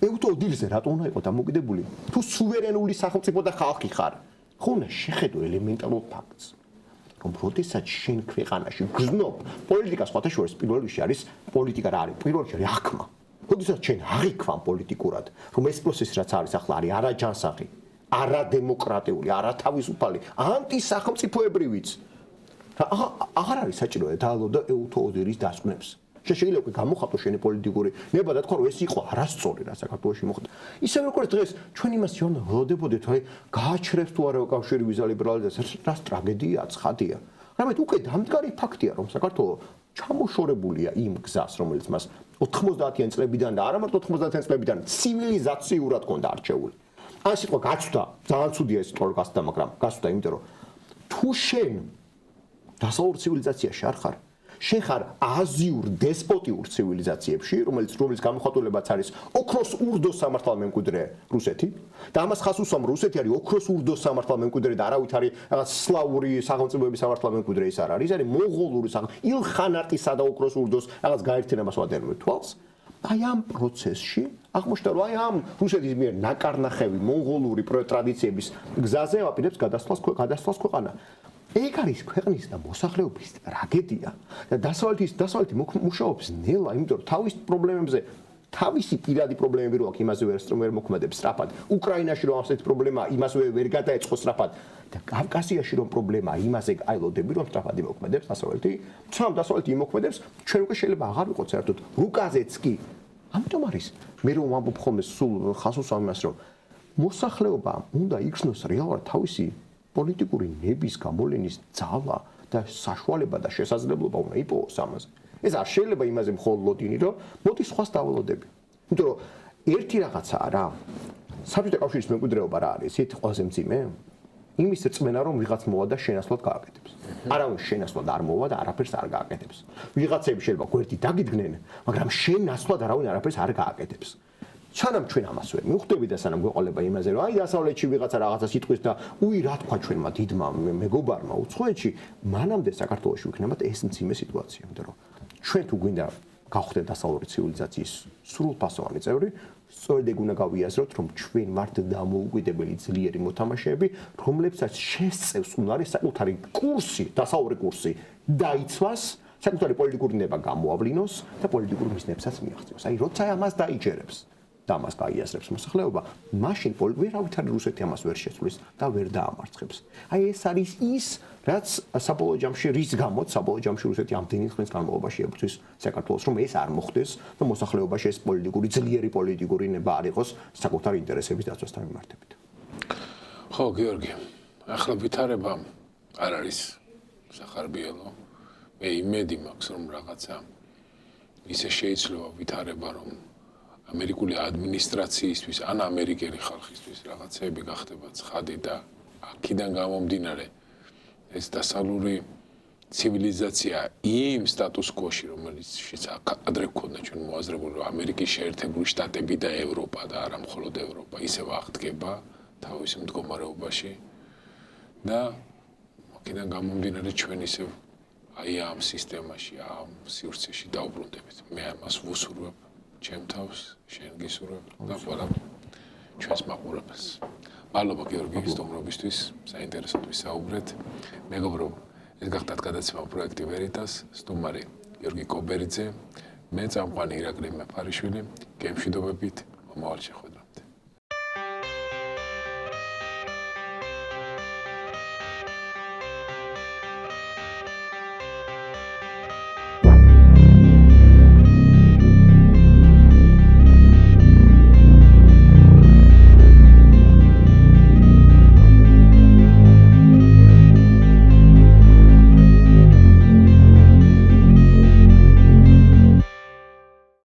ეუთო ოდირზე რატო უნდა იყო დამოკიდებული? თუ სუვერენული სახელმწიფო და ხალხი ხარ, ხო უნდა შეხედო ელემენტარულ ფაქტს. რომ როდესაც შენ ქვეყანაში გზნობ პოლიტიკა სხვათა შორის პირველ რიგში არის პოლიტიკა რა არის? პირველ რიგში არის აღქმა. როდესაც შენ აღიქვამ პოლიტიკურად, რომ ეს პროცესი რაც არის ახლა არის არაჯანსაღი, არადემოკრატიული, არათავისუფალი, ანტისახელმწიფოებრივიც. აღარ არის საჭირო დაალოდა ეუთო ოდირის დასკვნებს. შეიძლება უკვე გამოხატო შენი პოლიტიკური ნება და თქვა რომ ეს იყო არასწორი რა საქართველოში მოხდა. ისე როგორც დღეს ჩვენ იმას ველოდებოდით, აი გააჩერებს თუ არა კავშირი ვიზა ლიბერალიზაციას, რას ტრაგედია, ცხადია. რამეთ უკვე დამდგარი ფაქტია რომ საქართველოს ჩამოშორებულია იმ გზას, რომელიც მას 90-იან წლებიდან და არა მარტო 90-იან წლებიდან ცივილიზაციურად ჰქონდა არჩეული. ან სიტყვა გაცვდა, ძალიან ცუდია ეს სიტყვა გაცვდა, მაგრამ გაცვდა იმიტომ რომ თუ შენ დასავლურ ცივილიზაციაში არ ხარ, შენ ხარ აზიურ დესპოტიურ ცივილიზაციებში, რომელიც გამოხატულებაც არის ოქროს ურდოს სამართალმემკვიდრე რუსეთი და ამას ხას უსვამ რუსეთი არის ოქროს ურდოს სამართალმემკვიდრე და არავით არის რაღაც სლავური სახელმწიფოების სამართალმემკვიდრე ის არ არის, ის არის მონღოლური ilkhanatisa და ოქროს ურდოს რაღაც გაერთიანებას ვადევნებთ თვალს. აი ამ პროცესში აღმოჩნდა რომ აი ამ რუსეთის მიერ ნაკარნახევი მონღოლური ტრადიციების გზაზე აპირებს გადასვლას ქვეყანა. ეგ არის ქვეყნის და მოსახლეობის ტრაგედია და დასავლეთი მუშაობს ნელა, იმიტომ რომ თავის პრობლემებზე თავისი პირადი პრობლემები რო აქვს, იმაზე ვერ მოქმედებს სწრაფად. უკრაინაში რომ ასეთი პრობლემაა, იმაზე ვერ გადაეწყო სწრაფად და კავკასიაში რომ პრობლემაა, იმაზე აილოდები რომ სწრაფად იმოქმედებს დასავლეთი. თუმცა დასავლეთი იმოქმედებს, ჩვენ უკვე შეიძლება აღარ ვიყოთ საერთოდ რუკაზეც კი. ამიტომ არის მე რომ ვამბობ ხოლმე სულ ხასოს ამას რომ მოსახლეობა უნდა იგრძნოს რეალურად თავისი პოლიტიკური ნების გამოვლენის ძალა და საშუალება და შესაძლებლობა უნდა იპოვოს ამაზე. ეს არ შეიძლება იმაზე მხოლოდ ლოდინი რომ მოდი სხვას დავალოდები. იმიტომ რომ ერთი რაღაცაა რა. საბჭოთა კავშირის მემკვიდრეობა რა არის? ეს ყველაზე მძიმე? იმის რწმენა რომ ვიღაც მოვა და შენასვლად გააკეთებს. არავინ შენასვლად არ მოვა და არაფერს არ გააკეთებს. ვიღაცები შეიძლება გვერდით დაგიდგნენ, მაგრამ შენასვლად არავინ არაფერს არ გააკეთებს. სანამ ჩვენ ამას ვერ მივხვდებით და სანამ გვეყოლება იმაზე რომ აი დასავლეთში ვიღაცა რაღაცა სიტყვის და უი რა თქვა ჩვენმა დიდმა მეგობარმა უცხოეთში, მანამდე საქართველოში ვიქნებათ ეს მძიმე სიტუაცია, იმიტომ რომ ჩვენ თუ გვინდა გავხდეთ დასავლური ცივილიზაციის სრულფასოვანი წევრი, სწორედ ეგ უნდა გავიაზროთ, რომ ჩვენ ვართ დამოუკიდებელი ძლიერი მოთამაშეები, რომლებსაც შესწევს უნარი საკუთარი კურსი, დასავლური კურსი დაიცვას, საკუთარი პოლიტიკური ნება გამოავლინოს და პოლიტიკურ მიზნებსაც მიაღწიოს. აი, როცა ამას დაიჯერებს და ამას გაიაზრებს მოსახლეობა, მაშინ ვერავითარი რუსეთი ამას ვერ შეცვლის და ვერ დაამარცხებს. აი ეს არის ის, რაც საბოლოო ჯამში რის გამოც საბოლოო ჯამში რუსეთი ამდენი ხნის განმავლობაში ებრძვის საქართველოს, რომ ეს არ მოხდეს და მოსახლეობაში ეს ძლიერი პოლიტიკური ნება არ იყოს საკუთარი ინტერესების დაცვასთან მიმართებით. ხო, გიორგი, ახლა ვითარება არ არის სახარბიელო. მე იმედი მაქვს, რომ რაღაცა ისე შეიძლება ვითარება, რომ ამერიკული ადმინისტრაციისთვის ან ამერიკელი ხალხისთვის რაღაცები გახდება ცხადი და აქედან გამომდინარე ეს დასავლური ცივილიზაცია იმ სტატუს კვოში, რომელიც ადრე გქონდა ჩვენ მოაზრებული, რომ ამერიკის შეერთებული შტატები და ევროპა და არა მხოლოდ ევროპა ისევ აღდგება თავის მდგომარეობაში და აქედან გამომდინარე ჩვენ ისევ აი ამ სისტემაში, ამ სივრცეში დავბრუნდებით. მე ამას ვუსურვებ ჩემ თავს, შენ გისურვებ და ყველა ჩვენს მაყურებელს. მადლობა გიორგი სტუმრობისთვის, საინტერესოდ ვისაუბრეთ. მეგობრებო, ეს გახდათ გადაცემა პროექტი ვერიტას, სტუმარი გიორგი კობერიძე, მე წამყვანი ირაკლი მეფარიშვილი, გემშვიდობებით, მომავალ შეხვედრაზე.